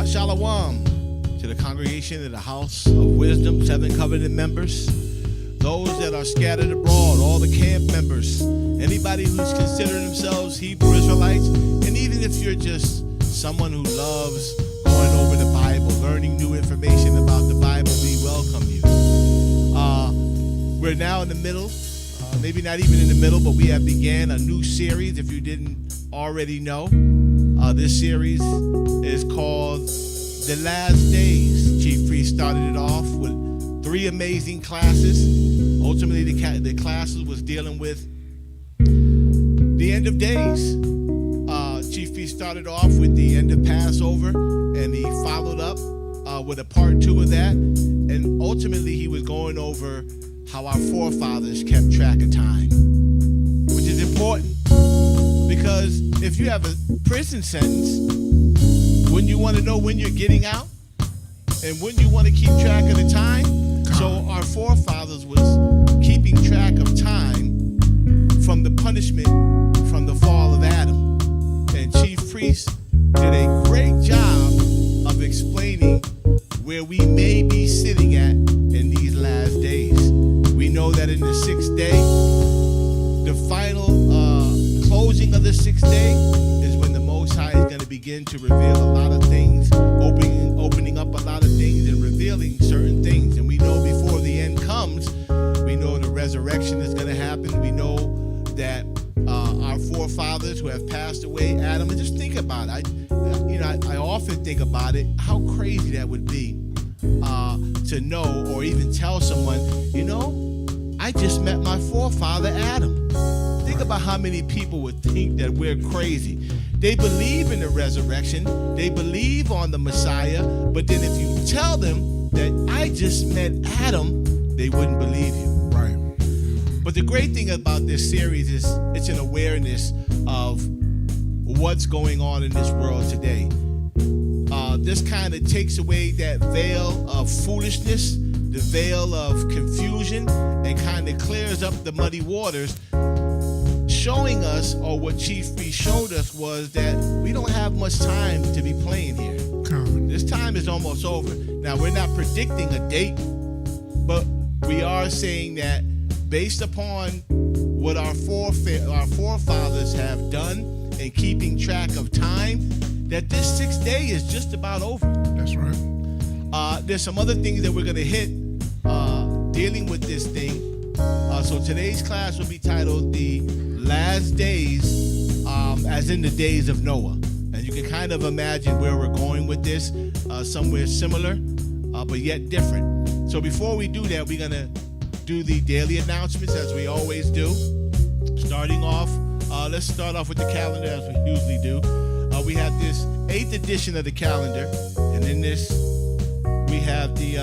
Shabbat Shalom to the congregation of the House of Wisdom, 7 covenant members, those that are scattered abroad, all the camp members, anybody who's considering themselves Hebrew Israelites, and even if you're just someone who loves going over the Bible, learning new information about the Bible, we welcome you. We're now in the middle, maybe not even in the middle, but we have began a new series, if you didn't already know. This series is called The Last Days. Chief Priest started it off with 3 amazing classes. Ultimately, the classes was dealing with the end of days. Chief Priest started off with the end of Passover, and he followed up with a part 2 of that. And ultimately, he was going over how our forefathers kept track of time, which is important. Because if you have a prison sentence, wouldn't you want to know when you're getting out? And wouldn't you want to keep track of the time? So our forefathers was keeping track of time from the punishment from the fall of Adam. And Chief Priest did a great job of explaining where we may be sitting at in these last days. We know that in the 6th day, the final closing of the 6th day is when the Most High is going to begin to reveal a lot of things, opening up a lot of things and revealing certain things. And we know before the end comes, we know the resurrection is going to happen. We know that our forefathers who have passed away, Adam, and just think about it. I often think about it, how crazy that would be to know or even tell someone, I just met my forefather, Adam. Think about how many people would think that we're crazy. They believe in the resurrection. They believe on the Messiah. But then if you tell them that I just met Adam, they wouldn't believe you. Right. But the great thing about this series is it's an awareness of what's going on in this world today. This kind of takes away that veil of foolishness, the veil of confusion, and kind of clears up the muddy waters, showing us, or what Chief Priest showed us, was that we don't have much time to be playing here. This time is almost over. Now, we're not predicting a date, but we are saying that based upon what our forefathers have done in keeping track of time, that this 6th day is just about over. That's right. There's some other things that we're going to hit dealing with this thing. So today's class will be titled The Last Days, as in the days of Noah. And you can kind of imagine where we're going with this, somewhere similar, but yet different. So before we do that, we're going to do the daily announcements as we always do. Starting off, let's start off with the calendar as we usually do. We have this 8th edition of the calendar, and in this, we have the,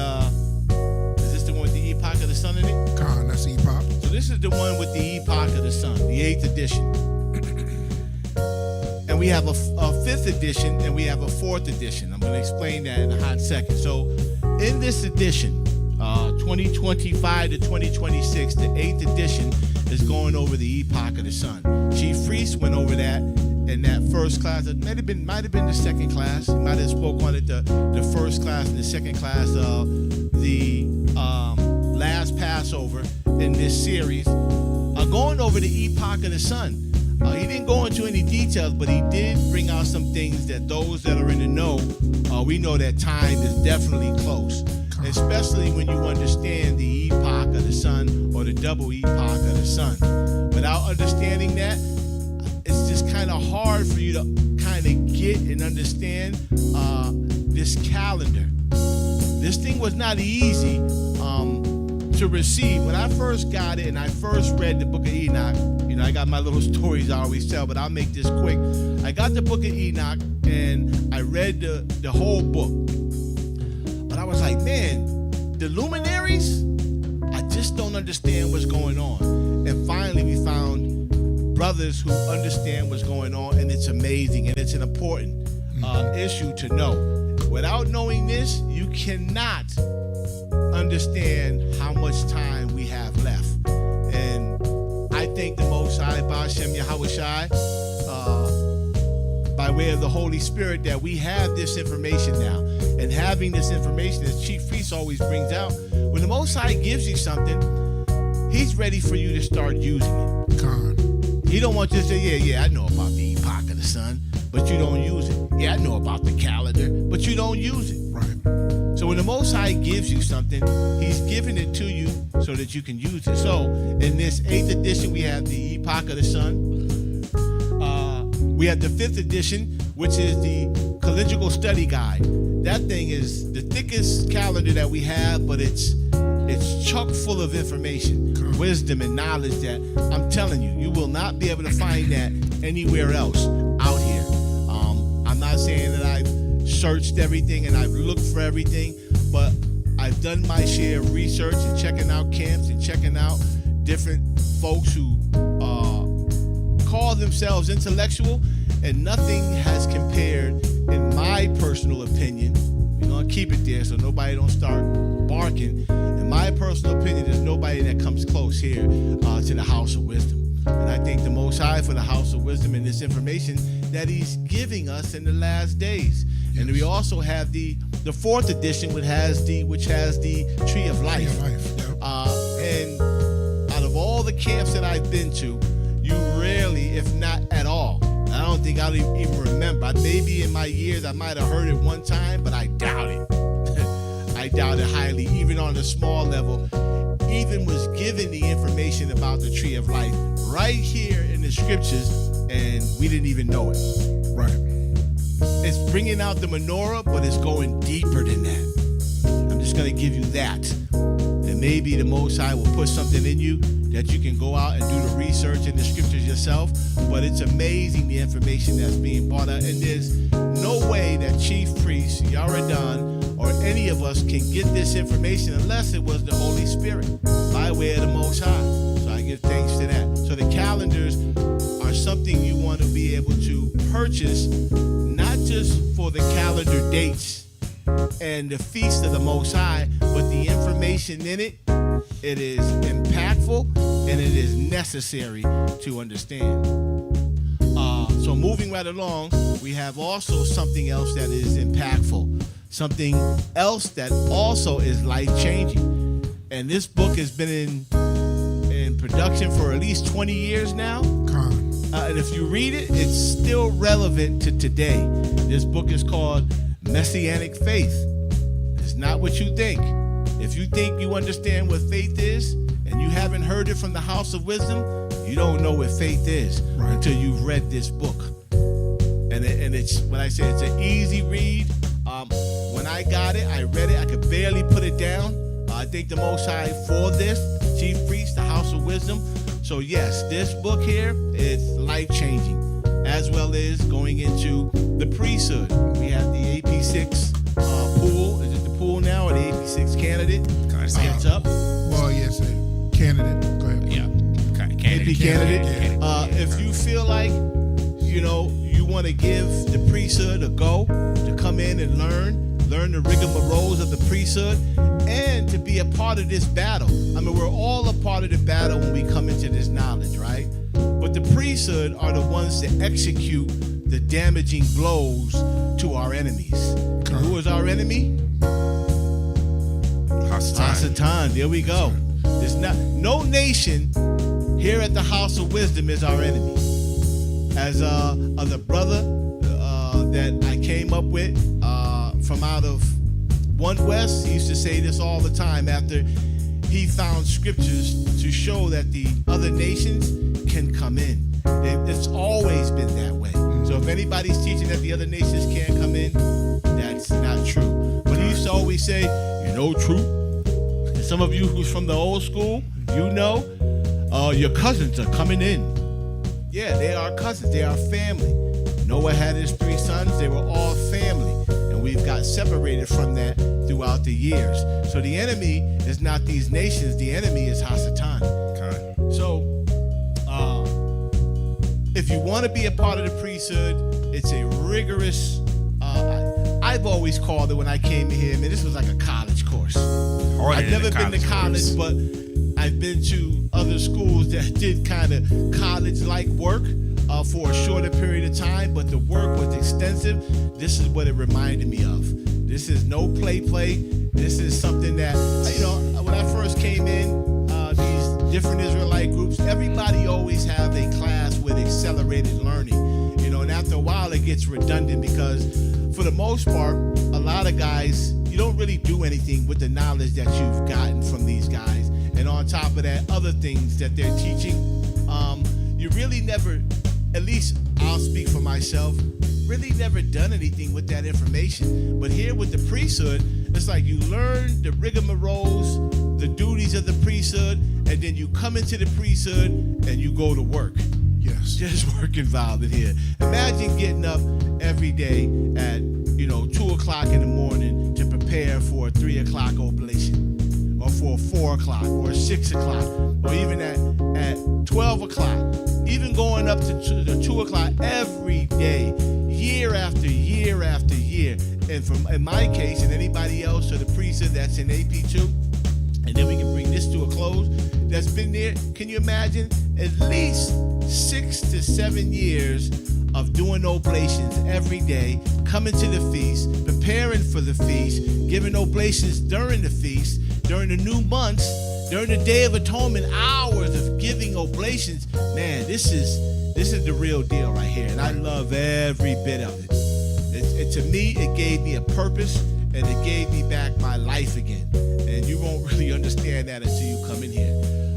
is this the one with the epoch of the sun in it? That's epoch. So this is the one with the epoch of the sun, the 8th edition. And we have a 5th edition, and we have a 4th edition. I'm going to explain that in a hot second. So in this edition, 2025 to 2026, the 8th edition is going over the epoch of the sun. Chief Priest went over that in that first class. It might have been the second class. He might have spoke on it the first class and the second class of the last Passover in this series, going over the epoch of the sun. He didn't go into any details, but he did bring out some things that those that are in the know, we know that time is definitely close, especially when you understand the epoch of the sun or the double epoch of the sun. Without understanding that, it's just kind of hard for you to kind of get and understand this calendar. This thing was not easy to receive. When I first got it and I first read the book of Enoch, I got my little stories I always tell, but I'll make this quick. I got the book of Enoch and I read the whole book. But I was like, man, the luminaries, I just don't understand what's going on. And finally we found brothers who understand what's going on, and it's amazing, and it's an important issue to know. Without knowing this, you cannot understand how much time we have left. And I thank the Most High, Ba'ashem Yahawashi, by by way of the Holy Spirit that we have this information now. And having this information, as Chief Priest always brings out, when the Most High gives you something, he's ready for you to start using it. Con. He don't want you to say, yeah, I know about the epoch of the sun, but you don't use it. Yeah, I know about the calendar, but you don't use it. Right. So when the Most High gives you something, he's giving it to you so that you can use it. So in this 8th edition, we have the epoch of the sun. We have the 5th edition, which is the calendrical study guide. That thing is the thickest calendar that we have, but it's chock full of information, wisdom, and knowledge that I'm telling you, you will not be able to find that anywhere else out here. I'm not saying that I've searched everything and I've looked for everything, but I've done my share of research and checking out camps and checking out different folks who call themselves intellectual, and nothing has compared, in my personal opinion. We're gonna keep it there so nobody don't start barking. In my personal opinion, there's nobody that comes close here to the House of Wisdom. And I thank the Most High for the House of Wisdom and this information that he's giving us in the last days. Yes. And we also have the 4th edition, which has the Tree of Life. Yep. And out of all the camps that I've been to, you rarely, if not at all, I don't think I'll even remember. Maybe in my years I might have heard it one time, but I doubt it. I doubt it highly, even on a small level. Even was given the information about the Tree of Life right here in the scriptures, and we didn't even know it. Right. It's bringing out the menorah, but it's going deeper than that. I'm just going to give you that. And maybe the Most High will put something in you that you can go out and do the research in the scriptures yourself. But it's amazing the information that's being brought out. And there's no way that Chief Priest, Yaradan, or any of us can get this information unless it was the Holy Spirit by way of the Most High. So I give thanks to that. So the calendars are something you want to be able to purchase, not just for the calendar dates and the feast of the Most High, but the information in it. It is impactful and it is necessary to understand. So moving right along, we have also something else that is impactful, something else that also is life-changing. And this book has been in production for at least 20 years now. And if you read it, it's still relevant to today. This book is called Messianic Faith. It's not what you think. If you think you understand what faith is and you haven't heard it from the House of Wisdom, you don't know what faith is until you've read this book. And it's, when I say it's an easy read, when I got it, I read it, I could barely put it down. I thank the Most High for this, Chief Priest, the House of Wisdom. So yes, this book here is life-changing, as well as going into the priesthood. We have the AP6 pool. Is it the pool now or the AP6 candidate? Hands up. Well, yes, candidate. Go ahead. Yeah. AP candidate. If you feel like, you want to give the priesthood a go, to come in and learn the rigmaroles of the priesthood, and to be a part of this battle. I mean, we're all a part of the battle when we come into this knowledge, right? But the priesthood are the ones that execute the damaging blows to our enemies. And who is our enemy? Hasatan. There we go. There's no nation here at the House of Wisdom is our enemy. As the brother that I came up with from out of One West, he used to say this all the time after he found scriptures to show that the other nations can come in. It's always been that way. So if anybody's teaching that the other nations can't come in, that's not true. But he used to always say, true. And some of you who's from the old school, your cousins are coming in. Yeah, they are cousins. They are family. Noah had his 3 sons. They were all family. And we've got separated from that throughout the years. So the enemy is not these nations. The enemy is Hasatan. Okay. So if you want to be a part of the priesthood, it's a rigorous, I've always called it when I came here, this was like a college course. I've never been to college, but I've been to other schools that did kind of college-like work. for a shorter period of time, but the work was extensive. This is what it reminded me of. This is no play. This is something that, when I first came in, these different Israelite groups, everybody always have a class with accelerated learning. And after a while it gets redundant because for the most part, a lot of guys, you don't really do anything with the knowledge that you've gotten from these guys. And on top of that, other things that they're teaching, you really never, at least I'll speak for myself, really never done anything with that information. But here with the priesthood, it's like you learn the rigmaroles, the duties of the priesthood, and then you come into the priesthood and you go to work. Yes. There's work involved in here. Imagine getting up every day at 2 o'clock in the morning to prepare for a 3 o'clock oblation, or for a 4 o'clock, or 6 o'clock, or even at 12 o'clock, even going up to the 2 o'clock every day, year after year after year. And in my case, and anybody else or the priesthood that's in AP2, and then we can bring this to a close, that's been there, can you imagine? At least 6 to 7 years of doing oblations every day, coming to the feast, preparing for the feast, giving oblations during the feast, during the new months, during the Day of Atonement, hours of giving oblations. Man, this is the real deal right here, and I love every bit of it. To me, it gave me a purpose, and it gave me back my life again. And you won't really understand that until you come in here.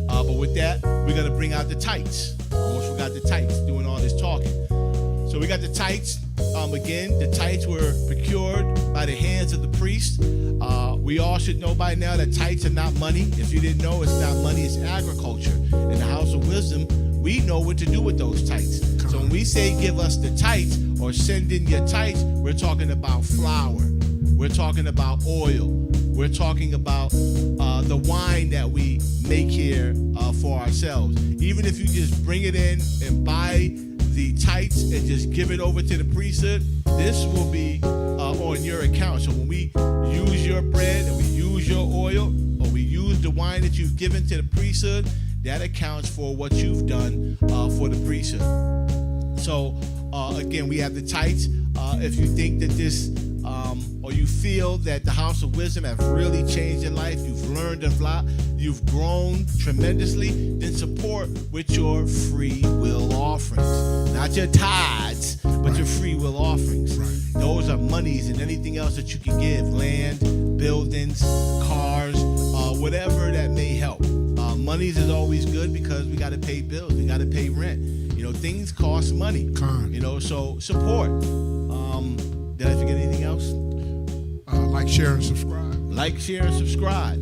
But with that, we're going to bring out the tights. Almost forgot the tights doing all this talking. So we got the tights. Again, the tights were procured by the hands of the priest. We all should know by now that tights are not money. If you didn't know, it's not money, it's agriculture. In the House of Wisdom, we know what to do with those tights. So when we say give us the tights or send in your tights, we're talking about flour. We're talking about oil. We're talking about the wine that we make here for ourselves. Even if you just bring it in and buy the tights and just give it over to the priesthood, this will be on your account. So when we use your bread and we use your oil, or we use the wine that you've given to the priesthood, that accounts for what you've done for the priesthood. So again, we have the tights. If you think that this or you feel that the House of Wisdom have really changed your life, you've learned a lot, you've grown tremendously, then support with your free will offerings. Not your tithes, but your free will offerings. Those are monies and anything else that you can give, land, buildings, cars, whatever that may help. Monies is always good because we got to pay bills, we got to pay rent. Things cost money. So support. Did I forget anything else? Like, share, and subscribe. Like, share, and subscribe.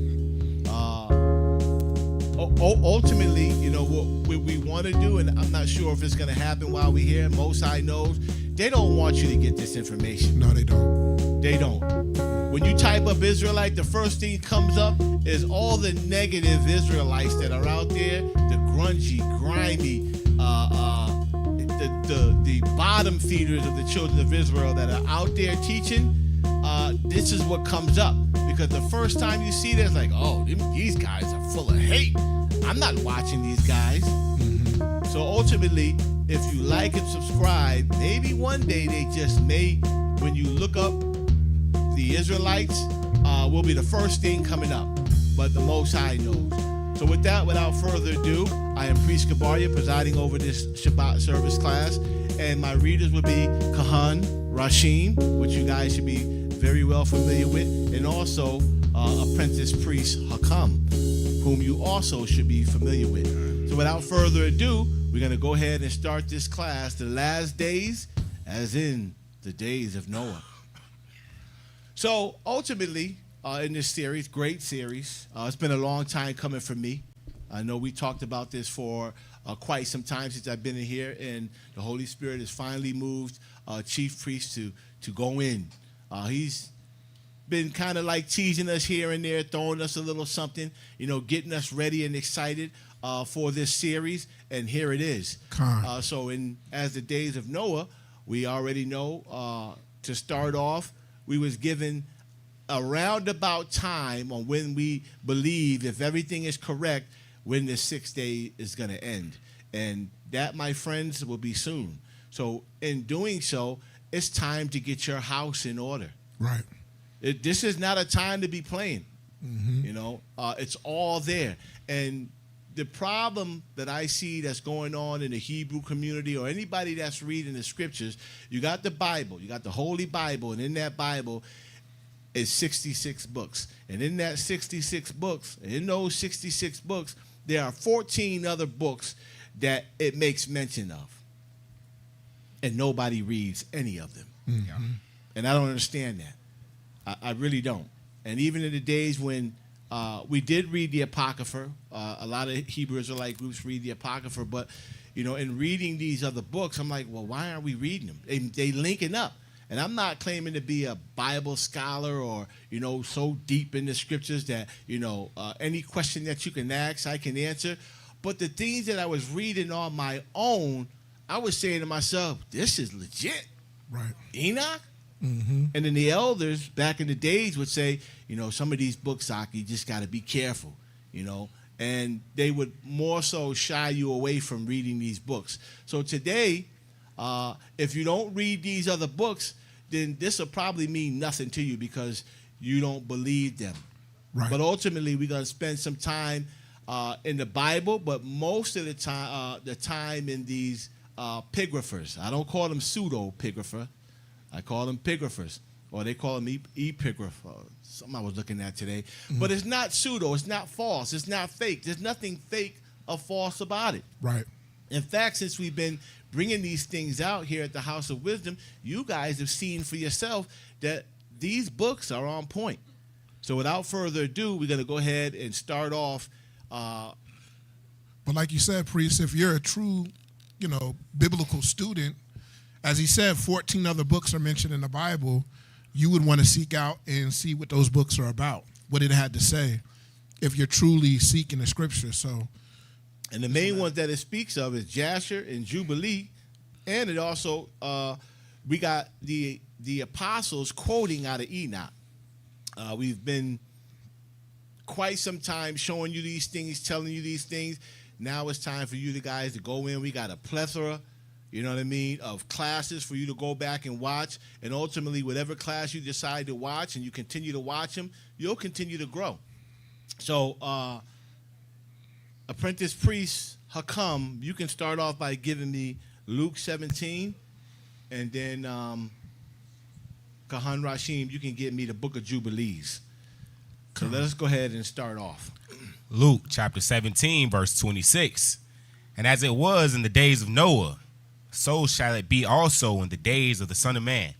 Ultimately, what we want to do, and I'm not sure if it's going to happen while we're here, Most High knows, they don't want you to get this information. No, they don't. They don't. When you type up Israelite, the first thing that comes up is all the negative Israelites that are out there, the grungy, grimy, the bottom feeders of the children of Israel that are out there teaching. This is what comes up, because the first time you see this, like, oh, these guys are full of hate. I'm not watching these guys. Mm-hmm. So ultimately, if you like and subscribe, maybe one day they just may, when you look up the Israelites, will be the first thing coming up. But the Most High knows. So with that, without further ado, I am Priest Kabaria, presiding over this Shabbat service class, and my readers will be Kahan Rashim, which you guys should be very well familiar with, and also apprentice priest Hakam, whom you also should be familiar with. So without further ado, we're going to go ahead and start this class, the last days, as in the days of Noah. So ultimately, in this series, great series, it's been a long time coming for me. I know we talked about this for quite some time since I've been in here, and the Holy Spirit has finally moved Chief Priest to go in. He's been kind of like teasing us here and there, throwing us a little something, getting us ready and excited for this series, and here it is. So as the days of Noah, we already know, to start off, we was given a roundabout time on when we believe, if everything is correct, when the 6th day is going to end. And that, my friends, will be soon. So in doing so, it's time to get your house in order. Right. This is not a time to be playing. You know, it's all there. And the problem that I see that's going on in the Hebrew community, or anybody that's reading the scriptures, you got the Bible, you got the Holy Bible, and in that Bible is 66 books. And in that 66 books, in those 66 books, there are 14 other books that it makes mention of. And nobody reads any of them. And I don't understand that. I really don't. And even in the days when we did read the Apocrypha, a lot of Hebrew Israelite groups read the Apocrypha, but, you know, in reading these other books, I'm like, well, why aren't we reading them? They linking up. And I'm not claiming to be a Bible scholar or, you know, so deep in the scriptures that, you know, any question that you can ask, I can answer. But the things that I was reading on my own, I was saying to myself, this is legit. Right. Enoch? And then the elders back in the days would say, you know, some of these books, Aki, you just got to be careful, you know. And they would more so shy you away from reading these books. So today, if you don't read these other books, then this will probably mean nothing to you because you don't believe them. Right. But ultimately, we're going to spend some time in the Bible, but most of the time in these pigraphers. I don't call them pseudo-pigrapher. I call them pigraphers, or they call them epigrapher. Something I was looking at today. But it's not pseudo. It's not false. It's not fake. There's nothing fake or false about it. Right. In fact, since we've been bringing these things out here at the House of Wisdom, you guys have seen for yourself that these books are on point. So without further ado, we're going to go ahead and start off. But like you said, Priest, if you're a true, you know, biblical student, as he said, 14 other books are mentioned in the Bible. You would want to seek out and see what those books are about, what it had to say, if you're truly seeking the scripture. So, and the main ones that it speaks of is Jasher and Jubilee, and it also we got the apostles quoting out of Enoch. We've been quite some time showing you these things, telling you these things. Now it's time for you guys to go in. We got a plethora, you know what I mean, of classes for you to go back and watch. And ultimately, whatever class you decide to watch and you continue to watch them, you'll continue to grow. So, Apprentice Priest Hakam, you can start off by giving me Luke 17. And then Kahan Rashim, you can give me the Book of Jubilees. So let us go ahead and start off. Luke chapter 17, verse 26. And as it was in the days of Noah, so shall it be also in the days of the Son of Man.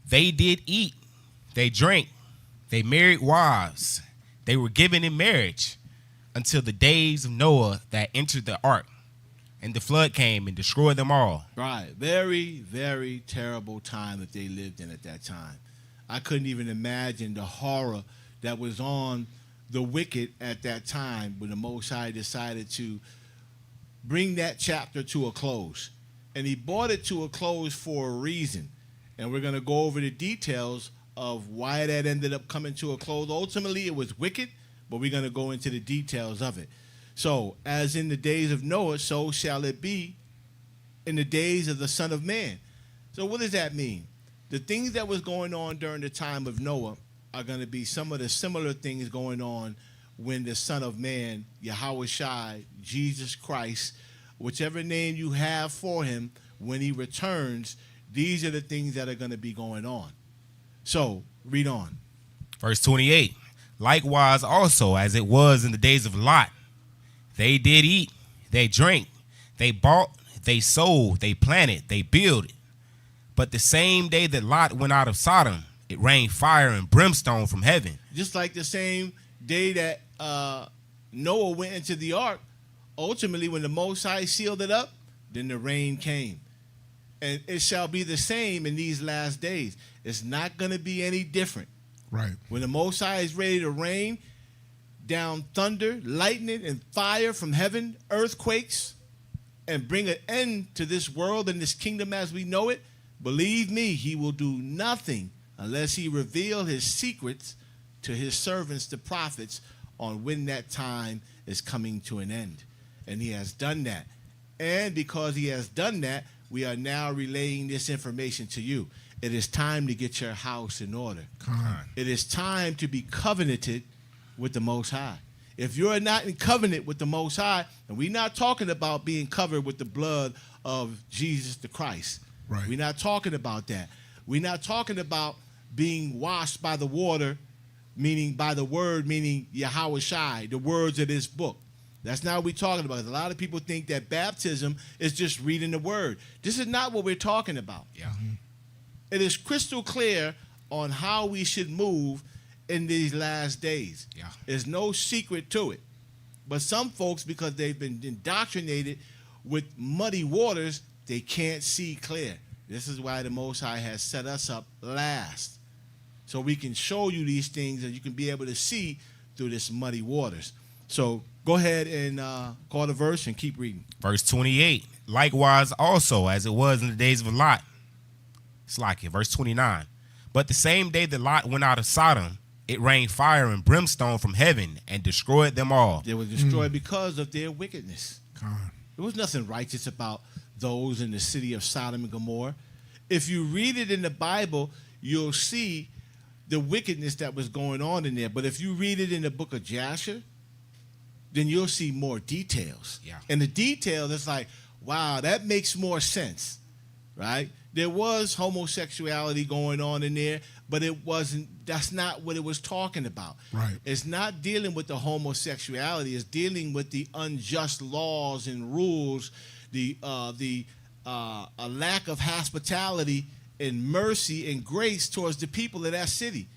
They did eat, they drank, they married wives, they were given in marriage until the days of Noah that entered the ark, and the flood came and destroyed them all. Right. Very, very terrible time that they lived in at that time. I couldn't even imagine the horror that was on the wicked at that time when the Most High decided to bring that chapter to a close. And he brought it to a close for a reason. And we're going to go over the details of why that ended up coming to a close. Ultimately, it was wicked, but we're going to go into the details of it. So, as in the days of Noah, so shall it be in the days of the Son of Man. So what does that mean? The things that was going on during the time of Noah are going to be some of the similar things going on when the Son of Man, Yahweh Shai, Jesus Christ, whichever name you have for him, when he returns, these are the things that are going to be going on. So, read on. Verse 28. Likewise also as it was in the days of Lot, they did eat, they drank, they bought, they sold, they planted, they builded. But the same day that Lot went out of Sodom, it rained fire and brimstone from heaven. Just like the same day that Noah went into the ark, ultimately when the Most High sealed it up, then the rain came. And it shall be the same in these last days. It's not going to be any different. Right. When the Most High is ready to rain down thunder, lightning, and fire from heaven, earthquakes, and bring an end to this world and this kingdom as we know it, believe me, he will do nothing unless he reveal his secrets to his servants, the prophets, on when that time is coming to an end. And he has done that. And because he has done that, we are now relaying this information to you. It is time to get your house in order. Come on. It is time to be covenanted with the Most High. If you're not in covenant with the Most High, and we're not talking about being covered with the blood of Jesus the Christ. Right. We're not talking about that. We're not talking about being washed by the water, meaning by the word, meaning Yahweh, the words of this book. That's not what we're talking about. A lot of people think that baptism is just reading the word. This is not what we're talking about. Yeah. Mm-hmm. It is crystal clear on how we should move in these last days. Yeah. There's no secret to it. But some folks, because they've been indoctrinated with muddy waters, they can't see clear. This is why the Most High has set us up last. So we can show you these things and you can be able to see through this muddy waters. So go ahead and call the verse and keep reading. Verse 28. Likewise also as it was in the days of Lot. It's like it. Verse 29. But the same day that Lot went out of Sodom, it rained fire and brimstone from heaven and destroyed them all. They were destroyed because of their wickedness. Come on. There was nothing righteous about those in the city of Sodom and Gomorrah. If you read it in the Bible, you'll see the wickedness that was going on in there. But if you read it in the book of Jasher, then you'll see more details. Yeah. And the details, it's like, wow, that makes more sense, right? There was homosexuality going on in there, but it wasn't, that's not what it was talking about. Right. It's not dealing with the homosexuality. It's dealing with the unjust laws and rules, a lack of hospitality and mercy and grace towards the people of that city.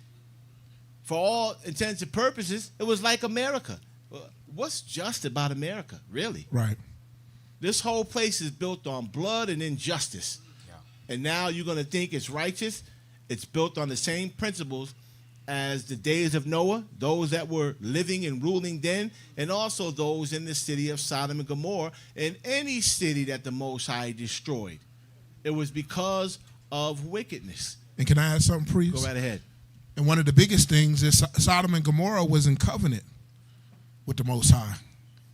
For all intents and purposes, it was like America. What's just about America, really? Right. This whole place is built on blood and injustice. Yeah. And now you're going to think it's righteous. It's built on the same principles as the days of Noah, those that were living and ruling then, and also those in the city of Sodom and Gomorrah, and any city that the Most High destroyed. It was because of wickedness. And can I add something, Priest? Go right ahead. And one of the biggest things is Sodom and Gomorrah was in covenant with the Most High.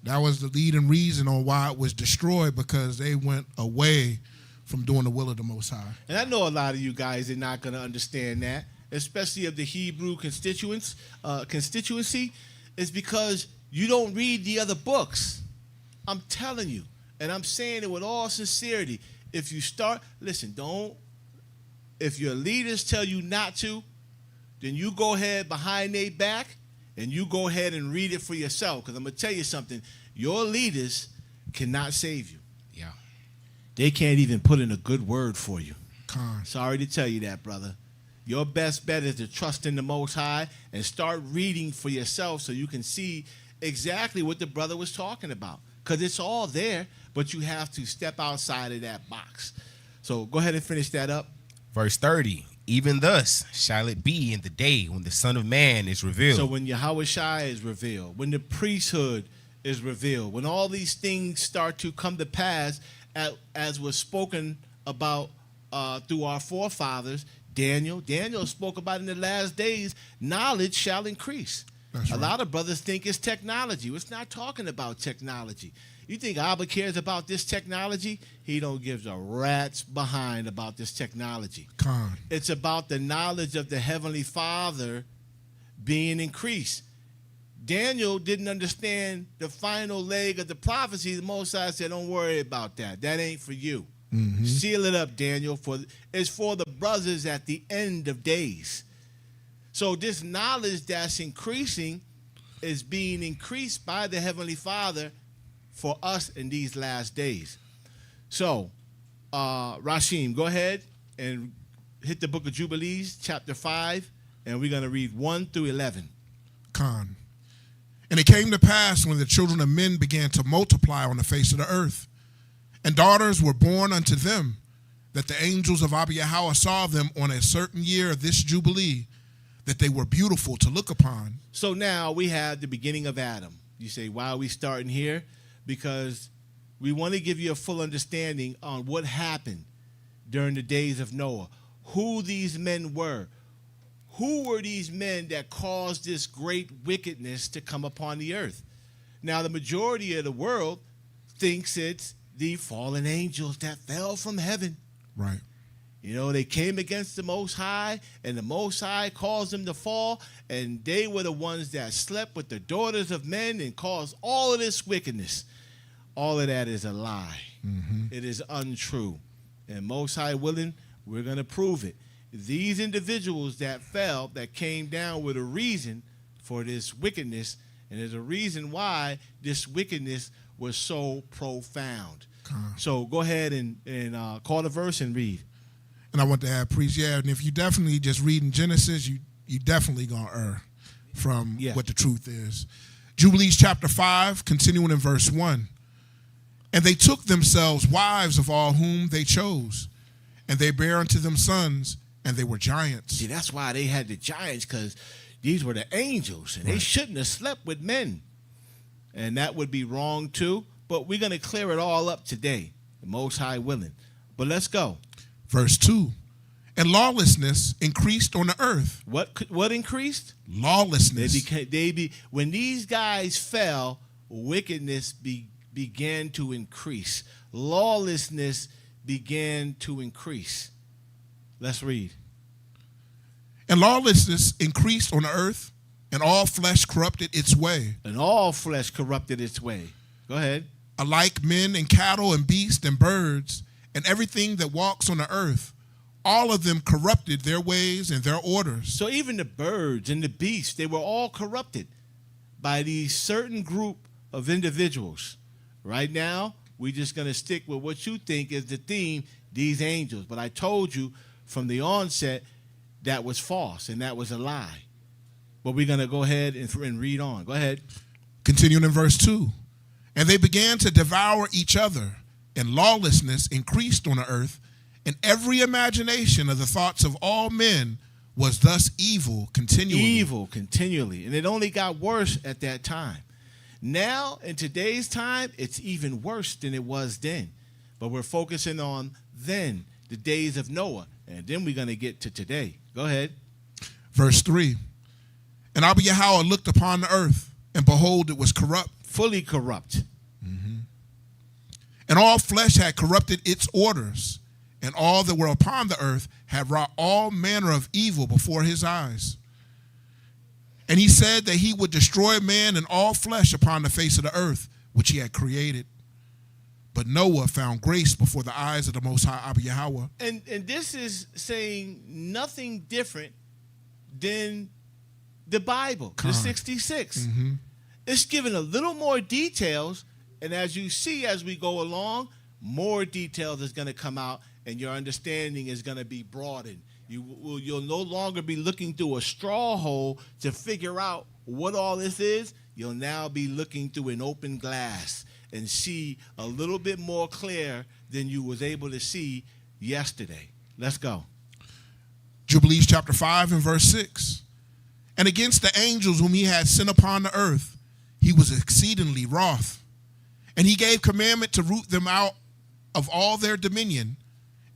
That was the leading reason on why it was destroyed, because they went away from doing the will of the Most High. And I know a lot of you guys are not going to understand that, especially of the Hebrew constituency, is because you don't read the other books. I'm telling you, and I'm saying it with all sincerity. If you start, listen, if your leaders tell you not to, then you go ahead behind their back and you go ahead and read it for yourself. Because I'm going to tell you something. Your leaders cannot save you. Yeah. They can't even put in a good word for you. Con. Sorry to tell you that, brother. Your best bet is to trust in the Most High and start reading for yourself so you can see exactly what the brother was talking about. Because it's all there, but you have to step outside of that box. So go ahead and finish that up. Verse 30. Even thus shall it be in the day when the Son of Man is revealed. So when Yahweh is revealed, when the priesthood is revealed, when all these things start to come to pass, as was spoken about through our forefathers, Daniel spoke about in the last days, knowledge shall increase. That's right. A lot of brothers think it's technology. It's not talking about technology. You think Abba cares about this technology? He don't give a rat's behind about this technology. Con. It's about the knowledge of the Heavenly Father being increased. Daniel didn't understand the final leg of the prophecy. The Most High said, don't worry about that. That ain't for you. Mm-hmm. Seal it up, Daniel. It's for the brothers at the end of days. So this knowledge that's increasing is being increased by the Heavenly Father for us in these last days. So, Rashim, go ahead and hit the book of Jubilees, chapter 5, and we're going to read 1 through 11. Con. And it came to pass when the children of men began to multiply on the face of the earth, and daughters were born unto them, that the angels of Abba Yahweh saw them on a certain year of this Jubilee, that they were beautiful to look upon. So now we have the beginning of Adam. You say, why are we starting here? Because we want to give you a full understanding on what happened during the days of Noah, who these men were. Who were these men that caused this great wickedness to come upon the earth? Now, the majority of the world thinks it's the fallen angels that fell from heaven. Right. You know, they came against the Most High, and the Most High caused them to fall, and they were the ones that slept with the daughters of men and caused all of this wickedness. All of that is a lie. It is untrue. And Most High willing, we're going to prove it. These individuals that fell, that came down with a reason for this wickedness, and there's a reason why this wickedness was so profound. So go ahead and call the verse and read. And I want to add, priest, yeah, and if you definitely just reading Genesis, you definitely going to err from what the truth is. Jubilees chapter 5, continuing in verse 1. And they took themselves wives of all whom they chose, and they bare unto them sons, and they were giants. See, that's why they had the giants, because these were the angels, and they shouldn't have slept with men. And that would be wrong too, but we're going to clear it all up today, the Most High willing. But let's go. Verse 2. And lawlessness increased on the earth. What increased? Lawlessness. When these guys fell, wickedness began to increase. Lawlessness began to increase. Let's read. And lawlessness increased on the earth, and all flesh corrupted its way. And all flesh corrupted its way. Go ahead. Alike men and cattle and beasts and birds and everything that walks on the earth, all of them corrupted their ways and their orders. So even the birds and the beasts, they were all corrupted by these certain group of individuals. Right now, we're just going to stick with what you think is the theme, these angels. But I told you from the onset that was false and that was a lie. But we're going to go ahead and read on. Go ahead. Continuing in verse 2. And they began to devour each other, and lawlessness increased on the earth, and every imagination of the thoughts of all men was thus evil continually. Evil continually. And it only got worse at that time. Now, in today's time, it's even worse than it was then. But we're focusing on then, the days of Noah. And then we're going to get to today. Go ahead. Verse 3. And H.O.W looked upon the earth, and behold, it was corrupt. Fully corrupt. And all flesh had corrupted its orders, and all that were upon the earth had wrought all manner of evil before his eyes. And he said that he would destroy man and all flesh upon the face of the earth, which he had created. But Noah found grace before the eyes of the Most High H.O.W. And this is saying nothing different than the Bible, the 66. It's giving a little more details, and as you see as we go along, more details is going to come out, and your understanding is going to be broadened. You'll no longer be looking through a straw hole to figure out what all this is. You'll now be looking through an open glass and see a little bit more clear than you was able to see yesterday. Let's go. Jubilees chapter 5 and verse 6. And against the angels whom he had sent upon the earth, he was exceedingly wroth. And he gave commandment to root them out of all their dominion,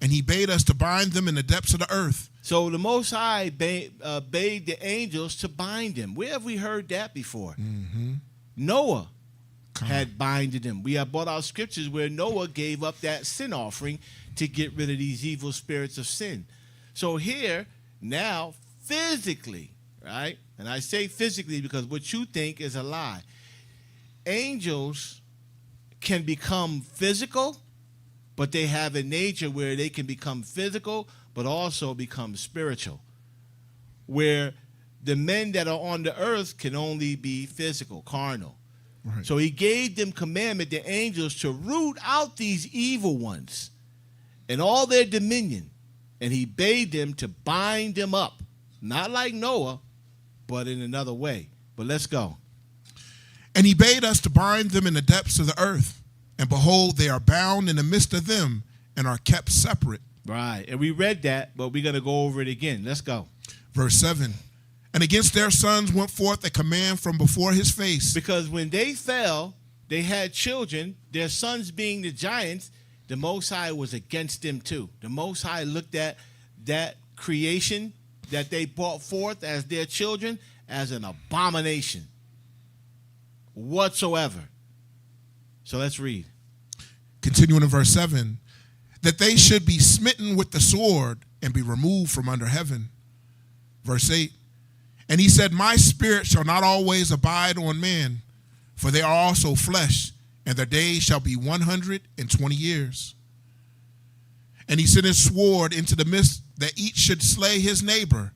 and he bade us to bind them in the depths of the earth. So the Most High bade the angels to bind them. Where have we heard that before? Noah had binded them. We have brought out scriptures where Noah gave up that sin offering to get rid of these evil spirits of sin. So here, now, physically, right? And I say physically because what you think is a lie. Angels can become physical, but they have a nature where they can become physical, but also become spiritual. Where the men that are on the earth can only be physical, carnal. Right. So he gave them commandment, the angels, to root out these evil ones and all their dominion. And he bade them to bind them up. Not like Noah, but in another way. But let's go. And he bade us to bind them in the depths of the earth. And behold, they are bound in the midst of them and are kept separate. Right. And we read that, but we're going to go over it again. Let's go. Verse 7. And against their sons went forth a command from before his face. Because when they fell, they had children, their sons being the giants, the Most High was against them too. The Most High looked at that creation that they brought forth as their children as an abomination whatsoever. So let's read. Continuing in verse 7, that they should be smitten with the sword and be removed from under heaven. Verse 8, and he said, my spirit shall not always abide on men, for they are also flesh, and their days shall be 120 years. And he sent his sword into the midst, that each should slay his neighbor.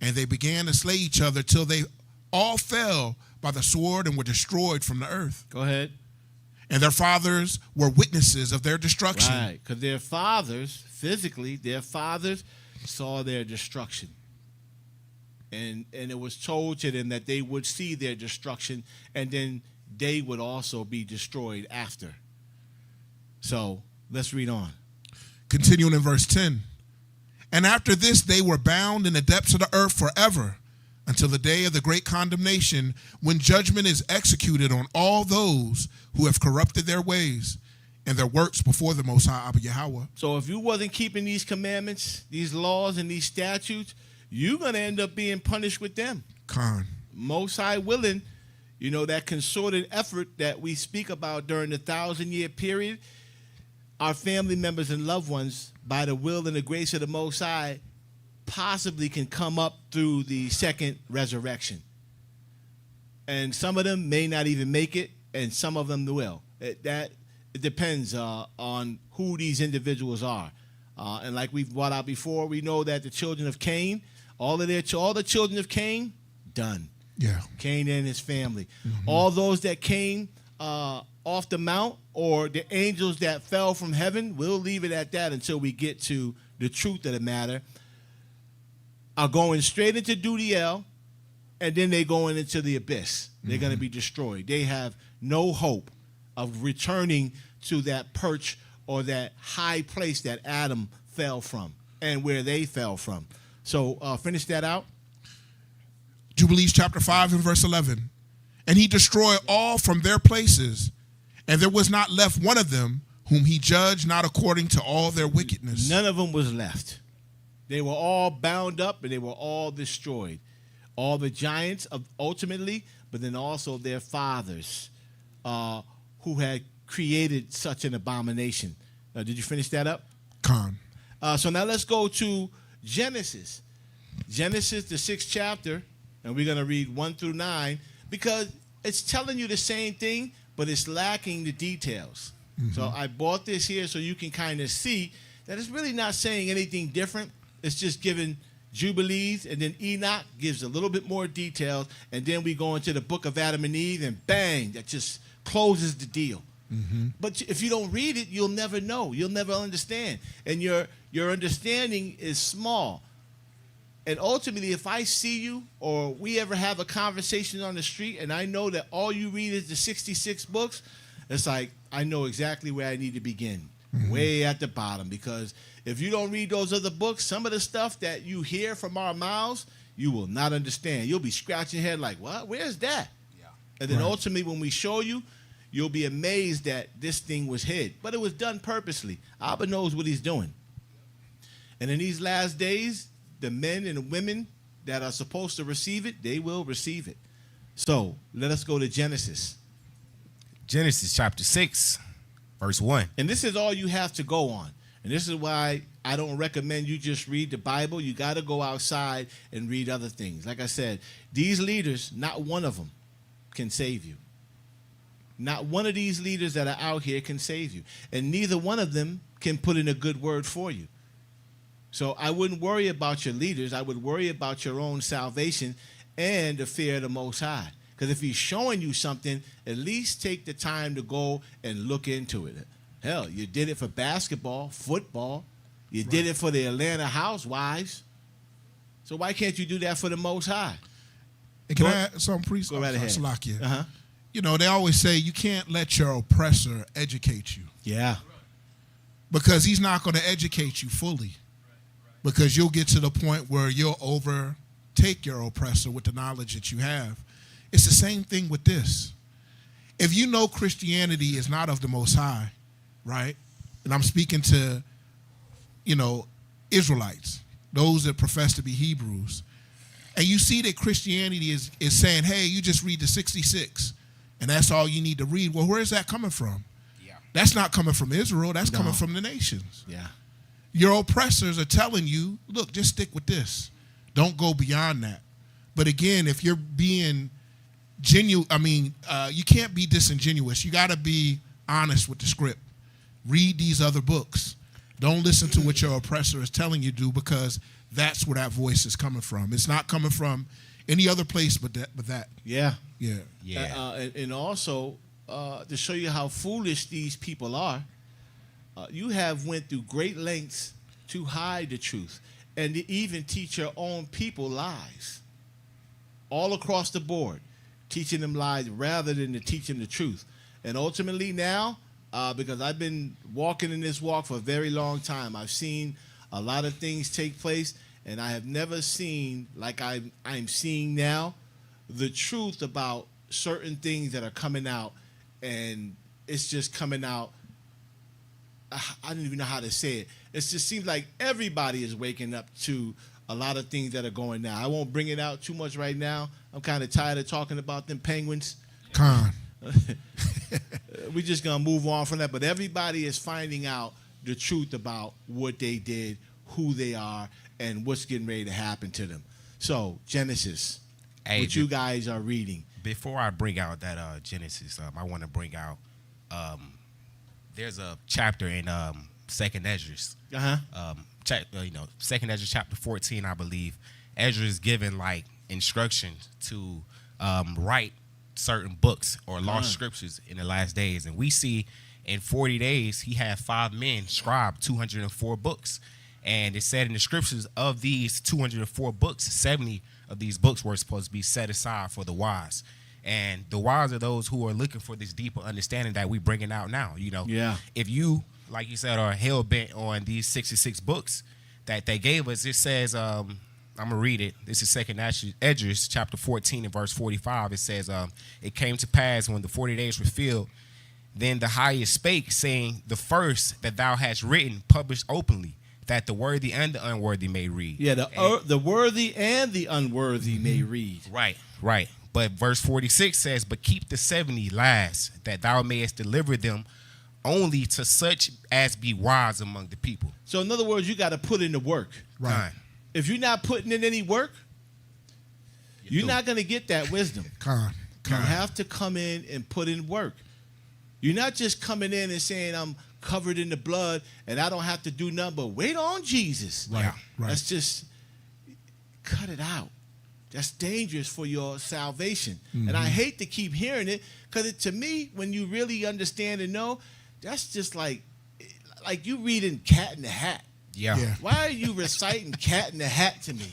And they began to slay each other till they all fell by the sword and were destroyed from the earth. Go ahead. And their fathers were witnesses of their destruction. Right, because their fathers, physically, their fathers saw their destruction. And it was told to them that they would see their destruction, and then they would also be destroyed after. So let's read on. Continuing in verse 10. And after this they were bound in the depths of the earth forever, until the day of the great condemnation, when judgment is executed on all those who have corrupted their ways and their works before the Most High Abba Yahweh. So if you wasn't keeping these commandments, these laws, and these statutes, you're going to end up being punished with them. Con. Most High willing, you know, that concerted effort that we speak about during the 1,000-year period, our family members and loved ones, by the will and the grace of the Most High, possibly can come up through the second resurrection. And some of them may not even make it, and some of them will. It depends on who these individuals are. And like we've brought out before, we know that the children of Cain, all the children of Cain, done. Yeah. Cain and his family. Mm-hmm. All those that came off the mount, or the angels that fell from heaven, we'll leave it at that until we get to the truth of the matter, are going straight into duty L, and then they're going into the abyss. They're going to be destroyed. They have no hope of returning to that perch or that high place that Adam fell from and where they fell from. So finish that out. Jubilees chapter 5 and verse 11. And he destroyed all from their places, and there was not left one of them whom he judged not according to all their wickedness. None of them was left. They were all bound up and they were all destroyed. All the giants ultimately, but then also their fathers who had created such an abomination. Did you finish that up? Con. So now let's go to Genesis. Genesis, the 6th chapter, and we're going to read 1 through 9, because it's telling you the same thing, but it's lacking the details. Mm-hmm. So I brought this here so you can kind of see that it's really not saying anything different. It's just giving Jubilees, and then Enoch gives a little bit more details, and then we go into the book of Adam and Eve, and bang, that just closes the deal. Mm-hmm. But if you don't read it, you'll never know. You'll never understand. And your understanding is small. And ultimately, if I see you or we ever have a conversation on the street and I know that all you read is the 66 books, it's like I know exactly where I need to begin, way at the bottom. Because if you don't read those other books, some of the stuff that you hear from our mouths, you will not understand. You'll be scratching your head like, what? Where's that? Yeah. And then ultimately, when we show you, you'll be amazed that this thing was hid. But it was done purposely. Abba knows what he's doing. And in these last days, the men and the women that are supposed to receive it, they will receive it. So let us go to Genesis. Genesis chapter 6, verse 1. And this is all you have to go on. And this is why I don't recommend you just read the Bible. You got to go outside and read other things. Like I said, these leaders, not one of them can save you. Not one of these leaders that are out here can save you. And neither one of them can put in a good word for you. So I wouldn't worry about your leaders. I would worry about your own salvation and the fear of the Most High. Because if he's showing you something, at least take the time to go and look into it. Hell, you did it for basketball, football. You did it for the Atlanta Housewives. So why can't you do that for the Most High? And can I add something, priest? Go right ahead. Salakia. You know, they always say you can't let your oppressor educate you. Yeah. Because he's not going to educate you fully. Because you'll get to the point where you'll overtake your oppressor with the knowledge that you have. It's the same thing with this. If you know Christianity is not of the Most High, right? And I'm speaking to, you know, Israelites, those that profess to be Hebrews. And you see that Christianity is saying, hey, you just read the 66, and that's all you need to read. Well, where is that coming from? Yeah. That's not coming from Israel. That's coming No. from the nations. Yeah. Your oppressors are telling you, look, just stick with this. Don't go beyond that. But again, if you're being genuine, you can't be disingenuous. You got to be honest with the script. Read these other books. Don't listen to what your oppressor is telling you to do, because that's where that voice is coming from. It's not coming from any other place but that. Yeah. Yeah. Yeah. And also, to show you how foolish these people are, you have went through great lengths to hide the truth and to even teach your own people lies. All across the board, teaching them lies rather than to teach them the truth. And ultimately now, because I've been walking in this walk for a very long time, I've seen a lot of things take place, and I have never seen, like I'm seeing now, the truth about certain things that are coming out, and it's just coming out. I don't even know how to say it. It just seems like everybody is waking up to a lot of things that are going now. I won't bring it out too much right now. I'm kind of tired of talking about them penguins. Con. We're just going to move on from that. But everybody is finding out the truth about what they did, who they are, and what's getting ready to happen to them. So, Genesis, Hey, what you guys are reading. Before I bring out that Genesis, I want to bring out there's a chapter in Second Esdras. Second Esdras chapter 14, I believe. Ezra is given like instructions to write certain books or lost scriptures in the last days, and we see in 40 days he had 5 men scribe 204 books, and it said in the scriptures of these 204 books, 70 of these books were supposed to be set aside for the wise. And the wise are those who are looking for this deeper understanding that we bringing out now. Yeah. If you, like you said, are hell bent on these 66 books that they gave us, it says, I'm gonna read it. This is Second Esdras chapter 14 and verse 45. It says, it came to pass when the 40 days were filled, then the highest spake, saying, the first that thou hast written, published openly, that the worthy and the unworthy may read. Yeah, the worthy and the unworthy may read. Right. But verse 46 says, but keep the 70 last, that thou mayest deliver them only to such as be wise among the people. So in other words, you got to put in the work. Right. If you're not putting in any work, you're not going to get that wisdom. Con. You have to come in and put in work. You're not just coming in and saying, I'm covered in the blood and I don't have to do nothing but wait on Jesus. Right. That's just, cut it out. That's dangerous for your salvation. And I hate to keep hearing it, because to me, when you really understand and know, that's just like you reading Cat in the Hat. Yeah. Why are you reciting Cat in the Hat to me?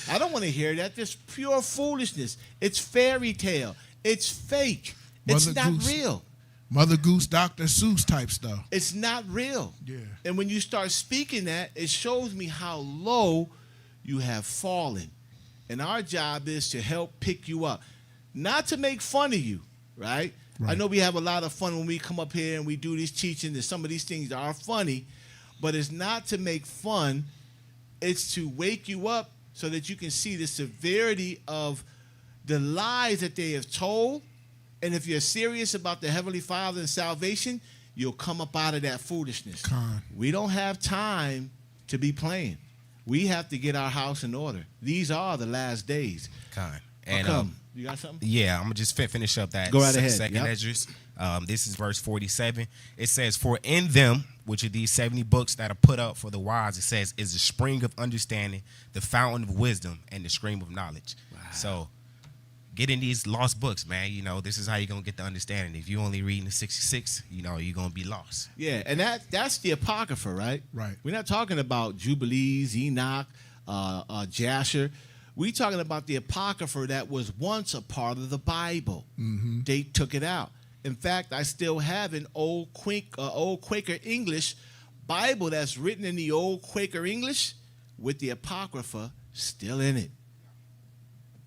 I don't want to hear that. That's pure foolishness. It's fairy tale. It's fake. It's Mother not Goose. real. Mother Goose, Dr. Seuss type stuff. It's not real. Yeah. And when you start speaking that, it shows me how low you have fallen. And our job is to help pick you up, not to make fun of you, right? I know we have a lot of fun when we come up here and we do these teachings, and some of these things are funny, but it's not to make fun. It's to wake you up so that you can see the severity of the lies that they have told. And if you're serious about the Heavenly Father and salvation, you'll come up out of that foolishness. Con. We don't have time to be playing. We have to get our house in order. These are the last days. And you got something? yeah, I'm gonna just finish up that. Go right ahead. Second Yep. Esdras. This is verse 47. It says, for in them, which are these 70 books that are put up for the wise, it says, is the spring of understanding, the fountain of wisdom, and the stream of knowledge. Wow. So get in these lost books, man. This is how you're gonna get the understanding. If you only reading the 66, you're gonna be lost. Yeah, and that's the Apocrypha, right? Right. We're not talking about Jubilees, Enoch, Jasher. We're talking about the Apocrypha that was once a part of the Bible. They took it out. In fact, I still have an old Quaker English Bible that's written in the old Quaker English with the Apocrypha still in it.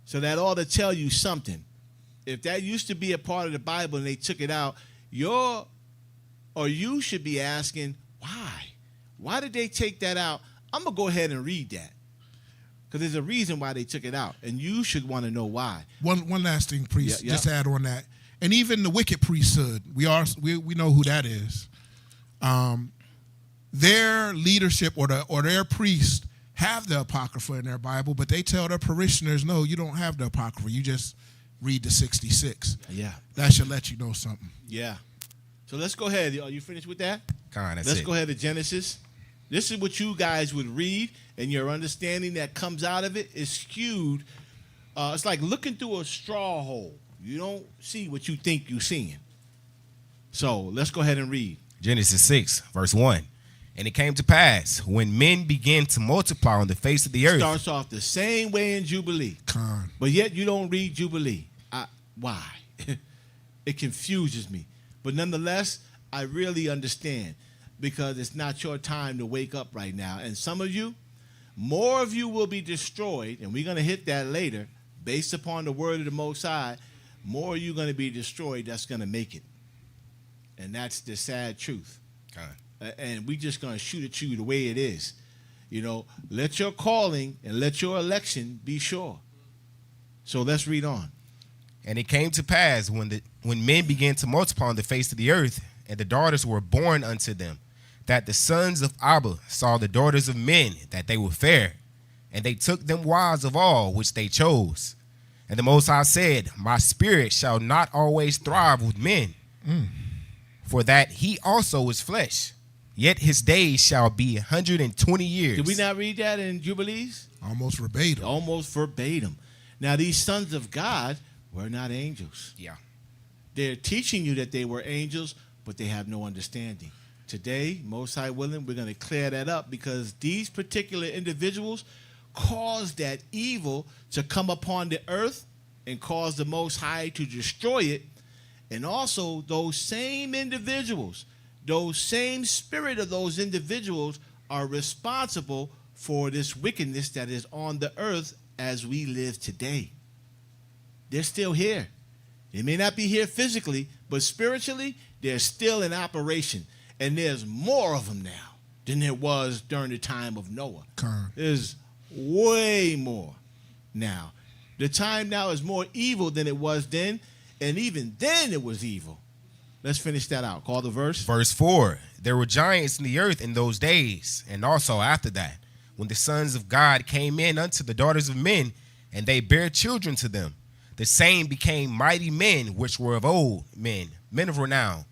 So that ought to tell you something. If that used to be a part of the Bible and they took it out, you should be asking, why? Why did they take that out? I'm going to go ahead and read that, because there's a reason why they took it out, and you should want to know why. One last thing, priest, Yeah. just add on that. And even the wicked priesthood, we know who that is. Their leadership or their priest have the Apocrypha in their Bible, but they tell their parishioners, no, you don't have the Apocrypha. You just read the 66. Yeah. That should let you know something. Yeah. So let's go ahead. Are you finished with that? Let's go ahead to Genesis. This is what you guys would read, and your understanding that comes out of it is skewed. It's like looking through a straw hole. You don't see what you think you're seeing. So let's go ahead and read. Genesis 6, verse 1. And it came to pass, when men began to multiply on the face of the earth. Starts off the same way in Jubilee. But yet you don't read Jubilee. Why? It confuses me. But nonetheless, I really understand, because it's not your time to wake up right now. And some of you, more of you will be destroyed, and we're going to hit that later, based upon the word of the Most High. More of you going to be destroyed that's going to make it. And that's the sad truth. And we just going to shoot at you the way it is. You know, let your calling and let your election be sure. So let's read on. And it came to pass when men began to multiply on the face of the earth, and the daughters were born unto them, that the sons of Abba saw the daughters of men, that they were fair, and they took them wives of all which they chose. And the Most High said, my spirit shall not always thrive with men, for that he also is flesh. Yet his days shall be 120 years. Did we not read that in Jubilees? Almost verbatim. Almost verbatim. Now, these sons of God were not angels. Yeah. They're teaching you that they were angels, but they have no understanding. Today, Most High willing, we're going to clear that up, because these particular individuals caused that evil to come upon the earth and cause the Most High to destroy it. And also, those same individuals, those same spirit of those individuals are responsible for this wickedness that is on the earth as we live today. They're still here. They may not be here physically, but spiritually, they're still in operation. And there's more of them now than there was during the time of Noah. There's way more now. The time now is more evil than it was then, and even then it was evil. Let's finish that out. Call the verse. Verse 4. There were giants in the earth in those days, and also after that, when the sons of God came in unto the daughters of men, and they bare children to them. The same became mighty men, which were of old, men of renown.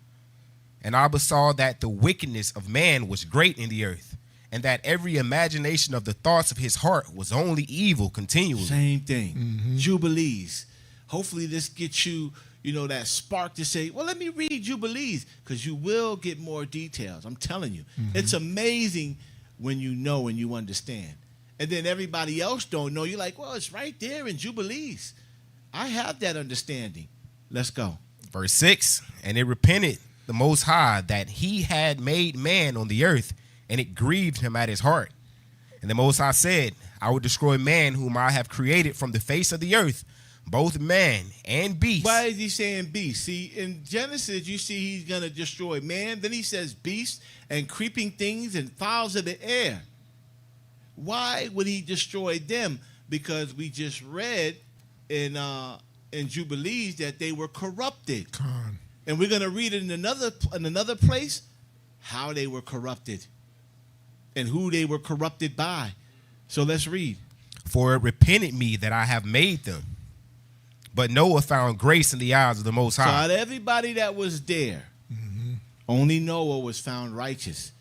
And Abba saw that the wickedness of man was great in the earth, and that every imagination of the thoughts of his heart was only evil continually. Same thing. Jubilees. Hopefully this gets you, that spark to say, well, let me read Jubilees, because you will get more details. I'm telling you. It's amazing when you know and you understand. And then everybody else don't know. You're like, well, it's right there in Jubilees. I have that understanding. Let's go. Verse 6. And it repented the Most High that he had made man on the earth, and it grieved him at his heart. And the Most High said, I will destroy man whom I have created from the face of the earth, both man and beast. Why is he saying beast? See, in Genesis, you see he's going to destroy man. Then he says beast and creeping things and fowls of the air. Why would he destroy them? Because we just read in Jubilees that they were corrupted. And we're going to read it in another place how they were corrupted and who they were corrupted by. So let's read. For it repented me that I have made them. But Noah found grace in the eyes of the Most High. So out of everybody that was there, only Noah was found righteous.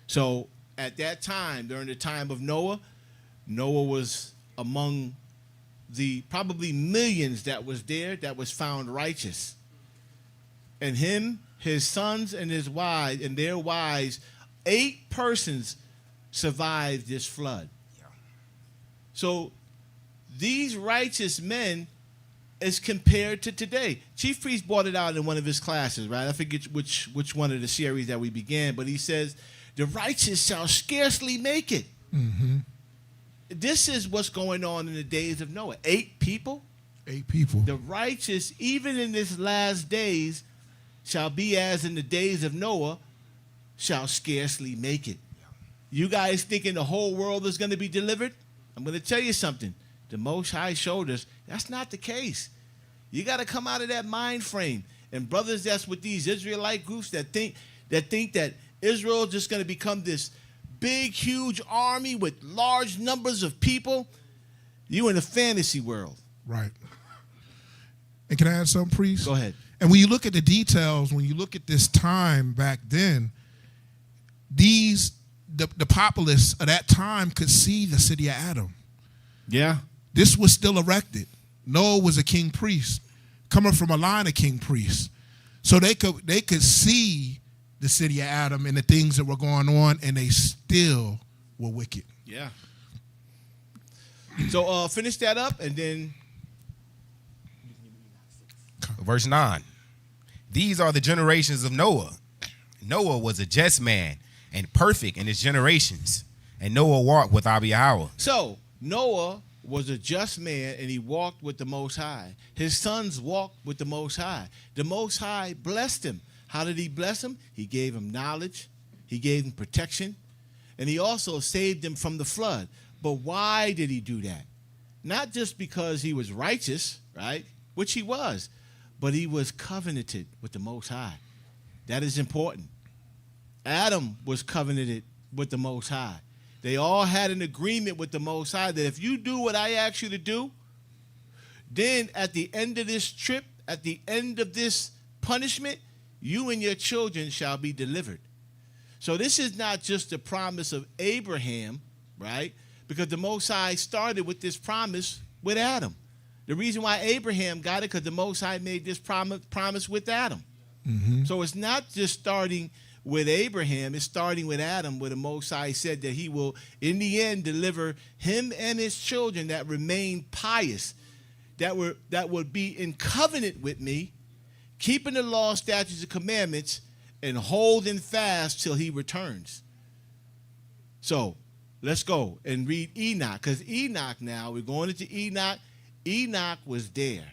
So at that time, during the time of Noah, Noah was among the probably millions that was there that was found righteous. And him, his sons, and his wives, and their wives, 8 persons survived this flood. Yeah. So these righteous men is compared to today. Chief Priest brought it out in one of his classes, right? I forget which one of the series that we began, but he says, the righteous shall scarcely make it. This is what's going on in the days of Noah. 8 people. 8 people. The righteous, even in this last days, shall be as in the days of Noah, shall scarcely make it. You guys thinking the whole world is going to be delivered? I'm going to tell you something. The Most High showed us that's not the case. You got to come out of that mind frame. And brothers, that's with these Israelite groups that think that Israel is just going to become this big, huge army with large numbers of people. You in a fantasy world. Right. And can I add something, priest? Go ahead. And when you look at the details, when you look at this time back then, the populace of that time could see the city of Adam. Yeah. This was still erected. Noah was a king priest, coming from a line of king priests. So they could see the city of Adam and the things that were going on, and they still were wicked. Yeah. So finish that up, and then Verse 9. These are the generations of Noah. Noah was a just man and perfect in his generations. And Noah walked with Yahweh. So Noah was a just man, and he walked with the Most High. His sons walked with the Most High. The Most High blessed him. How did he bless him? He gave him knowledge. He gave him protection. And he also saved him from the flood. But why did he do that? Not just because he was righteous, right? Which he was. But he was covenanted with the Most High. That is important. Adam was covenanted with the Most High. They all had an agreement with the Most High that if you do what I ask you to do, then at the end of this trip, at the end of this punishment, you and your children shall be delivered. So this is not just the promise of Abraham, right? Because the Most High started with this promise with Adam. The reason why Abraham got it, because the Most High made this promise with Adam. Mm-hmm. So it's not just starting with Abraham, it's starting with Adam, where the Most High said that he will, in the end, deliver him and his children that remain pious, that would be in covenant with me, keeping the law, statutes, and commandments, and holding fast till he returns. So let's go and read Enoch, because Enoch now, we're going into Enoch. Enoch was there.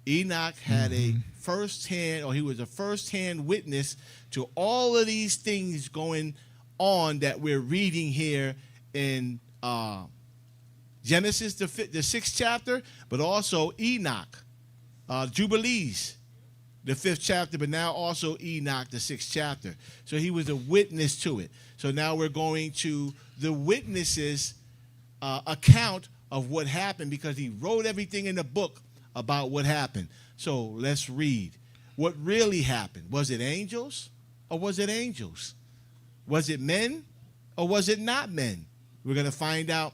Enoch had a firsthand, or he was a firsthand witness to all of these things going on that we're reading here in Genesis, the 6th chapter, but also Enoch, Jubilees, the 5th chapter, but now also Enoch, the 6th chapter. So he was a witness to it. So now we're going to the witnesses' account of what happened, because he wrote everything in the book about what happened. So let's read. What really happened? Was it angels or was it angels? Was it men or was it not men? We're going to find out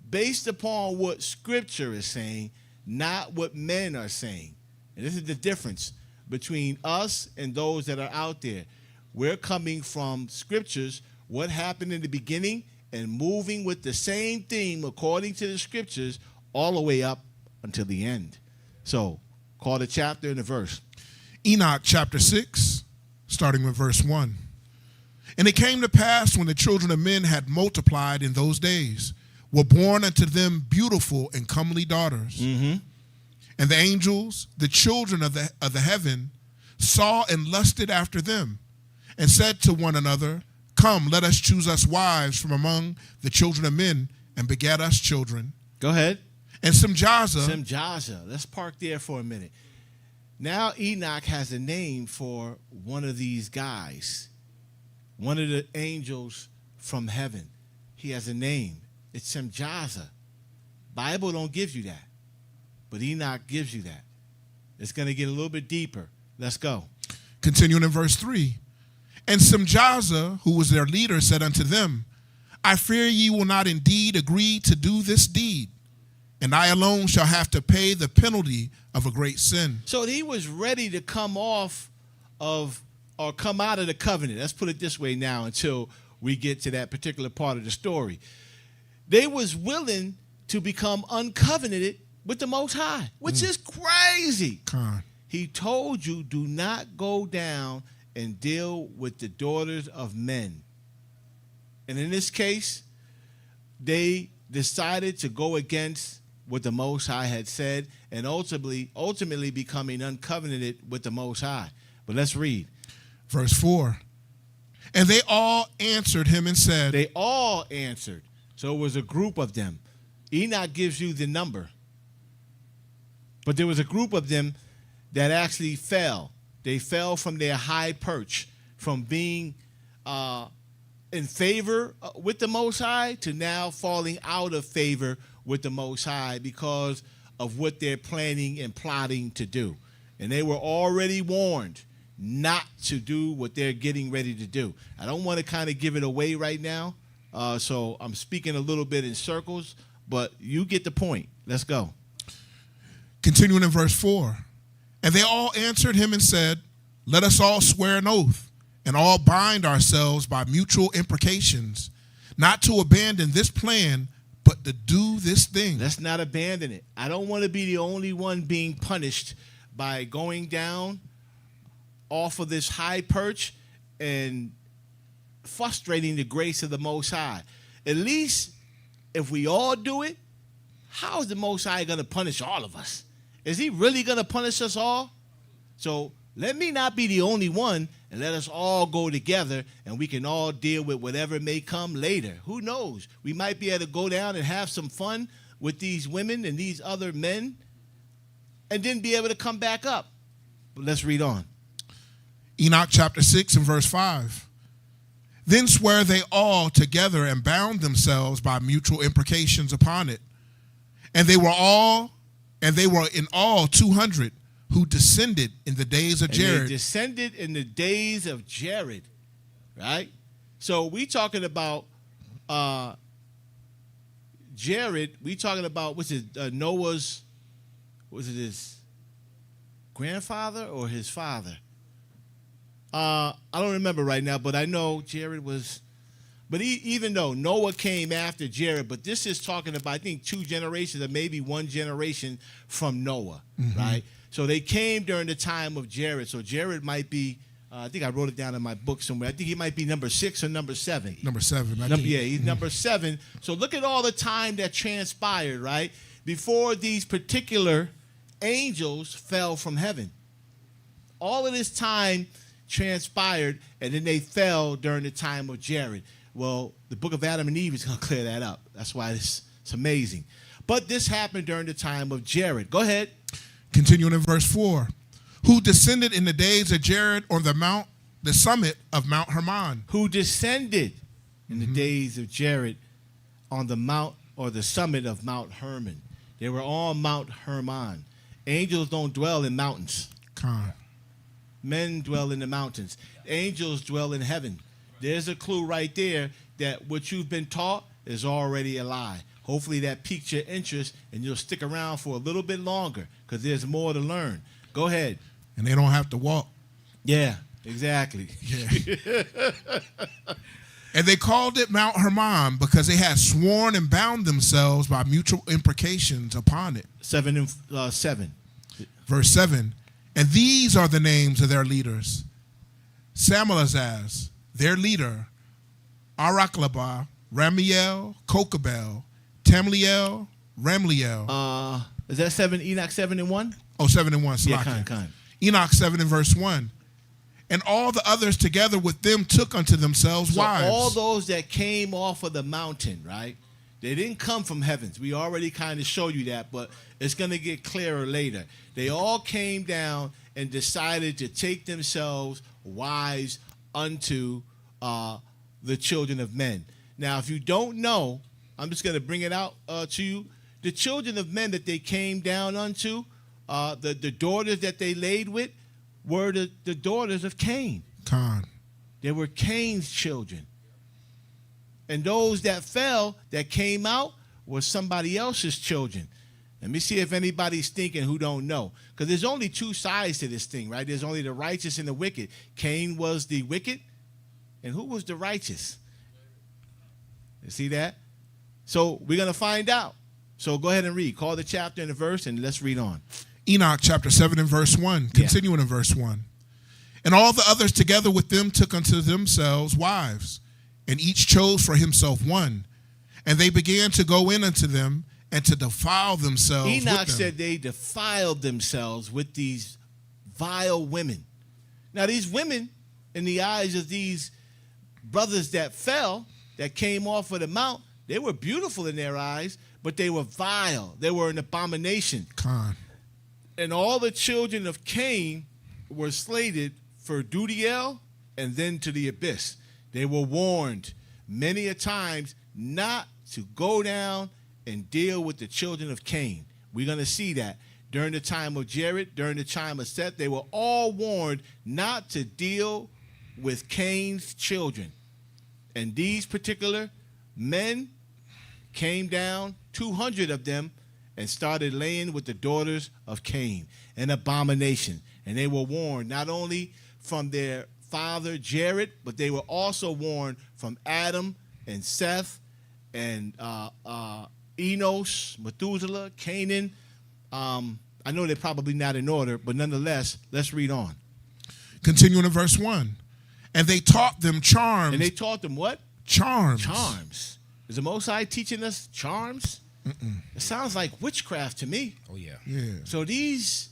based upon what Scripture is saying, not what men are saying. And this is the difference between us and those that are out there. We're coming from Scriptures, what happened in the beginning, and moving with the same theme according to the Scriptures all the way up until the end. So, call the chapter and the verse. Enoch chapter 6, starting with verse 1. And it came to pass when the children of men had multiplied in those days, were born unto them beautiful and comely daughters. Mm-hmm. And the angels, the children of the heaven, saw and lusted after them, and said to one another, Come, let us choose us wives from among the children of men, and begat us children. Go ahead. And Simjaza. Let's park there for a minute. Now Enoch has a name for one of these guys, one of the angels from heaven. He has a name. It's Simjaza. Bible don't give you that, but Enoch gives you that. It's going to get a little bit deeper. Let's go. Continuing in verse 3. And Simjaza, who was their leader, said unto them, I fear ye will not indeed agree to do this deed, and I alone shall have to pay the penalty of a great sin. So he was ready to come off of, or come out of the covenant. Let's put it this way now until we get to that particular part of the story. They was willing to become uncovenanted with the Most High, which is crazy. He told you, do not go down and deal with the daughters of men. And in this case, they decided to go against what the Most High had said, and ultimately becoming uncovenanted with the Most High. But let's read. Verse 4. And they all answered him and said. They all answered. So it was a group of them. Enoch gives you the number. But there was a group of them that actually fell. They fell from their high perch, from being in favor with the Most High to now falling out of favor with the Most High because of what they're planning and plotting to do. And they were already warned not to do what they're getting ready to do. I don't want to kind of give it away right now, so I'm speaking a little bit in circles, but you get the point. Let's go. Continuing in verse 4. And they all answered him and said, let us all swear an oath and all bind ourselves by mutual imprecations, not to abandon this plan, but to do this thing. Let's not abandon it. I don't want to be the only one being punished by going down off of this high perch and frustrating the grace of the Most High. At least if we all do it, how is the Most High going to punish all of us? Is he really going to punish us all? So let me not be the only one, and let us all go together, and we can all deal with whatever may come later. Who knows? We might be able to go down and have some fun with these women and these other men, and then be able to come back up. But let's read on. Enoch chapter 6 and verse 5. Then swear they all together and bound themselves by mutual imprecations upon it. And they were in all 200 who descended in the days of Jared. They descended in the days of Jared, right? So we talking about Jared. We talking about, what's it, Noah's, was it his grandfather or his father? I don't remember right now, but I know Jared was, but even though Noah came after Jared, but this is talking about, I think, 2 generations or maybe 1 generation from Noah, right? So they came during the time of Jared. So Jared might be, I think I wrote it down in my book somewhere. I think he might be number 6 or number 7. Number 7. Yeah, he's number 7. So look at all the time that transpired, right? Before these particular angels fell from heaven. All of this time transpired, and then they fell during the time of Jared. Well, the book of Adam and Eve is going to clear that up. That's why it's amazing. But this happened during the time of Jared. Go ahead. Continuing in verse 4. Who descended in the days of Jared on the summit of Mount Hermon. Who descended in the days of Jared on the mount or the summit of Mount Hermon. They were on Mount Hermon. Angels don't dwell in mountains. Con. Men dwell in the mountains. Angels dwell in heaven. There's a clue right there that what you've been taught is already a lie. Hopefully that piques your interest and you'll stick around for a little bit longer because there's more to learn. Go ahead. And they don't have to walk. Yeah, exactly. Yeah. And they called it Mount Hermon because they had sworn and bound themselves by mutual imprecations upon it. 7 and 7. Verse 7. And these are the names of their leaders. Samalazaz, their leader, Araklabah, Ramiel, Kokabel, Tamliel, Ramliel. Is that 7, Enoch 7 and 1? Oh, 7 and 1. Yeah, kind. Enoch 7 and verse 1. And all the others together with them took unto themselves wives. All those that came off of the mountain, right? They didn't come from heavens. We already kind of showed you that, but it's going to get clearer later. They all came down and decided to take themselves wives unto the children of men. Now, if you don't know, I'm just going to bring it out to you. The children of men that they came down unto, the daughters that they laid with, were the daughters of Cain. They were Cain's children. And those that fell, that came out, were somebody else's children. Let me see if anybody's thinking who don't know. Because there's only 2 sides to this thing, right? There's only the righteous and the wicked. Cain was the wicked. And who was the righteous? You see that? So we're going to find out. So go ahead and read. Call the chapter and the verse, and let's read on. Enoch chapter 7 and verse 1, continuing in verse 1. And all the others together with them took unto themselves wives, and each chose for himself one. And they began to go in unto them and to defile themselves with them. Enoch said they defiled themselves with these vile women. Now these women, in the eyes of these brothers that fell, that came off of the mount, they were beautiful in their eyes, but they were vile. They were an abomination. And all the children of Cain were slated for Dudiel and then to the abyss. They were warned many a times not to go down and deal with the children of Cain. We're going to see that. During the time of Jared, during the time of Seth, they were all warned not to deal with Cain's children. And these particular men came down, 200 of them, and started laying with the daughters of Cain, an abomination. And they were warned not only from their father Jared, but they were also warned from Adam and Seth and Enos, Methuselah, Canaan. I know they're probably not in order, but nonetheless, let's read on. Continuing in verse 1. And they taught them charms. And they taught them what? Charms. Charms. Is the Most High teaching us charms? It sounds like witchcraft to me. Oh, yeah. Yeah. So these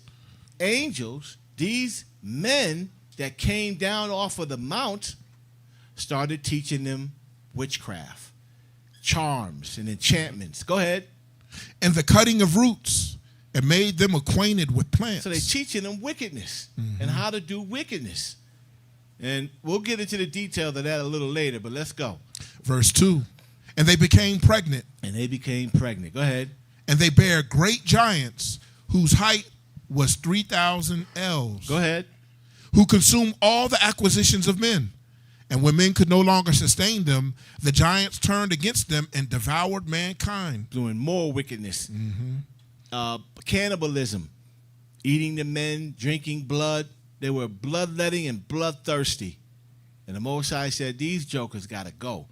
angels, these men that came down off of the mount, started teaching them witchcraft, charms, and enchantments. Go ahead. And the cutting of roots, and made them acquainted with plants. So they're teaching them wickedness and how to do wickedness. And we'll get into the details of that a little later, but let's go. Verse 2. And they became pregnant. And they became pregnant. Go ahead. And they bare great giants, whose height was 3,000 ells. Go ahead. Who consumed all the acquisitions of men. And when men could no longer sustain them, the giants turned against them and devoured mankind. Doing more wickedness. Cannibalism. Eating the men, drinking blood. They were bloodletting and bloodthirsty. And the Most High said, these jokers got to go.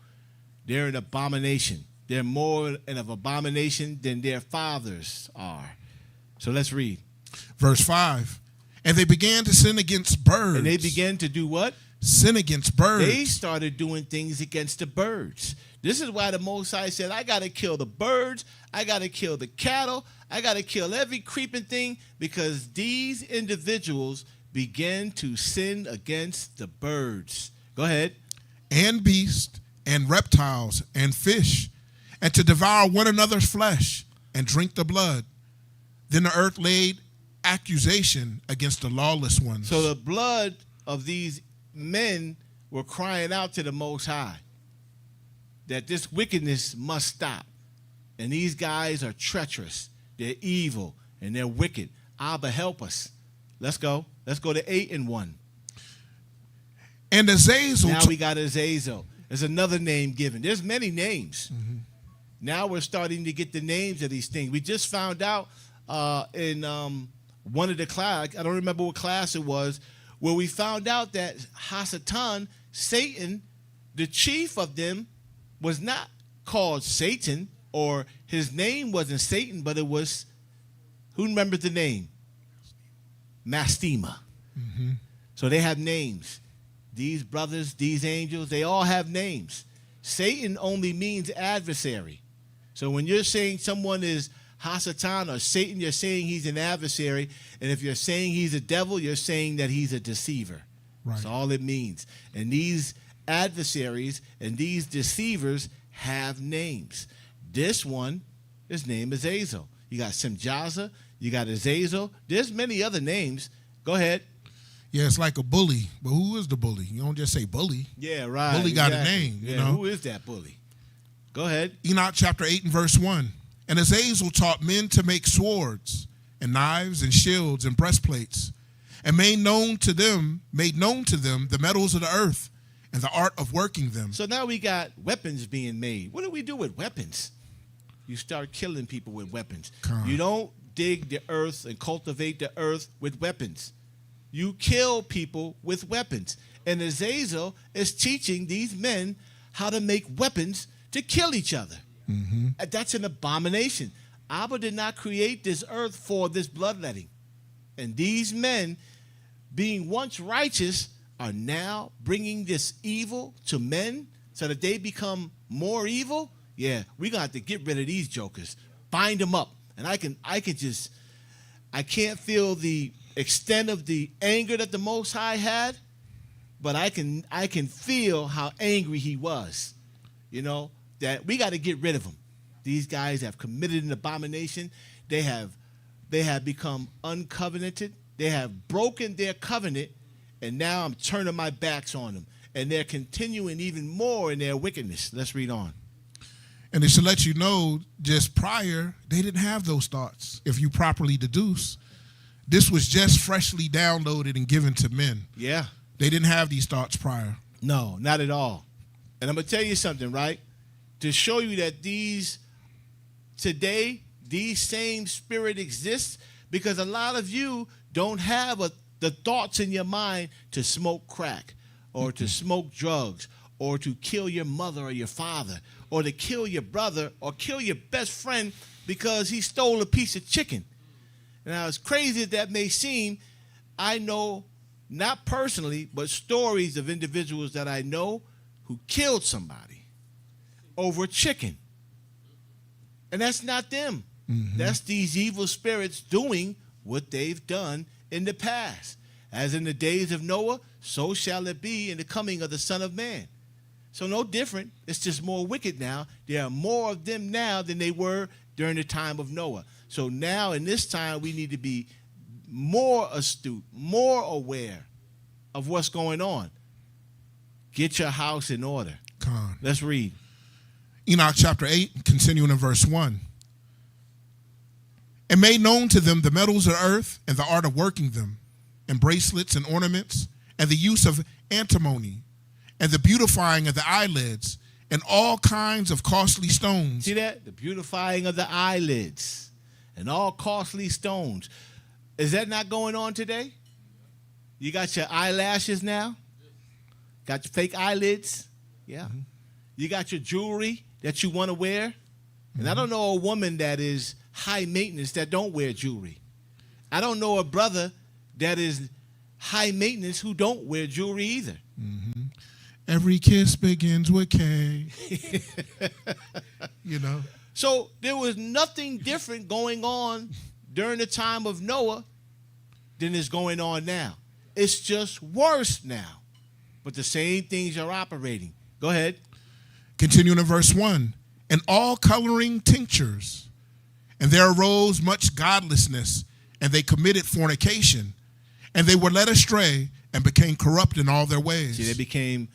They're an abomination. They're more an abomination than their fathers are. So let's read. Verse 5. And they began to sin against birds. And they began to do what? Sin against birds. They started doing things against the birds. This is why the Most High said, I got to kill the birds. I got to kill the cattle. I got to kill every creeping thing, because these individuals began to sin against the birds. Go ahead. And beasts, and reptiles, and fish, and to devour one another's flesh, and drink the blood. Then the earth laid accusation against the lawless ones. So the blood of these men were crying out to the Most High that this wickedness must stop. And these guys are treacherous. They're evil, and they're wicked. Abba, help us. Let's go. Let's go to 8 and 1. And Azazel. Now we got Azazel. There's another name given. There's many names. Now we're starting to get the names of these things. We just found out in one of the class, I don't remember what class it was, where we found out that Hasatan, Satan, the chief of them, was not called Satan, or his name wasn't Satan, but it was, who remembers the name? Mastema. So they have names. These brothers, these angels, they all have names. Satan only means adversary. So when you're saying someone is Hasatan or Satan, you're saying he's an adversary. And if you're saying he's a devil, you're saying that he's a deceiver. Right. That's all it means. And these adversaries and these deceivers have names. This one, his name is Azazel. You got Simjaza, you got Azazel. There's many other names. Go ahead. Yeah, it's like a bully. But who is the bully? You don't just say bully. Yeah, right. Bully got a name, you know. Who is that bully? Go ahead. Enoch chapter 8 and verse 1. And Azazel taught men to make swords and knives and shields and breastplates, and made known to them the metals of the earth and the art of working them. So now we got weapons being made. What do we do with weapons? You start killing people with weapons. You don't dig the earth and cultivate the earth with weapons. You kill people with weapons. And Azazel is teaching these men how to make weapons to kill each other. That's an abomination. Abba did not create this earth for this bloodletting. And these men, being once righteous, are now bringing this evil to men so that they become more evil. Yeah, we're going to have to get rid of these jokers. Bind them up. And I can't feel the extent of the anger that the Most High had, but I can feel how angry he was. You know, that we got to get rid of them. These guys have committed an abomination. They have they have become uncovenanted. They have broken their covenant, and now I'm turning my backs on them. And they're continuing even more in their wickedness. Let's read on. And it should let you know, just prior, they didn't have those thoughts. If you properly deduce, this was just freshly downloaded and given to men. Yeah. They didn't have these thoughts prior. No, not at all. And I'm going to tell you something, right? To show you that today, these same spirit exists, because a lot of you don't have the thoughts in your mind to smoke crack or to smoke drugs or to kill your mother or your father or to kill your brother or kill your best friend because he stole a piece of chicken. Now, as crazy as that may seem, I know, not personally, but stories of individuals that I know who killed somebody over chicken. And that's not them. Mm-hmm. That's these evil spirits doing what they've done in the past. As in the days of Noah, so shall it be in the coming of the Son of Man. So no different. It's just more wicked now. There are more of them now than they were during the time of Noah. So now in this time, we need to be more astute, more aware of what's going on. Get your house in order. Come on. Let's read. Enoch chapter 8, continuing in verse 1. And made known to them the metals of earth and the art of working them, and bracelets and ornaments, and the use of antimony, and the beautifying of the eyelids, and all kinds of costly stones. See that? The beautifying of the eyelids and all costly stones. Is that not going on today? You got your eyelashes now? Got your fake eyelids? Yeah. Mm-hmm. You got your jewelry that you want to wear? Mm-hmm. And I don't know a woman that is high maintenance that don't wear jewelry. I don't know a brother that is high maintenance who don't wear jewelry either. Mm-hmm. Every kiss begins with K. You know. So there was nothing different going on during the time of Noah than is going on now. It's just worse now. But the same things are operating. Go ahead. Continuing in verse 1. And all coloring tinctures. And there arose much godlessness, and they committed fornication. And they were led astray and became corrupt in all their ways. See, they became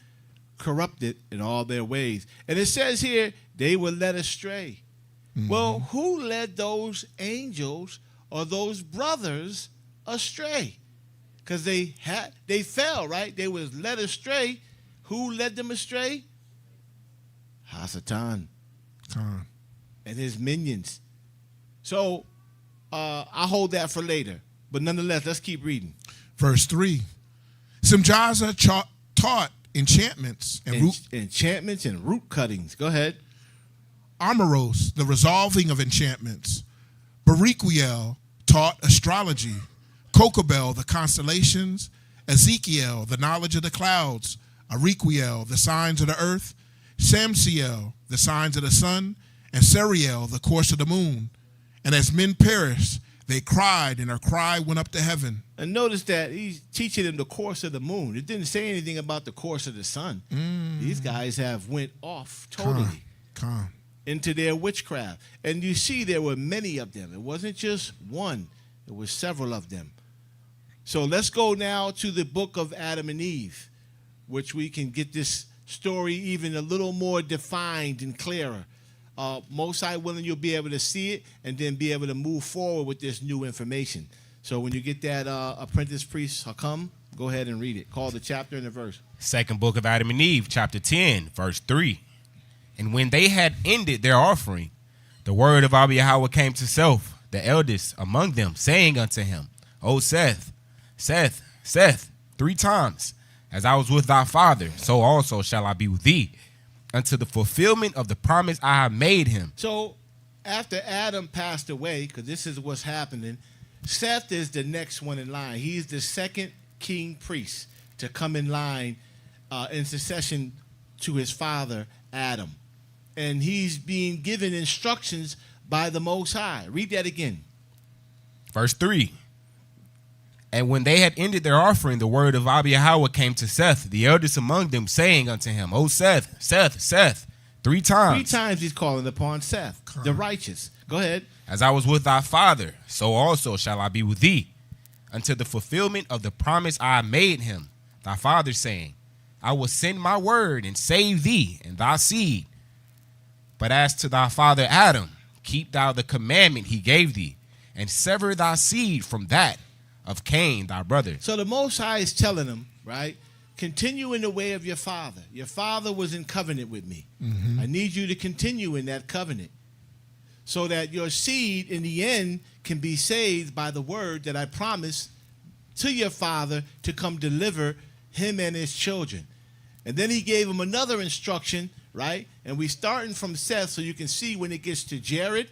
corrupted in all their ways. And it says here, they were led astray. Mm-hmm. Well, who led those angels or those brothers astray? Because they fell, right? They was led astray. Who led them astray? Hasatan and his minions. So I hold that for later. But nonetheless, let's keep reading. Verse 3. Simjaza taught enchantments and root cuttings. Go ahead. Amoros, the resolving of enchantments. Bariquiel taught astrology. Kokobel, the constellations. Ezekiel, the knowledge of the clouds. Ariquiel, the signs of the earth. Samsiel, the signs of the sun. And Seriel, the course of the moon. And as men perished, they cried, and their cry went up to heaven. And notice that he's teaching them the course of the moon. It didn't say anything about the course of the sun. These guys have went off totally into their witchcraft. And you see there were many of them. It wasn't just one. There were several of them. So let's go now to the book of Adam and Eve, which we can get this story even a little more defined and clearer. Most High willing, you'll be able to see it and then be able to move forward with this new information. So when you get that apprentice priest come, go ahead and read it. Call the chapter and the verse. Second book of Adam and Eve, chapter 10, verse 3. And when they had ended their offering, the word of Yahweh came to Seth, the eldest among them, saying unto him, O Seth, Seth, Seth, 3 times, as I was with thy father, so also shall I be with thee, unto the fulfillment of the promise I have made him. So after Adam passed away, because this is what's happening, Seth is the next one in line. He's the second king priest to come in line in succession to his father, Adam. And he's being given instructions by the Most High. Read that again. Verse 3. And when they had ended their offering, the word of Yahweh came to Seth, the eldest among them, saying unto him, O Seth, Seth, Seth, 3 times. 3 times he's calling upon Seth, the righteous. Go ahead. As I was with thy father, so also shall I be with thee, until the fulfillment of the promise I made him, thy father, saying, I will send my word and save thee and thy seed. But as to thy father Adam, keep thou the commandment he gave thee, and sever thy seed from that of Cain thy brother. So the Most High is telling him, right? Continue in the way of your father. Your father was in covenant with me. I need you to continue in that covenant so that your seed in the end can be saved by the word that I promised to your father to come deliver him and his children. And then he gave him another instruction, right? And we starting from Seth so you can see when it gets to Jared,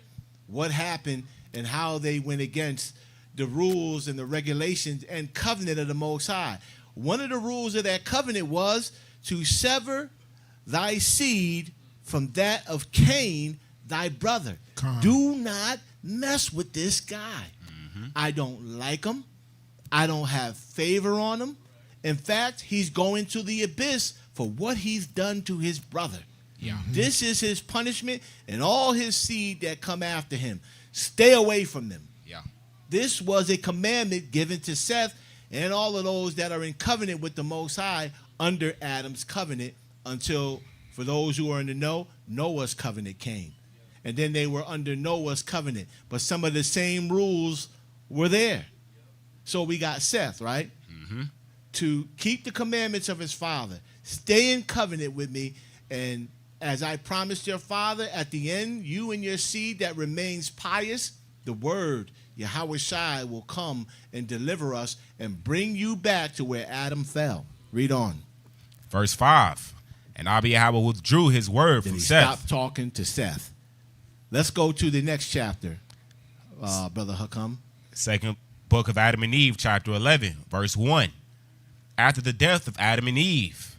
what happened and how they went against the rules and the regulations and covenant of the Most High. One of the rules of that covenant was to sever thy seed from that of Cain, thy brother. Do not mess with this guy. I don't like him. I don't have favor on him. In fact, he's going to the abyss for what he's done to his brother. This is his punishment and all his seed that come after him. Stay away from them. This was a commandment given to Seth and all of those that are in covenant with the Most High under Adam's covenant until, for those who are in the know, Noah's covenant came. And then they were under Noah's covenant. But some of the same rules were there. So we got Seth, right? To keep the commandments of his father. Stay in covenant with me. And as I promised your father, at the end, you and your seed that remains pious, the word, Yahweh will come and deliver us and bring you back to where Adam fell. Read on. Verse 5. And Yahweh withdrew his word Then from he Seth. stopped talking to Seth. Let's go to the next chapter, Brother Hakam. Second book of Adam and Eve, chapter 11, verse 1. After the death of Adam and Eve.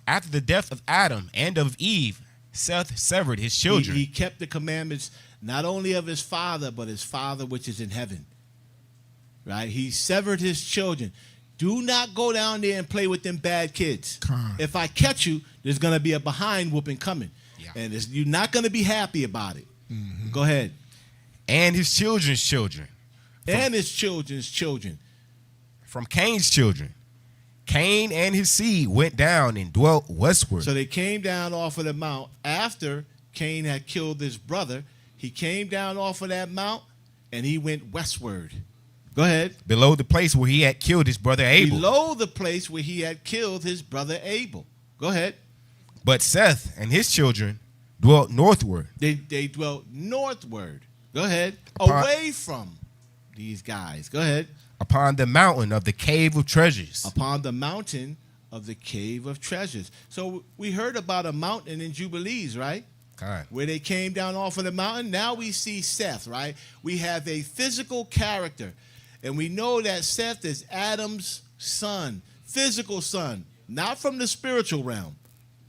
After the death of Adam and of Eve, Seth severed his children. He kept the commandments not only of his father, but his father which is in heaven. Right? He severed his children. Do not go down there and play with them bad kids. If I catch you, there's going to be a behind whooping coming. And you're not going to be happy about it. Go ahead. And his children's children. And his children's children. From Cain's children. Cain and his seed went down and dwelt westward. So they came down off of the mount after Cain had killed his brother. He came down off of that mount and he went westward. Go ahead. Below the place where he had killed his brother Abel. Below the place where he had killed his brother Abel. Go ahead. But Seth and his children dwelt northward. They dwelt northward. Go ahead. Away from these guys. Go ahead. Upon the mountain of the cave of treasures. Upon the mountain of the cave of treasures. So we heard about a mountain in Jubilees, right? Where they came down off of the mountain. Now we see Seth, right? We have a physical character. And we know that Seth is Adam's son, physical son, not from the spiritual realm.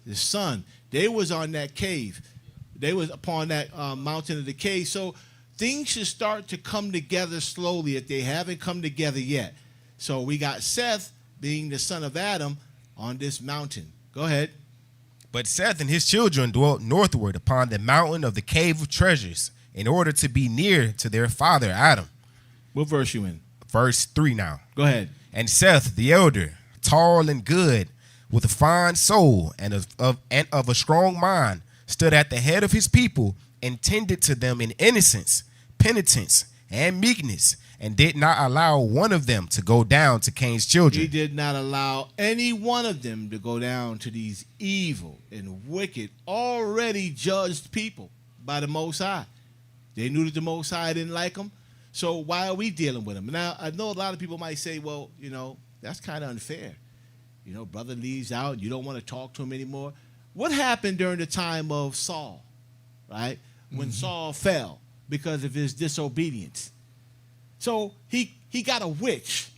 His son. They was on that cave. They was upon that mountain of the cave. So things should start to come together slowly if they haven't come together yet. So we got Seth being the son of Adam on this mountain. Go ahead. But Seth and his children dwelt northward upon the mountain of the cave of treasures in order to be near to their father Adam. What verse you in? Verse 3 now. Go ahead. And Seth the elder, tall and good, with a fine soul and of a strong mind, stood at the head of his people and tended to them in innocence, penitence, and meekness, and did not allow one of them to go down to Cain's children. He did not allow any one of them to go down to these evil and wicked, already judged people by the Most High. They knew that the Most High didn't like them, so why are we dealing with them? Now, I know a lot of people might say, well, you know, that's kind of unfair. You know, brother leaves out, you don't want to talk to him anymore. What happened during the time of Saul, right? When Saul fell because of his disobedience. So he got a witch,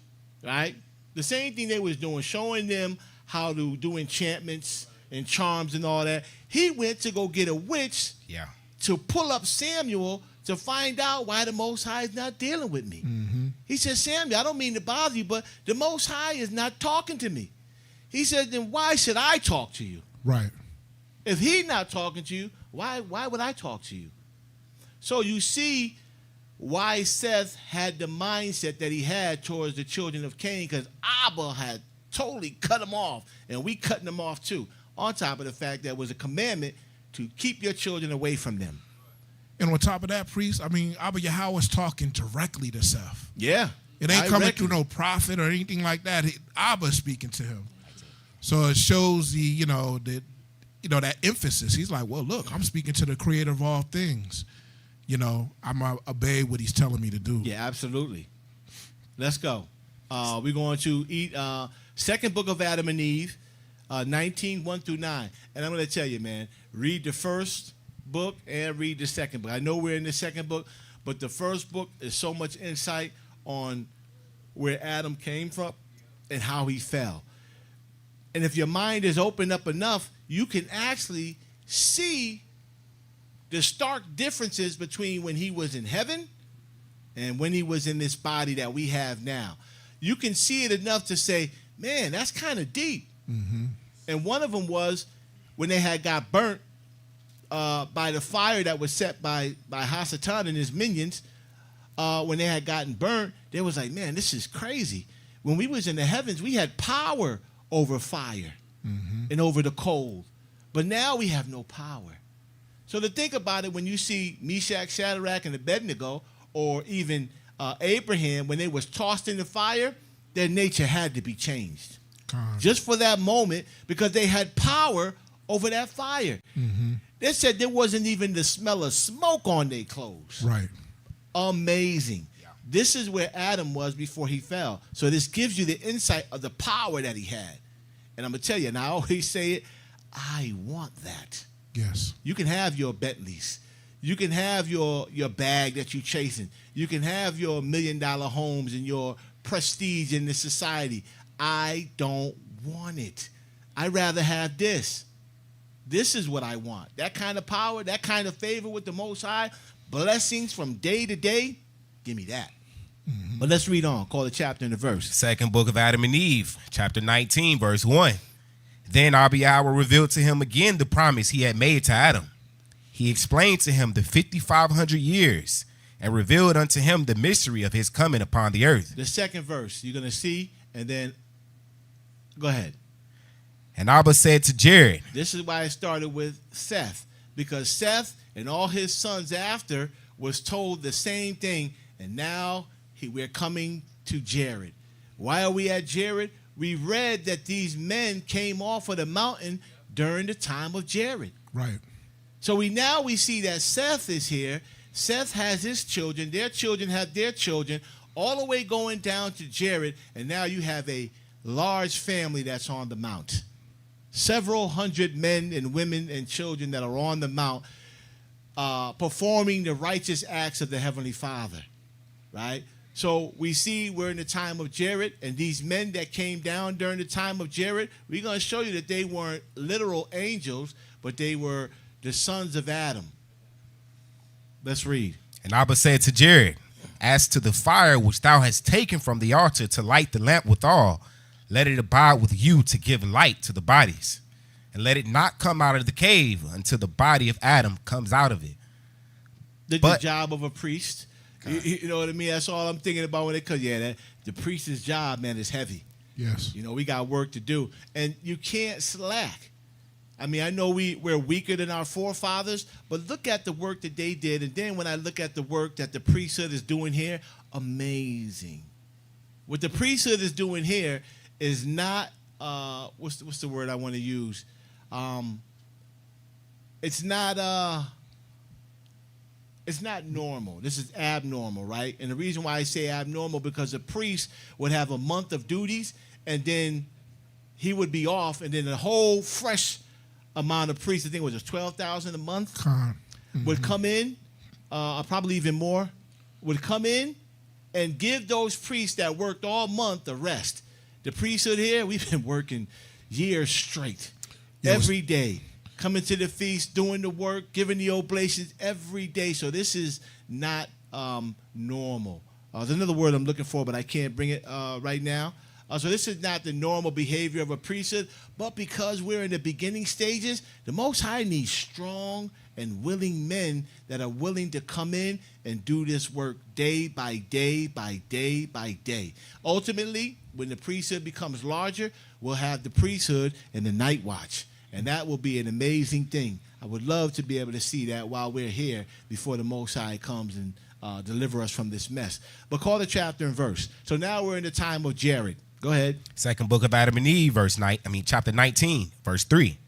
right? The same thing they was doing, showing them how to do enchantments and charms and all that. He went to go get a witch to pull up Samuel to find out why the Most High is not dealing with me. He said, Samuel, I don't mean to bother you, but the Most High is not talking to me. He said, then why should I talk to you? Right. If he's not talking to you, why would I talk to you? So you see why Seth had the mindset that he had towards the children of Cain, because Abba had totally cut him off, and we cutting them off too. On top of the fact that it was a commandment to keep your children away from them. And on top of that, priest, I mean, Abba Yahweh is talking directly to Seth. Yeah. It ain't coming through no prophet or anything like that. Abba's speaking to him. So it shows that emphasis. He's like, well, look, I'm speaking to the creator of all things. I'm going to obey what he's telling me to do. Yeah, absolutely. Let's go. We're going to eat second book of Adam and Eve, 19, 1 through 9. And I'm going to tell you, man, read the first book and read the second book. I know we're in the second book, but the first book is so much insight on where Adam came from and how he fell. And if your mind is opened up enough, you can actually see the stark differences between when he was in heaven and when he was in this body that we have now. You can see it enough to say, man, that's kind of deep. Mm-hmm. And one of them was when they had got burnt by the fire that was set by Hasatan and his minions. When they had gotten burnt, they was like, man, this is crazy. When we was in the heavens, we had power over fire and over the cold. But now we have no power. So to think about it, when you see Meshach, Shadrach, and Abednego, or even Abraham, when they was tossed in the fire, their nature had to be changed. Just for that moment, because they had power over that fire. Mm-hmm. They said there wasn't even the smell of smoke on their clothes. Right. Amazing. Yeah. This is where Adam was before he fell. So this gives you the insight of the power that he had. And I'm going to tell you, and I always say it, I want that. Yes. You can have your Bentleys. You can have your bag that you're chasing. You can have your $1 million homes and your prestige in this society. I don't want it. I'd rather have this. This is what I want. That kind of power, that kind of favor with the Most High, blessings from day to day, give me that. Mm-hmm. But let's read on. Call the chapter and the verse. Second book of Adam and Eve, chapter 19, verse 1. Then Yahweh revealed to him again the promise he had made to Adam. He explained to him the 5,500 years and revealed unto him the mystery of his coming upon the earth. The second verse, you're going to see, and then go ahead. And Abba said to Jared. This is why I started with Seth, because Seth and all his sons after was told the same thing, and now we're coming to Jared. Why are we at Jared? We read that these men came off of the mountain during the time of Jared. Right. So we see that Seth is here. Seth has his children. Their children have their children, all the way going down to Jared, and now you have a large family that's on the mount. Several hundred men and women and children that are on the mount performing the righteous acts of the Heavenly Father, right? So we see we're in the time of Jared, and these men that came down during the time of Jared, we're going to show you that they weren't literal angels, but they were the sons of Adam. Let's read. And Abba said to Jared, as to the fire which thou hast taken from the altar to light the lamp withal, let it abide with you to give light to the bodies, and let it not come out of the cave until the body of Adam comes out of it. The job of a priest. You know what I mean? That's all I'm thinking about when it comes. Yeah, the priest's job, man, is heavy. Yes. You know, we got work to do. And you can't slack. I mean, I know we're weaker than our forefathers, but look at the work that they did. And then when I look at the work that the priesthood is doing here, amazing. What the priesthood is doing here is not, what's the word I want to use? It's not normal. This is abnormal, right? And the reason why I say abnormal, because a priest would have a month of duties, and then he would be off, and then a whole fresh amount of priests, I think it was $12,000 a month, would come in, probably even more, would come in and give those priests that worked all month a rest. The priesthood here, we've been working years straight, every day. Coming to the feast, doing the work, giving the oblations every day. So this is not normal. There's another word I'm looking for, but I can't bring it right now. So this is not the normal behavior of a priesthood, but because we're in the beginning stages, the Most High needs strong and willing men that are willing to come in and do this work day by day by day by day. Ultimately, when the priesthood becomes larger, we'll have the priesthood and the night watch, and that will be an amazing thing. I would love to be able to see that while we're here before the Most High comes and deliver us from this mess. But call the chapter and verse. So now we're in the time of Jared. Go ahead. Second book of Adam and Eve, chapter 19, verse 3.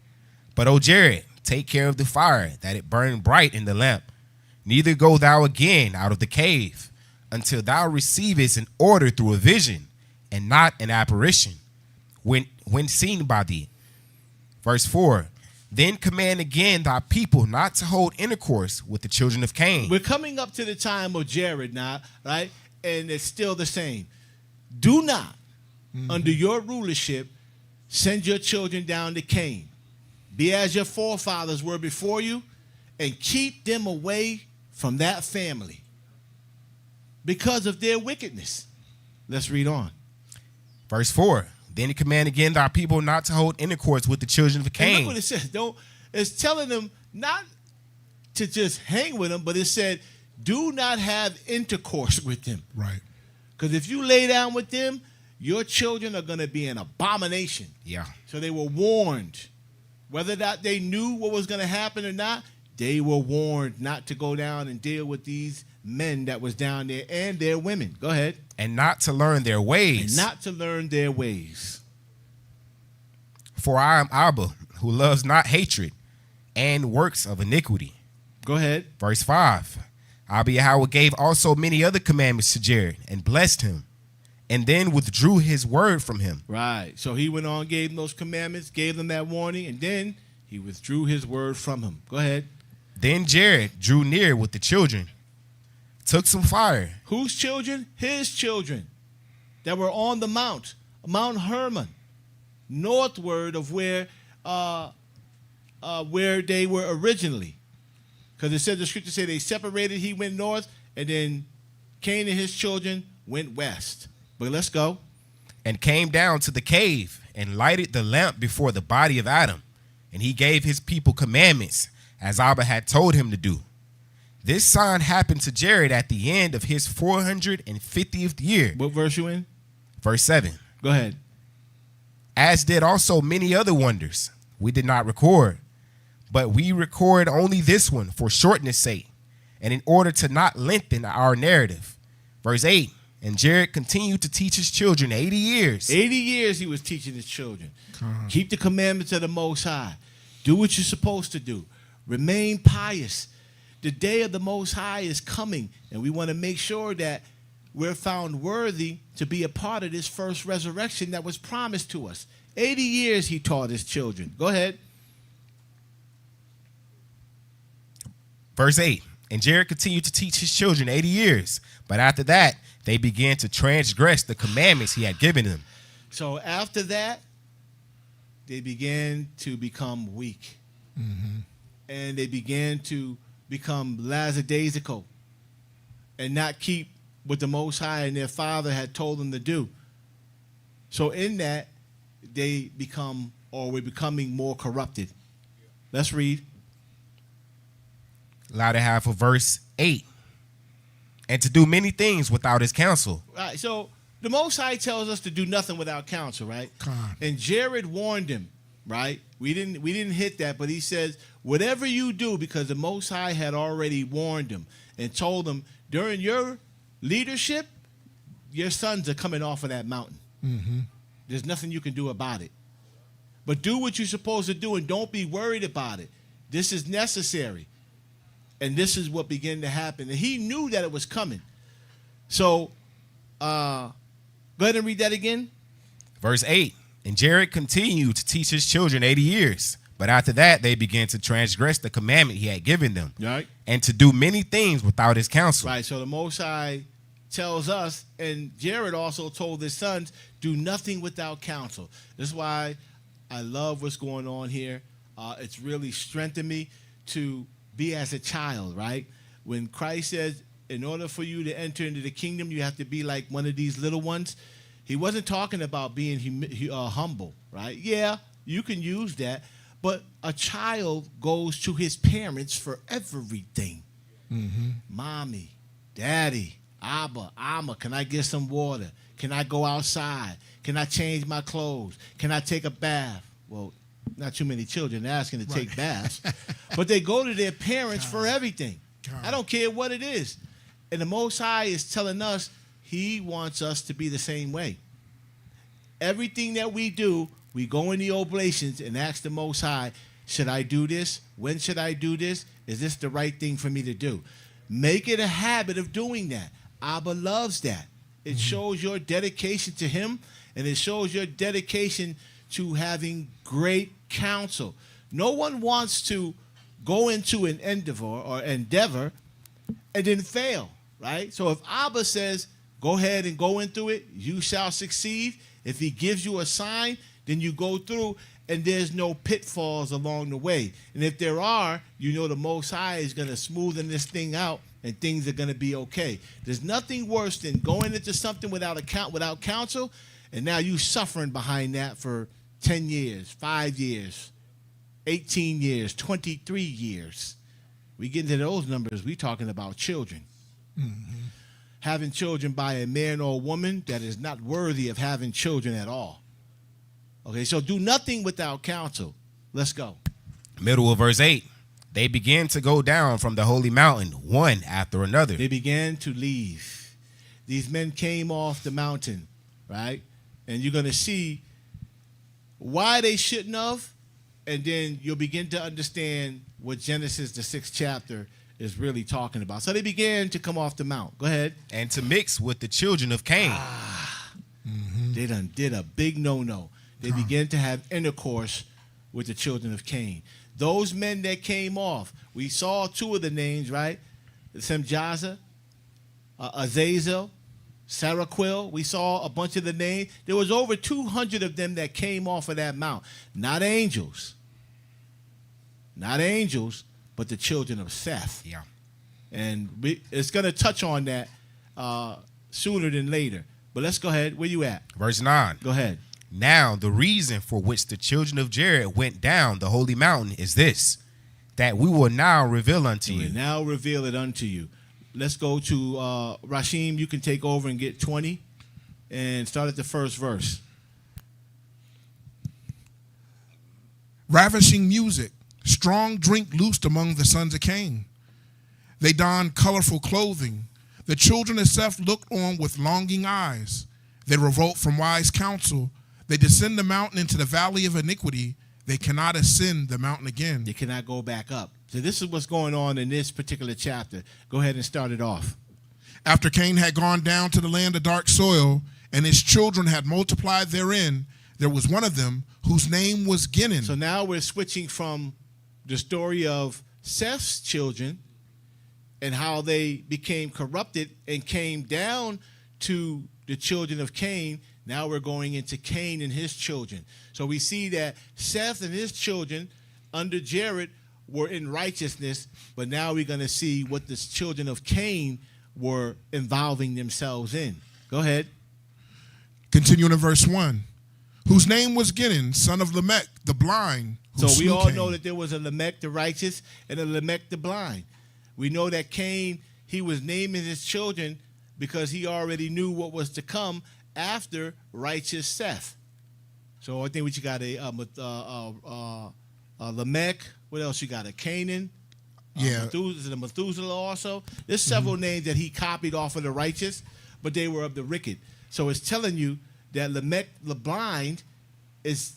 But, O Jared, take care of the fire, that it burn bright in the lamp. Neither go thou again out of the cave, until thou receivest an order through a vision, and not an apparition, when seen by thee. Verse 4. Then command again thy people not to hold intercourse with the children of Cain. We're coming up to the time of Jared now, right? And it's still the same. Do not, under your rulership, send your children down to Cain. Be as your forefathers were before you, and keep them away from that family because of their wickedness. Let's read on. Verse 4. Then command again thy people not to hold intercourse with the children of Cain. And look what it says. It's telling them not to just hang with them, but it said, do not have intercourse with them. Right. Because if you lay down with them, your children are going to be an abomination. Yeah. So they were warned. Whether that they knew what was going to happen or not, they were warned not to go down and deal with these men that was down there and their women. Go ahead. And not to learn their ways. And not to learn their ways. For I am Abba, who loves not hatred and works of iniquity. Go ahead. Verse 5. Abba Yahweh gave also many other commandments to Jared and blessed him, and then withdrew his word from him. Right. So he went on, gave them those commandments, gave them that warning, and then he withdrew his word from him. Go ahead. Then Jared drew near with the children, took some fire. Whose children? His children that were on the Mount Hermon, northward of where they were originally. Because it said, the scripture said they separated, he went north, and then Cain and his children went west. But let's go. And came down to the cave and lighted the lamp before the body of Adam. And he gave his people commandments, as Abba had told him to do. This sign happened to Jared at the end of his 450th year. What verse you in? Verse 7. Go ahead. As did also many other wonders we did not record, but we record only this one for shortness' sake, and in order to not lengthen our narrative. Verse 8. And Jared continued to teach his children 80 years. 80 years he was teaching his children. Keep the commandments of the Most High. Do what you're supposed to do. Remain pious. The day of the Most High is coming, and we want to make sure that we're found worthy to be a part of this first resurrection that was promised to us. 80 years he taught his children. Go ahead. Verse 8. And Jared continued to teach his children 80 years, but after that, they began to transgress the commandments he had given them. So after that, they began to become weak. And they began to become lackadaisical and not keep what the Most High and their father had told them to do. So in that, they become, or we're becoming more corrupted. Let's read. Latter half of verse 8. And to do many things without his counsel. Right, so the Most High tells us to do nothing without counsel, right? And Jared warned him, right? We didn't hit that, but he says, whatever you do, because the Most High had already warned him and told him, during your leadership, your sons are coming off of that mountain. There's nothing you can do about it. But do what you're supposed to do and don't be worried about it. This is necessary. And this is what began to happen. And he knew that it was coming. So, go ahead and read that again. Verse 8. And Jared continued to teach his children 80 years. But after that, they began to transgress the commandment he had given them. Right. And to do many things without his counsel. Right. So the Most High tells us, and Jared also told his sons, do nothing without counsel. This is why I love what's going on here. It's really strengthened me to be as a child, right? When Christ says, in order for you to enter into the kingdom, you have to be like one of these little ones. He wasn't talking about being humble, right? Yeah, you can use that, but a child goes to his parents for everything. Mm-hmm. Mommy, daddy, Abba, Amma, can I get some water? Can I go outside? Can I change my clothes? Can I take a bath? Well, not too many children asking to take baths, but they go to their parents for everything. I don't care what it is. And the Most High is telling us he wants us to be the same way. Everything that we do, we go in the oblations and ask the Most High, should I do this? When should I do this? Is this the right thing for me to do? Make it a habit of doing that. Abba loves that. It shows your dedication to him, and it shows your dedication to having great counsel. No one wants to go into an endeavor and then fail, right? So if Abba says, go ahead and go into it, you shall succeed. If he gives you a sign, then you go through, and there's no pitfalls along the way. And if there are, you know the Most High is going to smoothen this thing out, and things are going to be okay. There's nothing worse than going into something without counsel, and now you suffering behind that for 10 years, 5 years, 18 years, 23 years. We get into those numbers, we talking about children. Mm-hmm. Having children by a man or a woman that is not worthy of having children at all. Okay, so do nothing without counsel. Let's go. Middle of verse 8. They began to go down from the holy mountain, one after another. They began to leave. These men came off the mountain, right? And you're going to see why they shouldn't have, and then you'll begin to understand what Genesis, the 6th chapter, is really talking about. So they began to come off the mount. Go ahead. And to mix with the children of Cain. They done did a big no-no. They began to have intercourse with the children of Cain. Those men that came off, we saw 2 of the names, right? Semjaza, Azazel, Saraquil. We saw a bunch of the names. There was over 200 of them that came off of that mount. Not angels. Not angels, but the children of Seth. Yeah. And it's going to touch on that sooner than later. But let's go ahead. Where you at? Verse 9. Go ahead. Now the reason for which the children of Jared went down the holy mountain is this, that we will now reveal unto you. Now reveal it unto you. Let's go to Rashim. You can take over and get 20 and start at the first verse. Ravishing music, strong drink loosed among the sons of Cain. They donned colorful clothing. The children of Seth looked on with longing eyes. They revolt from wise counsel. They descend the mountain into the valley of iniquity. They cannot ascend the mountain again. They cannot go back up. So this is what's going on in this particular chapter. Go ahead and start it off. After Cain had gone down to the land of dark soil, and his children had multiplied therein, there was one of them whose name was Ginon. So now we're switching from the story of Seth's children and how they became corrupted and came down to the children of Cain. Now we're going into Cain and his children. So we see that Seth and his children under Jared were in righteousness, but now we're going to see what the children of Cain were involving themselves in. Go ahead. Continuing in verse 1. Whose name was Ginon, son of Lamech, the blind. So we all know that there was a Lamech the righteous and a Lamech the blind. We know that Cain, he was naming his children because he already knew what was to come after righteous Seth. So I think what you got a Lamech. What else you got? A Canaan. Yeah. Methuselah also. There's several names that he copied off of the righteous, but they were of the wicked. So it's telling you that Lamech the blind it's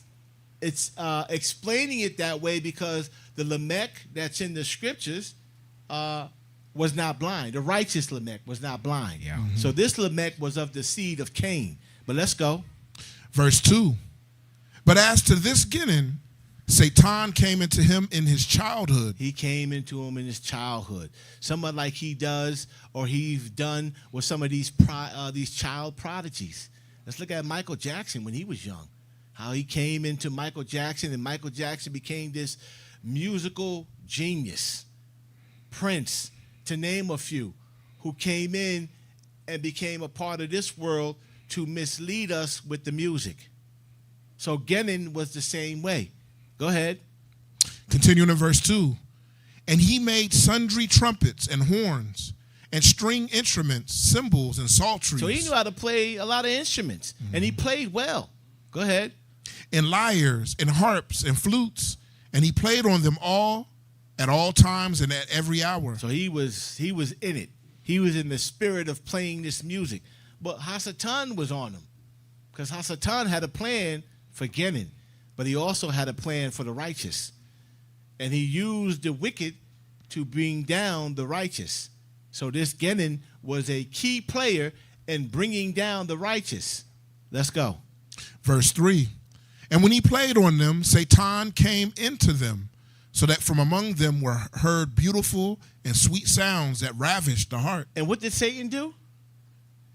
explaining it that way because the Lamech that's in the scriptures was not blind. The righteous Lamech was not blind. Yeah. So this Lamech was of the seed of Cain. But let's go. Verse 2. But as to this Ginon, Satan came into him in his childhood. He came into him in his childhood. Somewhat like he does or he's done with some of these child prodigies. Let's look at Michael Jackson when he was young. How he came into Michael Jackson, and Michael Jackson became this musical genius. Prince, to name a few, who came in and became a part of this world to mislead us with the music. So Genin was the same way. Go ahead. Continuing in verse 2. And he made sundry trumpets and horns and string instruments, cymbals and psalteries. So he knew how to play a lot of instruments, and he played well. Go ahead. And lyres and harps and flutes, and he played on them all at all times and at every hour. So he was in it. He was in the spirit of playing this music. But Hasatan was on him, because Hasatan had a plan for Genin, but he also had a plan for the righteous. And he used the wicked to bring down the righteous. So this Genin was a key player in bringing down the righteous. Let's go. Verse 3. And when he played on them, Satan came into them, so that from among them were heard beautiful and sweet sounds that ravished the heart. And what did Satan do?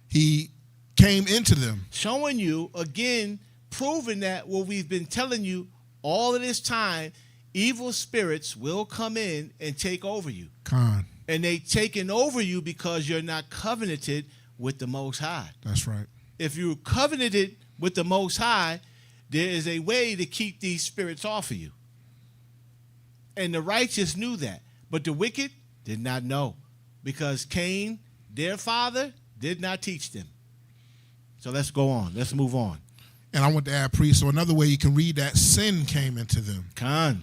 He came into them. Showing you, again, proving that what we've been telling you all of this time, evil spirits will come in and take over you. Con. And they taking over you because you're not covenanted with the Most High. That's right. If you're covenanted with the Most High, there is a way to keep these spirits off of you. And the righteous knew that. But the wicked did not know, because Cain, their father, did not teach them. So let's go on. Let's move on. And I want to add, priest, so another way you can read that, sin came into them. Con.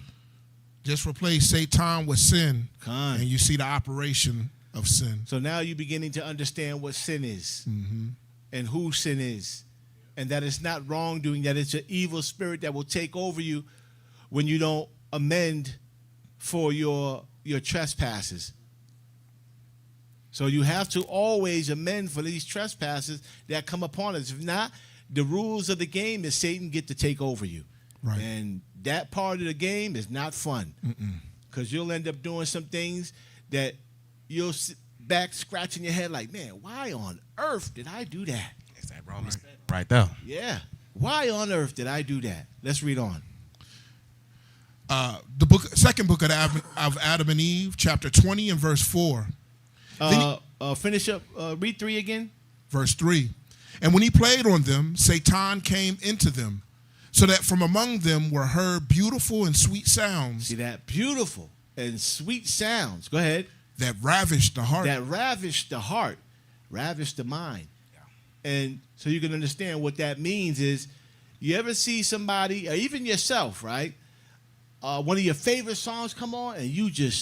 Just replace Satan with sin, Con. and you see the operation of sin. So now you're beginning to understand what sin is, and who sin is, and that it's not wrongdoing, that it's an evil spirit that will take over you when you don't amend for your trespasses. So you have to always amend for these trespasses that come upon us. If not, the rules of the game is Satan get to take over you. Right. And that part of the game is not fun, because you'll end up doing some things that you'll sit back scratching your head like, man, why on earth did I do that? It's that Romans right there. Yeah. Why on earth did I do that? Let's read on. Second book of Adam and Eve, chapter 20 and verse 4. Finish up. Read 3 again. Verse 3. And when he played on them, Satan came into them, so that from among them were heard beautiful and sweet sounds. See that? Beautiful and sweet sounds. Go ahead. That ravished the heart. That ravished the heart. Ravished the mind. Yeah. And so you can understand what that means is, you ever see somebody, or even yourself, right? One of your favorite songs come on, and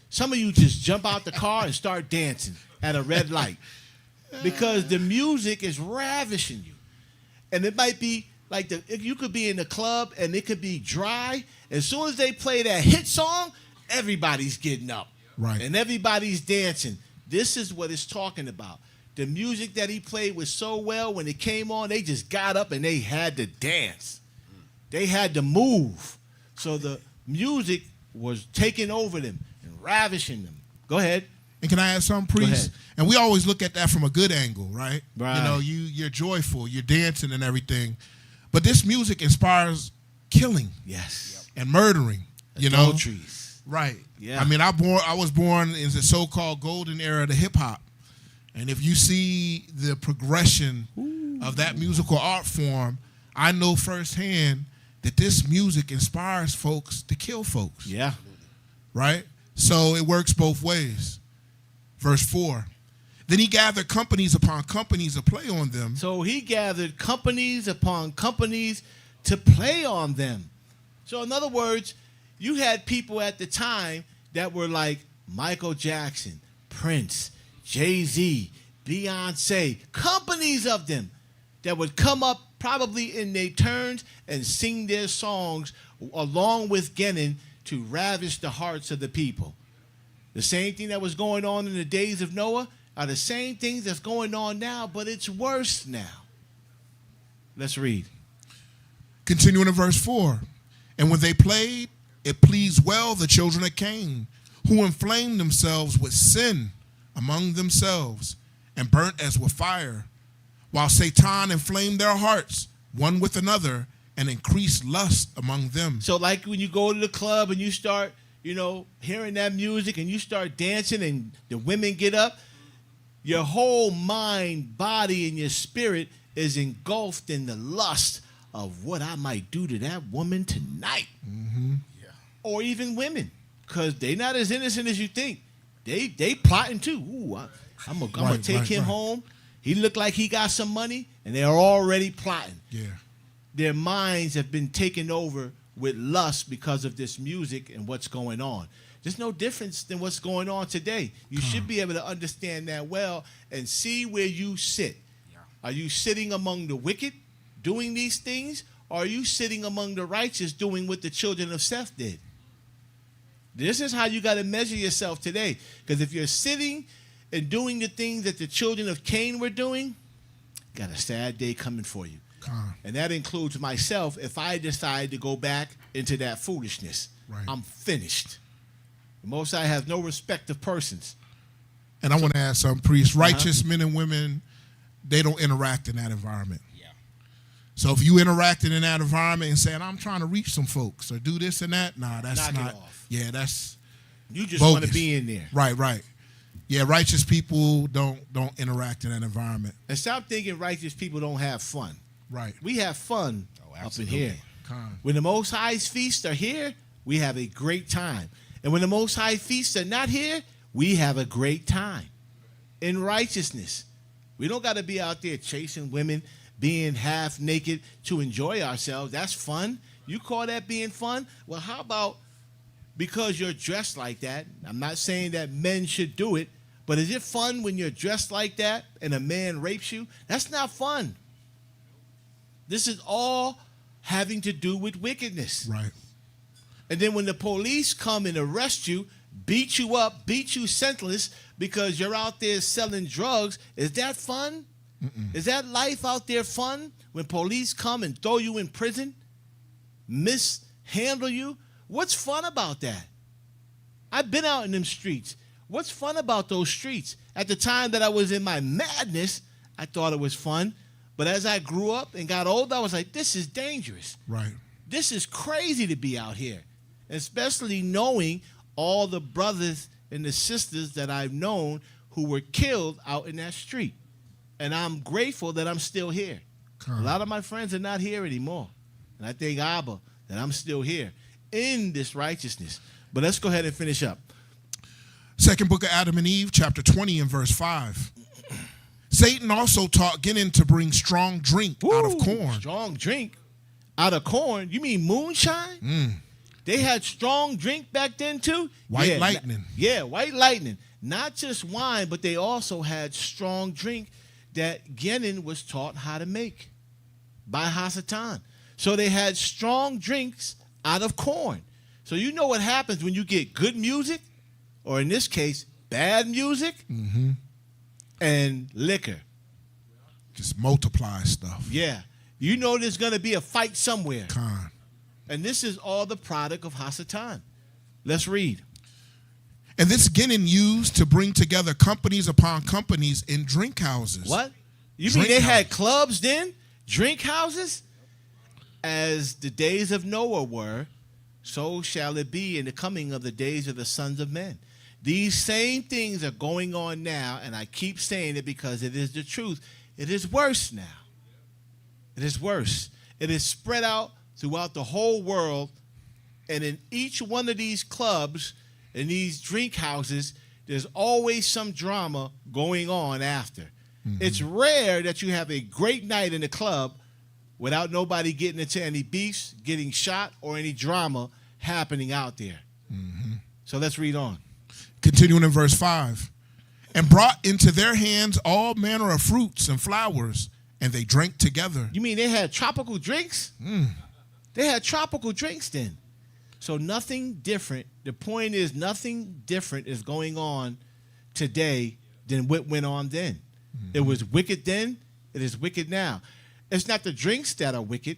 some of you just jump out the car and start dancing at a red light, because the music is ravishing you. And it might be like you could be in the club and it could be dry. As soon as they play that hit song, everybody's getting up. Right. And everybody's dancing. This is what it's talking about. The music that he played was so well, when it came on, they just got up and they had to dance. They had to move. So the music was taking over them and ravishing them. Go ahead. And can I add something, priest? And we always look at that from a good angle, right? Right. You know, you're joyful, you're dancing and everything. But this music inspires killing. Yes. And murdering. Adulteries. Right. Yeah. I mean, I was born in the so-called golden era of the hip-hop. And if you see the progression of that musical art form, I know firsthand that this music inspires folks to kill folks. Yeah. Right? So it works both ways. Verse 4. Then he gathered companies upon companies to play on them. So he gathered companies upon companies to play on them. So in other words, you had people at the time that were like Michael Jackson, Prince, Jay-Z, Beyonce, companies of them that would come up probably in their turns and sing their songs along with Genin to ravish the hearts of the people. The same thing that was going on in the days of Noah are the same things that's going on now, but it's worse now. Let's read. Continuing in verse 4. And when they played, it pleased well the children of Cain, who inflamed themselves with sin among themselves and burnt as with fire, while Satan inflamed their hearts one with another and increased lust among them. So like when you go to the club and you start, hearing that music and you start dancing and the women get up, your whole mind, body, and your spirit is engulfed in the lust of what I might do to that woman tonight. Mm-hmm. Yeah. Or even women, because they not as innocent as you think. They plotting too. Ooh, I'm gonna take him home. He look like he got some money, and they're already plotting. Yeah. Their minds have been taken over with lust because of this music and what's going on. There's no difference than what's going on today. You should be able to understand that well and see where you sit. Yeah. Are you sitting among the wicked doing these things, or are you sitting among the righteous doing what the children of Seth did? This is how you got to measure yourself today. Because if you're sitting and doing the things that the children of Cain were doing, got a sad day coming for you. And that includes myself if I decide to go back into that foolishness. Right. I'm finished. The Most High has no respect of persons. And I want to ask some priests, righteous men and women, they don't interact in that environment. Yeah. So if you interacting in that environment and saying, I'm trying to reach some folks or do this and that, nah, that's Knock not. it off. Yeah, that's You just bogus. want to be in there. Right. Yeah, righteous people don't interact in that environment. And stop thinking righteous people don't have fun. Right. We have fun up in absolutely. here. Con. When the Most High's feasts are here, we have a great time. And when the Most High feasts are not here, we have a great time in righteousness. We don't got to be out there chasing women, being half naked to enjoy ourselves. That's fun. You call that being fun? Well, how about because you're dressed like that? I'm not saying that men should do it, but is it fun when you're dressed like that and a man rapes you? That's not fun. This is all having to do with wickedness. Right. And then when the police come and arrest you, beat you up, beat you senseless because you're out there selling drugs, is that fun? Mm-mm. Is that life out there fun? When police come and throw you in prison, mishandle you? What's fun about that? I've been out in them streets. What's fun about those streets? At the time that I was in my madness, I thought it was fun. But as I grew up and got older, I was like, this is dangerous. Right. This is crazy to be out here, especially knowing all the brothers and the sisters that I've known who were killed out in that street. And I'm grateful that I'm still here. A lot of my friends are not here anymore. And I thank Abba that I'm still here in this righteousness. But let's go ahead and finish up. Second book of Adam and Eve, chapter 20 and verse 5. Satan also taught Gideon to bring strong drink out of corn. Strong drink out of corn? You mean moonshine? They had strong drink back then too? White lightning. Yeah, white lightning. Not just wine, but they also had strong drink that Gideon was taught how to make by Hasatan. So they had strong drinks out of corn. So you know what happens when you get good music, or in this case, bad music, and liquor. Just multiply stuff. Yeah. You know there's going to be a fight somewhere. Con. And this is all the product of Hasatan. Let's read. And this Gideon used to bring together companies upon companies in drink houses. What? You Drink mean they had houses. clubs then? Drink houses? As the days of Noah were, so shall it be in the coming of the days of the sons of men. These same things are going on now, and I keep saying it because it is the truth. It is worse now. It is worse. It is spread out throughout the whole world, and in each one of these clubs, in these drink houses, there's always some drama going on after. It's rare that you have a great night in the club without nobody getting into any beefs, getting shot, or any drama happening out there. So let's read on. Continuing in verse 5. And brought into their hands all manner of fruits and flowers, and they drank together. You mean they had tropical drinks? They had tropical drinks then. So nothing different. The point is nothing different is going on today than what went on then. It was wicked then. It is wicked now. It's not the drinks that are wicked.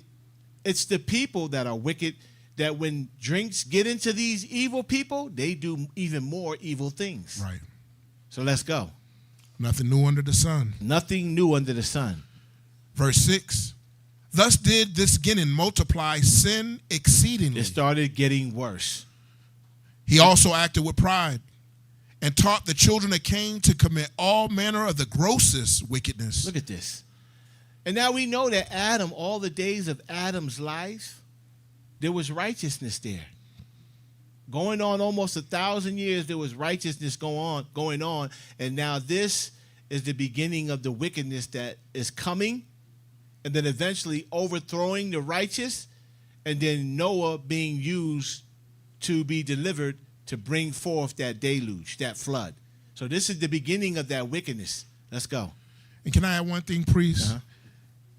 It's the people that are wicked, that when drinks get into these evil people, they do even more evil things. Right. So let's go. Nothing new under the sun. Nothing new under the sun. Verse 6. Thus did this Gideon multiply sin exceedingly. It started getting worse. He also acted with pride and taught the children of Cain to commit all manner of the grossest wickedness. Look at this. And now we know that Adam, all the days of Adam's life, there was righteousness there. Going on almost 1,000 years, there was righteousness going on. And now this is the beginning of the wickedness that is coming, and then eventually overthrowing the righteous, and then Noah being used to be delivered to bring forth that deluge, that flood. So this is the beginning of that wickedness. Let's go. And can I add one thing, priest? Uh-huh.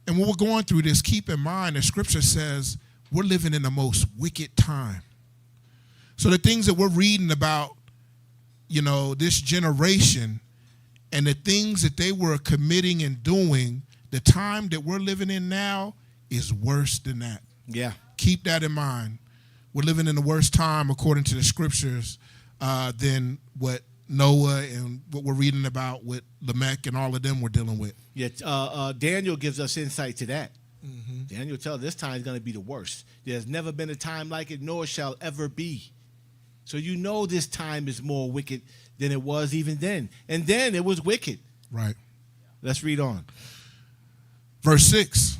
And when we're going through this, keep in mind that Scripture says we're living in the most wicked time. So the things that we're reading about, this generation and the things that they were committing and doing, the time that we're living in now is worse than that. Yeah. Keep that in mind. We're living in the worst time, according to the Scriptures, than what Noah and what we're reading about with Lamech and all of them were dealing with. Yeah, Daniel gives us insight to that. Mm-hmm. Daniel tells us this time is going to be the worst. There's never been a time like it, nor shall ever be. So this time is more wicked than it was even then. And then it was wicked. Right. Let's read on. Verse 6.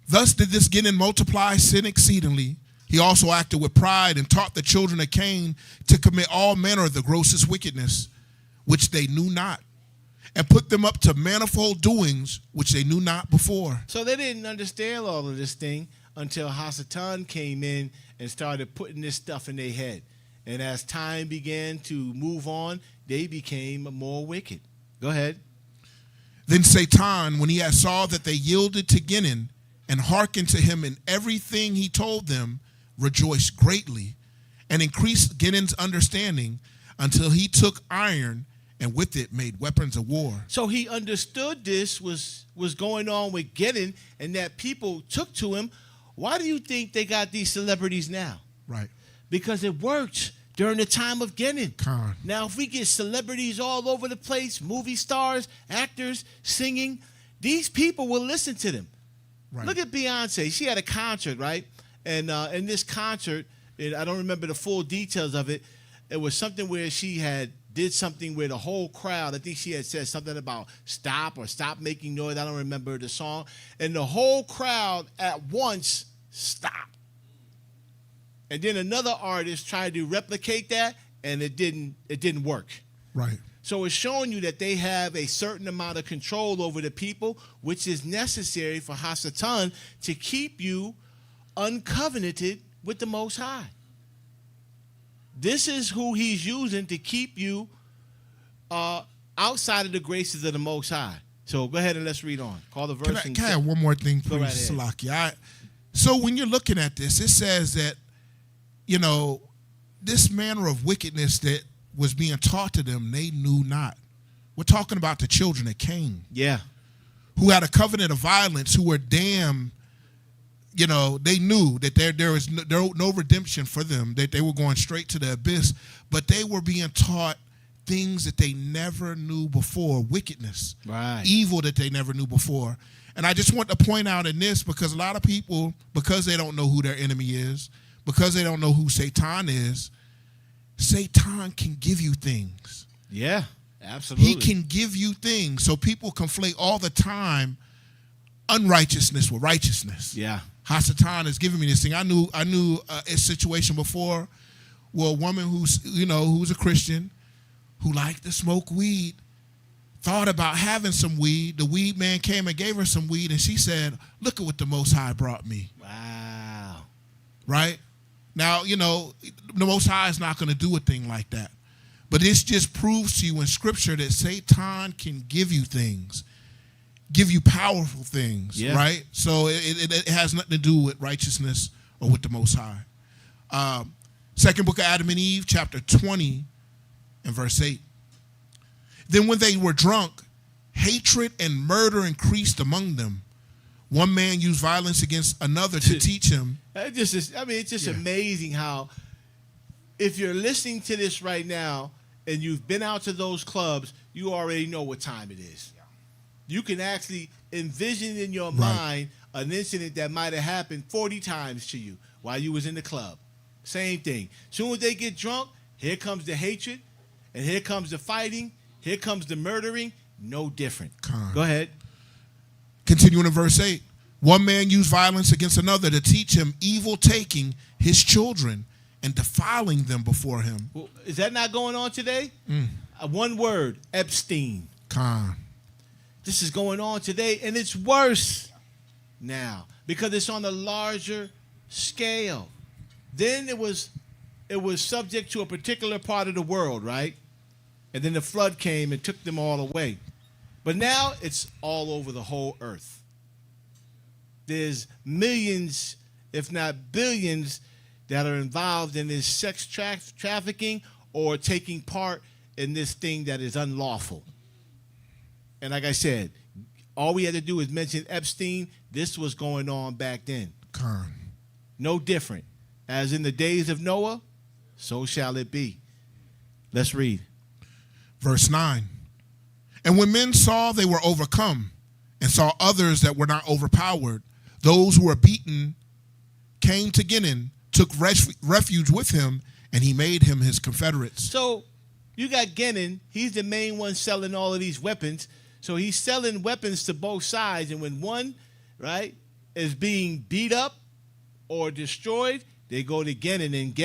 Thus did this Gideon multiply sin exceedingly. He also acted with pride and taught the children of Cain to commit all manner of the grossest wickedness, which they knew not, and put them up to manifold doings, which they knew not before. So they didn't understand all of this thing until Hasatan came in and started putting this stuff in their head. And as time began to move on, they became more wicked. Go ahead. Then Satan, when he had saw that they yielded to Gideon and hearkened to him in everything he told them, rejoiced greatly and increased Gideon's understanding until he took iron and with it made weapons of war. So he understood this was going on with Gideon and that people took to him. Why do you think they got these celebrities now? Right. Because it worked during the time of Gideon. Con. Now, if we get celebrities all over the place, movie stars, actors, singing, these people will listen to them. Right. Look at Beyonce. She had a concert, right? And in this concert, I don't remember the full details of it. It was something where she did something where the whole crowd, I think she had said something about stop or stop making noise. I don't remember the song. And the whole crowd at once stopped. And then another artist tried to replicate that, and it didn't work. Right. So it's showing you that they have a certain amount of control over the people, which is necessary for Hasatan to keep you uncovenanted with the Most High. This is who he's using to keep you outside of the graces of the Most High. So go ahead and let's read on. Call the verse. Can I add one more thing, please, Salaki? So when you're looking at this, it says that, this manner of wickedness that was being taught to them, they knew not. We're talking about the children of Cain. Yeah. Who had a covenant of violence, who were damned. They knew that there was no redemption for them, that they were going straight to the abyss, but they were being taught things that they never knew before, wickedness, right, evil that they never knew before. And I just want to point out in this, because a lot of people, because they don't know who their enemy is, because they don't know who Satan is, Satan can give you things. Yeah, absolutely. He can give you things. So people conflate all the time unrighteousness with righteousness. Yeah. Hasatan has given me this thing. I knew a situation before where a woman who's a Christian, who liked to smoke weed, thought about having some weed. The weed man came and gave her some weed, and she said, "Look at what the Most High brought me." Wow. Right? Now, the Most High is not going to do a thing like that. But this just proves to you in Scripture that Satan can give you things, give you powerful things, right? So it has nothing to do with righteousness or with the Most High. Second book of Adam and Eve, chapter 20 and verse 8. Then when they were drunk, hatred and murder increased among them. One man used violence against another to teach him. It's just amazing how, if you're listening to this right now and you've been out to those clubs, you already know what time it is. You can actually envision in your mind an incident that might have happened 40 times to you while you was in the club. Same thing. Soon as they get drunk, here comes the hatred, and here comes the fighting, here comes the murdering. No different. Con. Go ahead. Continuing in verse 8. One man used violence against another to teach him evil, taking his children and defiling them before him. Well, is that not going on today? One word, Epstein. Con. This is going on today, and it's worse now because it's on a larger scale. Then it was subject to a particular part of the world, right? And then the flood came and took them all away. But now it's all over the whole earth. There's millions, if not billions, that are involved in this sex trafficking or taking part in this thing that is unlawful. And like I said, all we had to do is mention Epstein. This was going on back then. Con. No different. As in the days of Noah, so shall it be. Let's read. Verse 9. And when men saw they were overcome and saw others that were not overpowered, those who were beaten came to Gideon, took refuge with him, and he made him his confederates. So you got Gideon. He's the main one selling all of these weapons. So he's selling weapons to both sides. And when one, right, is being beat up or destroyed, they go to Gideon, and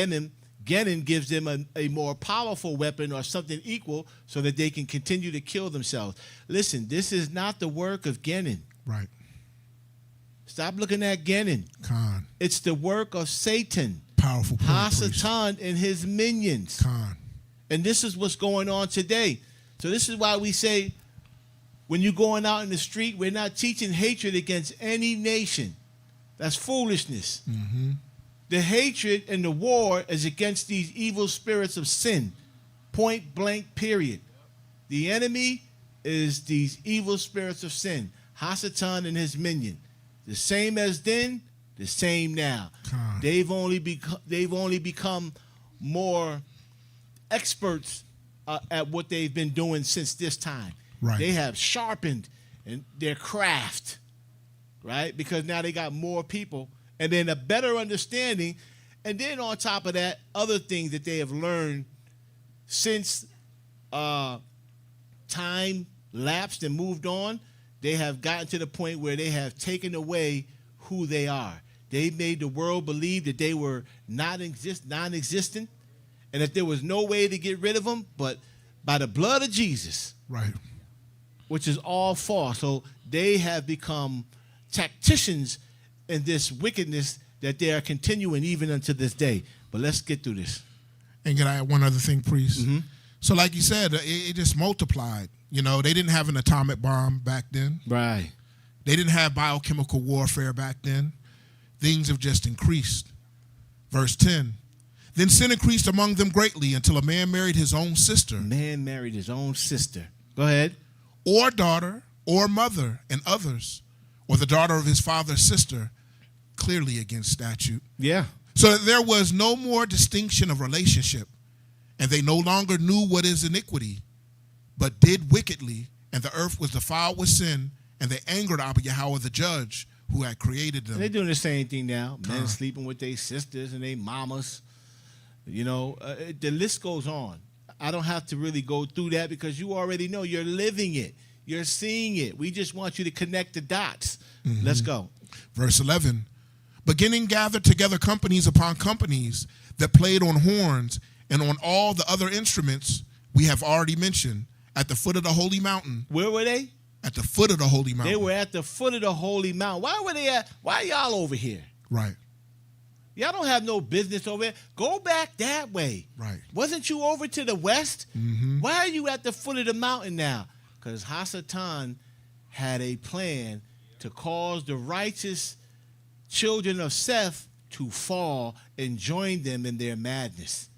Gideon gives them a more powerful weapon or something equal so that they can continue to kill themselves. Listen, this is not the work of Gideon. Right. Stop looking at Gideon. Con. It's the work of Satan. Powerful point, Hasatan and his minions. Con. And this is what's going on today. So this is why we say when you're going out in the street, we're not teaching hatred against any nation. That's foolishness. Mm-hmm. The hatred and the war is against these evil spirits of sin. Point blank, period. The enemy is these evil spirits of sin. Hasatan and his minion. The same as then, the same now. God. They've only become more experts at what they've been doing since this time. Right. They have sharpened their craft, right? Because now they got more people and then a better understanding. And then on top of that, other things that they have learned since time lapsed and moved on, they have gotten to the point where they have taken away who they are. They made the world believe that they were non-existent and that there was no way to get rid of them but by the blood of Jesus. Right. Which is all false. So they have become tacticians in this wickedness that they are continuing even unto this day. But let's get through this. And can I add one other thing, Priest? Mm-hmm. So like you said, it just multiplied. You know, they didn't have an atomic bomb back then. Right. They didn't have biochemical warfare back then. Things have just increased. Verse 10. Then sin increased among them greatly until a man married his own sister. Man married his own sister. Go ahead. Or daughter, or mother, and others, or the daughter of his father's sister, clearly against statute. Yeah. So that there was no more distinction of relationship, and they no longer knew what is iniquity, but did wickedly, and the earth was defiled with sin, and they angered Yahweh the judge, who had created them. And they're doing the same thing now. Men sleeping with their sisters and their mamas. You know, the list goes on. I don't have to really go through that because you already know. You're living it. You're seeing it. We just want you to connect the dots. Mm-hmm. Let's go. Verse 11. Beginning gathered together companies upon companies that played on horns and on all the other instruments we have already mentioned at the foot of the holy mountain. Where were they? At the foot of the holy mountain. They were at the foot of the holy mountain. Why were they at? Why y'all over here? Right. Y'all don't have no business over there. Go back that way. Right. Wasn't you over to the west? Mm-hmm. Why are you at the foot of the mountain now? Because Hasatan had a plan to cause the righteous children of Seth to fall and join them in their madness.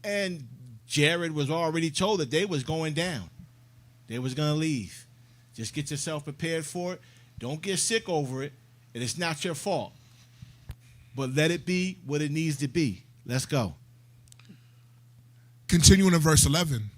And Jared was already told that they was going down. They was going to leave. Just get yourself prepared for it. Don't get sick over it. And it's not your fault. But let it be what it needs to be. Let's go. Continuing in verse 11.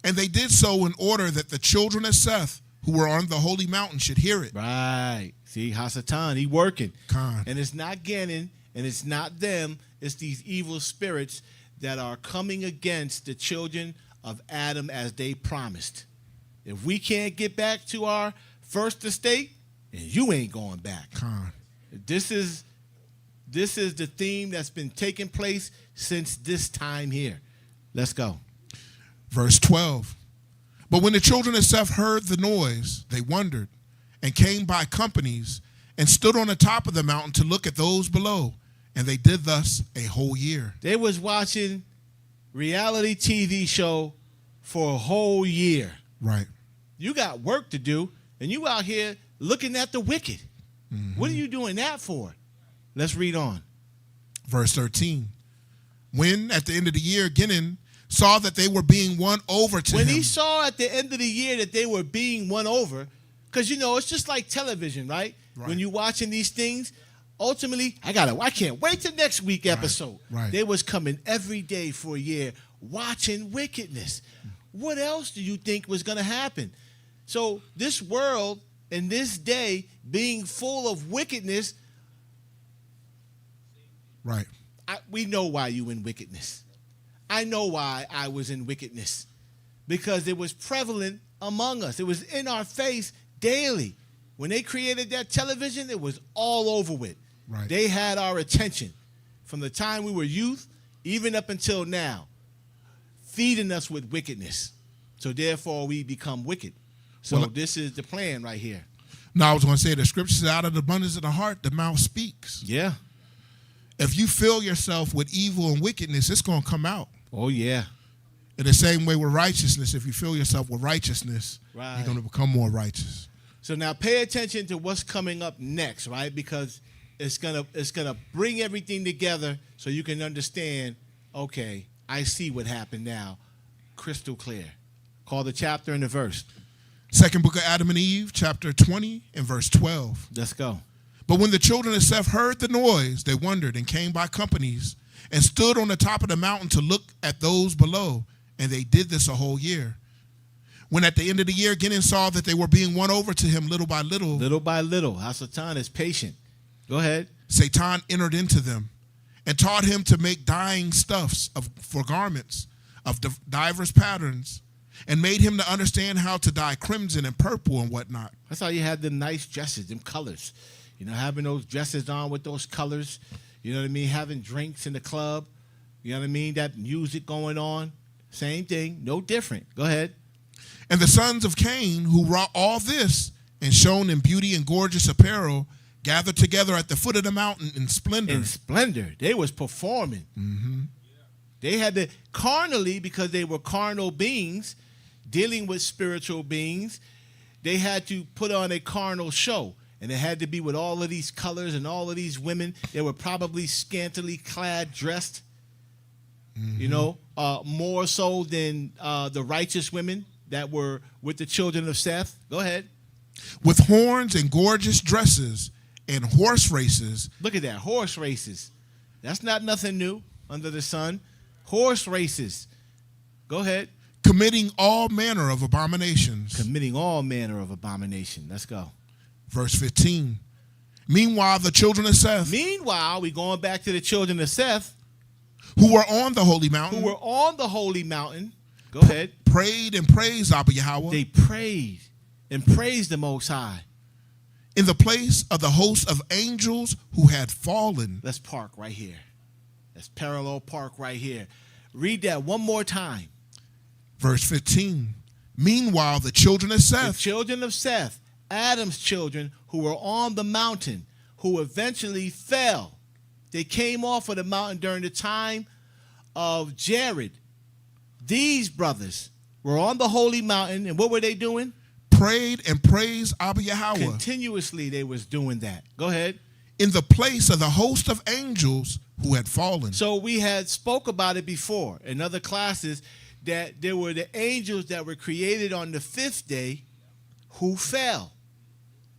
And they did so in order that the children of Seth, who were on the holy mountain, should hear it. Right. See, Hasatan, he working. Con. And it's not Ganon, and it's not them. It's these evil spirits that are coming against the children of Adam as they promised. If we can't get back to our first estate, and you ain't going back. Con. This is the theme that's been taking place since this time here. Let's go. Verse 12. But when the children of Seth heard the noise, they wondered and came by companies and stood on the top of the mountain to look at those below. And they did thus a whole year. They was watching reality TV show for a whole year. Right. You got work to do, and you out here looking at the wicked. Mm-hmm. What are you doing that for? Let's read on. Verse 13. When at the end of the year, Gideon saw that they were being won over to him. When he saw at the end of the year that they were being won over, because, it's just like television, right? When you're watching these things, ultimately, I can't wait till next week episode. Right. They was coming every day for a year watching wickedness. What else do you think was going to happen? So this world and this day being full of wickedness, right. We know why you in wickedness. I know why I was in wickedness. Because it was prevalent among us. It was in our face daily. When they created that television, it was all over with. Right. They had our attention from the time we were youth, even up until now, feeding us with wickedness. So therefore, we become wicked. So this is the plan right here. No, I was going to say the scripture says, out of the abundance of the heart, the mouth speaks. Yeah. If you fill yourself with evil and wickedness, it's going to come out. Oh, yeah. In the same way with righteousness, if you fill yourself with righteousness, you're going to become more righteous. So now pay attention to what's coming up next, right? Because it's gonna bring everything together so you can understand, okay, I see what happened now. Crystal clear. Call the chapter and the verse. Second book of Adam and Eve, chapter 20 and verse 12. Let's go. But when the children of Seth heard the noise, they wondered and came by companies and stood on the top of the mountain to look at those below. And they did this a whole year. When at the end of the year, Gideon saw that they were being won over to him little by little. Little by little. Hasatan is patient. Go ahead. Satan entered into them and taught him to make dyeing stuffs for garments of diverse patterns and made him to understand how to dye crimson and purple and whatnot. That's how you had the nice dresses, them colors. Having those dresses on with those colors. You know what I mean? Having drinks in the club. You know what I mean? That music going on. Same thing. No different. Go ahead. And the sons of Cain, who wrought all this and shone in beauty and gorgeous apparel, gathered together at the foot of the mountain in splendor. In splendor. They was performing. Mm-hmm. They had to, carnally, because they were carnal beings, dealing with spiritual beings, they had to put on a carnal show. And it had to be with all of these colors and all of these women. They were probably scantily clad, dressed, more so than the righteous women that were with the children of Seth. Go ahead. With horns and gorgeous dresses and horse races. Look at that, horse races. That's not nothing new under the sun. Horse races. Go ahead. Committing all manner of abominations. Committing all manner of abomination. Let's go. Verse 15. Meanwhile, the children of Seth. Meanwhile, we going back to the children of Seth. Who were on the holy mountain. Go ahead. Prayed and praised Abba Yahweh. They prayed and praised the Most High. In the place of the host of angels who had fallen. Let's park right here. Let's parallel park right here. Read that one more time. Verse 15. Meanwhile, the children of Seth. The children of Seth, Adam's children, who were on the mountain, who eventually fell. They came off of the mountain during the time of Jared. These brothers were on the holy mountain, and what were they doing? Prayed and praised Abba Yahweh. Continuously they was doing that. Go ahead. In the place of the host of angels who had fallen. So we had spoke about it before in other classes that there were the angels that were created on the fifth day who fell.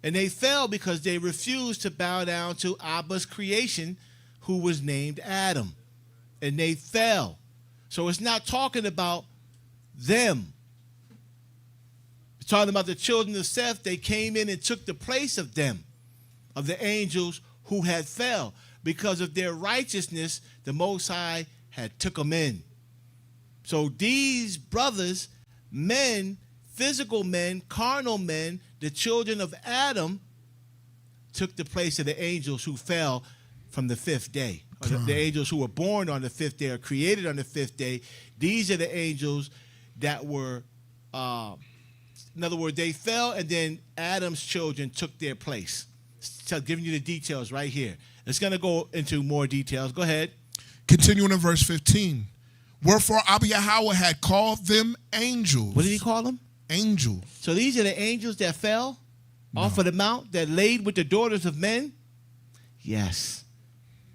And they fell because they refused to bow down to Abba's creation, who was named Adam. And they fell. So it's not talking about them. It's talking about the children of Seth. They came in and took the place of them, of the angels who had fell. Because of their righteousness, the Most High had took them in. So these brothers, men, physical men, carnal men, the children of Adam, took the place of the angels who fell from the fifth day. Or the angels who were born on the fifth day or created on the fifth day. These are the angels that were, in other words, they fell and then Adam's children took their place. So giving you the details right here. It's going to go into more details. Go ahead. Continuing in verse 15. Wherefore Yahweh had called them angels. What did he call them? Angels. So these are the angels that fell off of the mount, that laid with the daughters of men? Yes.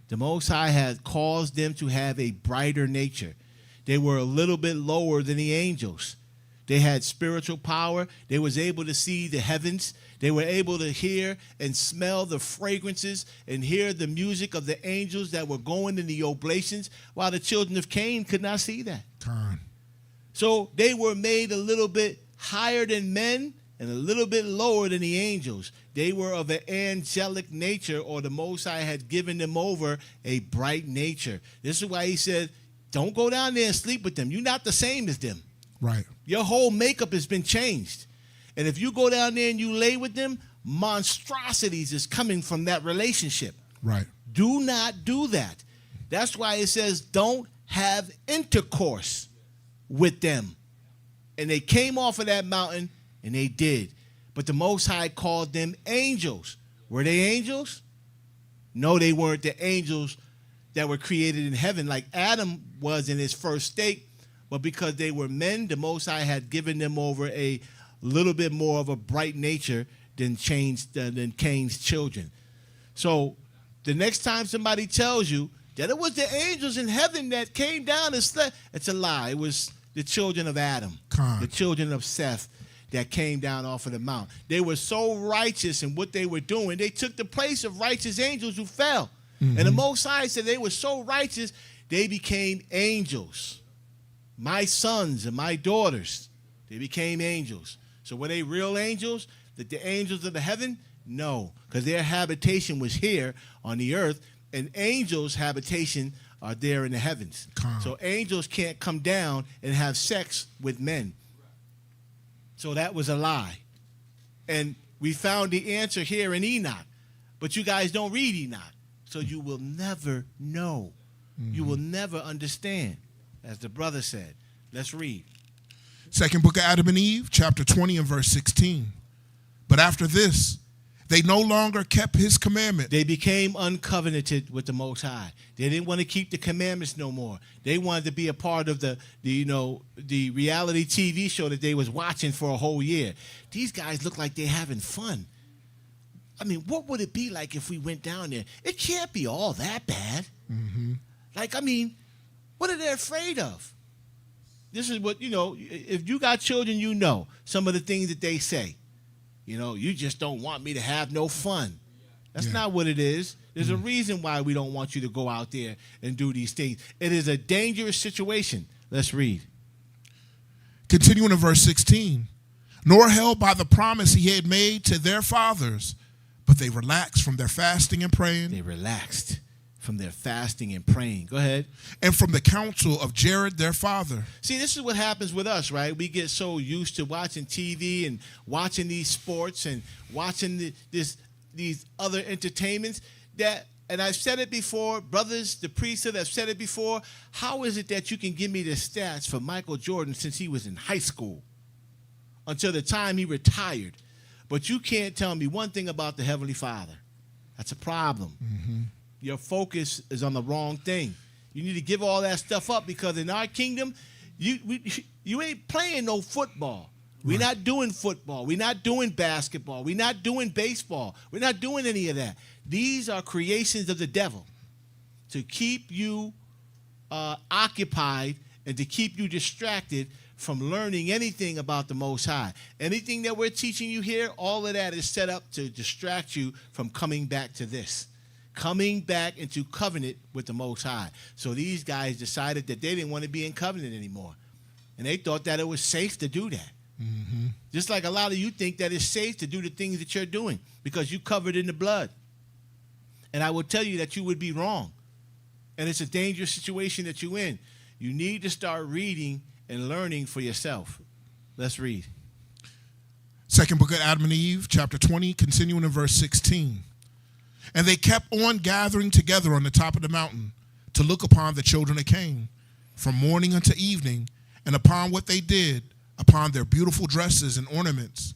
The Most High had caused them to have a brighter nature. They were a little bit lower than the angels. They had spiritual power. They was able to see the heavens. They were able to hear and smell the fragrances and hear the music of the angels that were going in the oblations, while the children of Cain could not see that. So they were made a little bit higher than men and a little bit lower than the angels. They were of an angelic nature, or the Most High had given them over a bright nature. This is why he said, don't go down there and sleep with them. You're not the same as them. Right. Your whole makeup has been changed. And if you go down there and you lay with them, monstrosities is coming from that relationship. Right. Do not do that. That's why it says don't have intercourse with them. And they came off of that mountain, and they did. But the Most High called them angels. Were they angels? No, they weren't the angels that were created in heaven like Adam was in his first state. But because they were men, the Most High had given them over a little bit more of a bright nature than Cain's children. So the next time somebody tells you that it was the angels in heaven that came down and slept, it's a lie. It was the children of Adam, the children of Seth, that came down off of the mount. They were so righteous in what they were doing, they took the place of righteous angels who fell. Mm-hmm. And the Most High said they were so righteous, they became angels. My sons and my daughters, they became angels. So were they real angels? The angels of the heaven? No, because their habitation was here on the earth, and angels' habitation are there in the heavens. So angels can't come down and have sex with men. So that was a lie. And we found the answer here in Enoch. But you guys don't read Enoch. So you will never know. Mm-hmm. You will never understand, as the brother said. Let's read. Second book of Adam and Eve, chapter 20 and verse 16. But after this, they no longer kept his commandment. They became uncovenanted with the Most High. They didn't want to keep the commandments no more. They wanted to be a part of the reality TV show that they was watching for a whole year. These guys look like they're having fun. I mean, what would it be like if we went down there? It can't be all that bad. Mm-hmm. Like, I mean, what are they afraid of? This is what, if you got children, you know some of the things that they say. You just don't want me to have no fun. That's not what it is. There's a reason why we don't want you to go out there and do these things. It is a dangerous situation. Let's read. Continuing in verse 16. Nor held by the promise he had made to their fathers, but they relaxed from their fasting and praying. They relaxed from their fasting and praying. Go ahead. And from the counsel of Jared, their father. See, this is what happens with us, right? We get so used to watching TV and watching these sports and watching these other entertainments that, and I've said it before, brothers, the priesthood, I've said it before, how is it that you can give me the stats for Michael Jordan since he was in high school until the time he retired, but you can't tell me one thing about the Heavenly Father? That's a problem. Mm-hmm. Your focus is on the wrong thing. You need to give all that stuff up, because in our kingdom, you ain't playing no football. We're not doing football. We're not doing basketball. We're not doing baseball. We're not doing any of that. These are creations of the devil to keep you occupied and to keep you distracted from learning anything about the Most High. Anything that we're teaching you here, all of that is set up to distract you from coming back to this. Coming back into covenant with the Most High. So these guys decided that they didn't want to be in covenant anymore. And they thought that it was safe to do that. Mm-hmm. Just like a lot of you think that it's safe to do the things that you're doing because you covered in the blood. And I will tell you that you would be wrong. And it's a dangerous situation that you're in. You need to start reading and learning for yourself. Let's read. Second book of Adam and Eve, chapter 20, continuing in verse 16. And they kept on gathering together on the top of the mountain to look upon the children of Cain from morning unto evening, and upon what they did, upon their beautiful dresses and ornaments.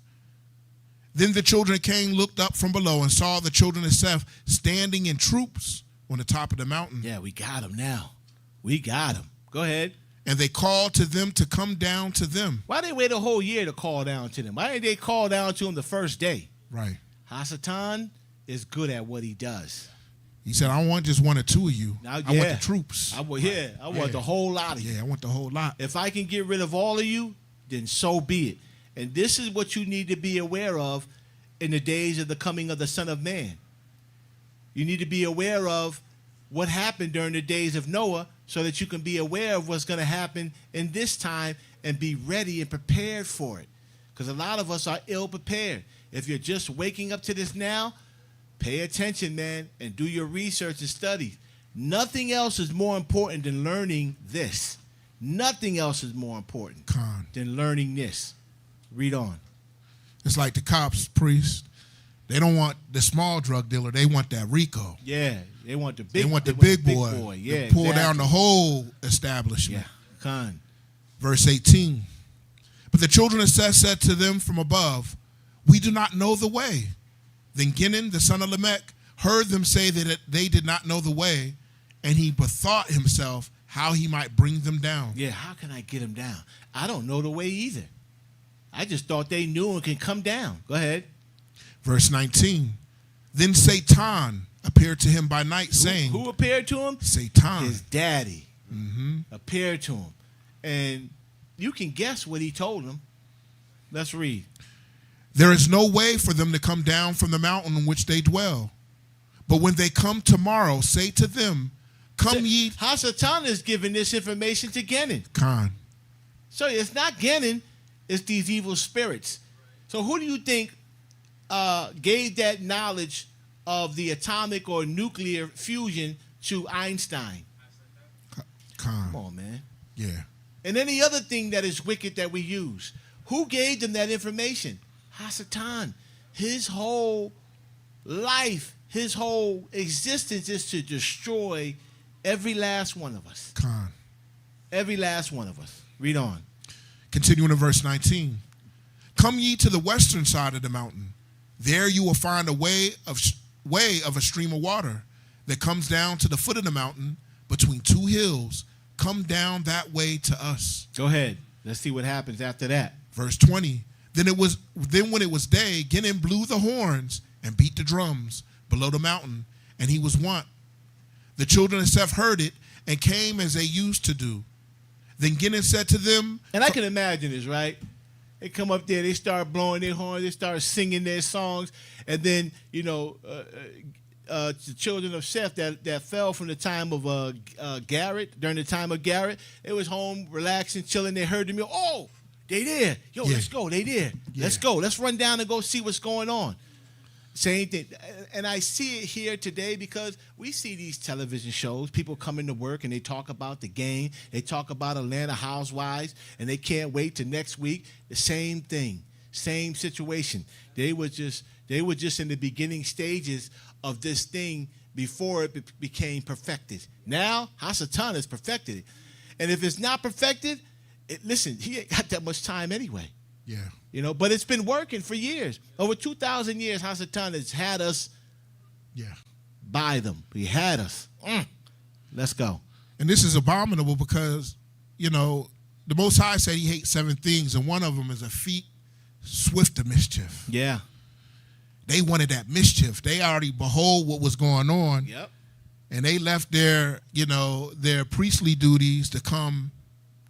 Then the children of Cain looked up from below and saw the children of Seth standing in troops on the top of the mountain. Yeah, we got them now. We got them. Go ahead. And they called to them to come down to them. Why they wait a whole year to call down to them? Why didn't they call down to them the first day? Right. Hasatan is good at what he does. He said, I don't want just one or two of you. Now, I want the troops. I want the whole lot of you. Yeah, I want the whole lot. If I can get rid of all of you, then so be it. And this is what you need to be aware of in the days of the coming of the Son of Man. You need to be aware of what happened during the days of Noah so that you can be aware of what's going to happen in this time and be ready and prepared for it. Because a lot of us are ill prepared. If you're just waking up to this now, pay attention, man, and do your research and study. Nothing else is more important than learning this. Nothing else is more important than learning this. Read on. It's like the cops, priest. They don't want the small drug dealer. They want that Rico. Yeah, they want the big. They want the big boy. Yeah, pull down the whole establishment. Yeah, Verse 18. But the children of Seth said to them from above, we do not know the way. Then Gideon, the son of Lamech, heard them say that they did not know the way, and he bethought himself how he might bring them down. Yeah, how can I get them down? I don't know the way either. I just thought they knew and can come down. Go ahead. Verse 19. Then Satan appeared to him by night, saying... Who appeared to him? Satan. His daddy appeared to him. And you can guess what he told him. Let's read. There is no way for them to come down from the mountain on which they dwell. But when they come tomorrow, say to them, come ye... Hasatan is giving this information to Gideon. So it's not Gideon, it's these evil spirits. So who do you think gave that knowledge of the atomic or nuclear fusion to Einstein? Come on, man. Yeah. And any other thing that is wicked that we use. Who gave them that information? Hasatan. His whole life, his whole existence is to destroy every last one of us. Every last one of us. Read on. Continuing in verse 19. Come ye to the western side of the mountain. There you will find a way of a stream of water that comes down to the foot of the mountain between two hills. Come down that way to us. Go ahead. Let's see what happens after that. Verse 20. Then when it was day, Gideon blew the horns and beat the drums below the mountain, and he was wont. The children of Seth heard it and came as they used to do. Then Gideon said to them... And I can imagine this, right? They come up there, they start blowing their horns, they start singing their songs, and then, the children of Seth that fell from the time of Garrett, during the time of Garrett, they was home relaxing, chilling, they heard them, oh, they there. Yo, let's go, they there. Yeah. Let's go, let's run down and go see what's going on. Same thing. And I see it here today because we see these television shows. People come into work and they talk about the game. They talk about Atlanta Housewives, and they can't wait till next week. The same thing, same situation. They were just in the beginning stages of this thing before it became perfected. Now, Hasatan has perfected it. And if it's not perfected, listen, he ain't got that much time anyway. Yeah. But it's been working for years. Over 2,000 years, Hasatan has had us by them. He had us. Let's go. And this is abominable because, the Most High said he hates 7 things, and one of them is a feet swift to mischief. Yeah. They wanted that mischief. They already behold what was going on. Yep. And they left their priestly duties to come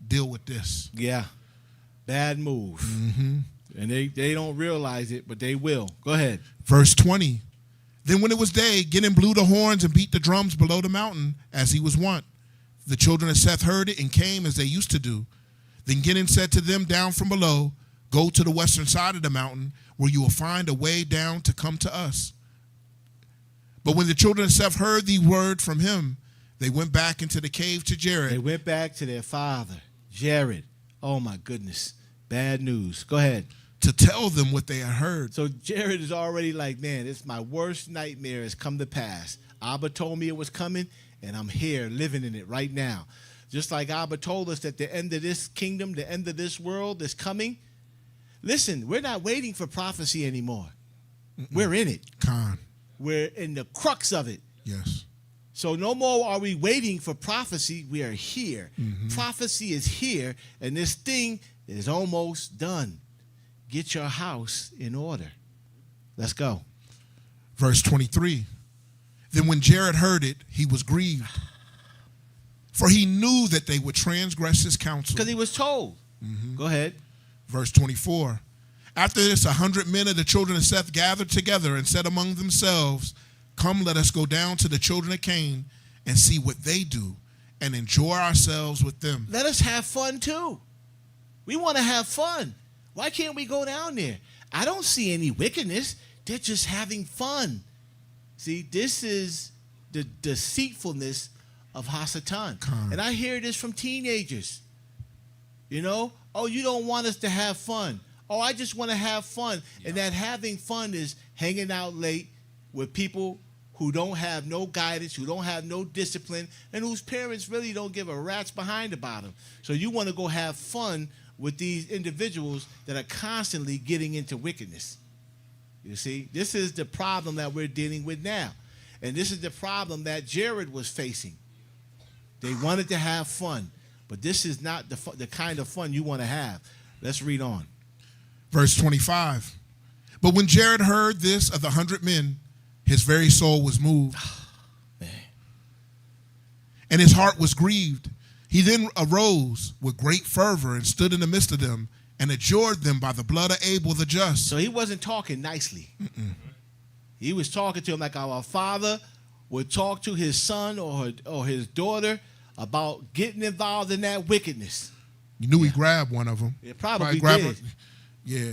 deal with this. Yeah. Bad move. And they don't realize it, but they will. Go ahead. Verse 20. Then when it was day, Gideon blew the horns and beat the drums below the mountain, as he was wont. The children of Seth heard it and came as they used to do. Then Gideon said to them down from below, go to the western side of the mountain, where you will find a way down to come to us. But when the children of Seth heard the word from him, they went back into the cave to Jared. They went back to their father, Jared. Oh, my goodness. Bad news. Go ahead. to tell them what they had heard. So Jared is already like, man, it's my worst nightmare has come to pass. Abba told me it was coming, and I'm here living in it right now. Just like Abba told us that the end of this kingdom, the end of this world is coming. Listen, we're not waiting for prophecy anymore. We're in it. Con. We're in the crux of it. Yes. So no more are we waiting for prophecy. We are here. Prophecy is here, and this thing is almost done. Get your house in order. Let's go. Verse 23. Then when Jared heard it, he was grieved, for he knew that they would transgress his counsel. Because he was told. Go ahead. Verse 24. After this, 100 men of the children of Seth gathered together and said among themselves, come, let us go down to the children of Cain and see what they do and enjoy ourselves with them. Let us have fun too. We want to have fun. Why can't we go down there? I don't see any wickedness. They're just having fun. See, this is the deceitfulness of Hasatan. And I hear this from teenagers. You know, oh, you don't want us to have fun. Oh, I just want to have fun. And that having fun is hanging out late with people who don't have no guidance, who don't have no discipline, and whose parents really don't give a rat's behind about them. So you want to go have fun with these individuals that are constantly getting into wickedness. You see, this is the problem that we're dealing with now. And this is the problem that Jared was facing. They wanted to have fun, but this is not the kind of fun you want to have. Let's read on. Verse 25. But when Jared heard this of the 100 men, his very soul was moved, and his heart was grieved. He then arose with great fervor and stood in the midst of them and adjured them by the blood of Abel the just. So he wasn't talking nicely. He was talking to him like our father would talk to his son or his daughter about getting involved in that wickedness. You knew he grabbed one of them. It probably grabbed did. Yeah.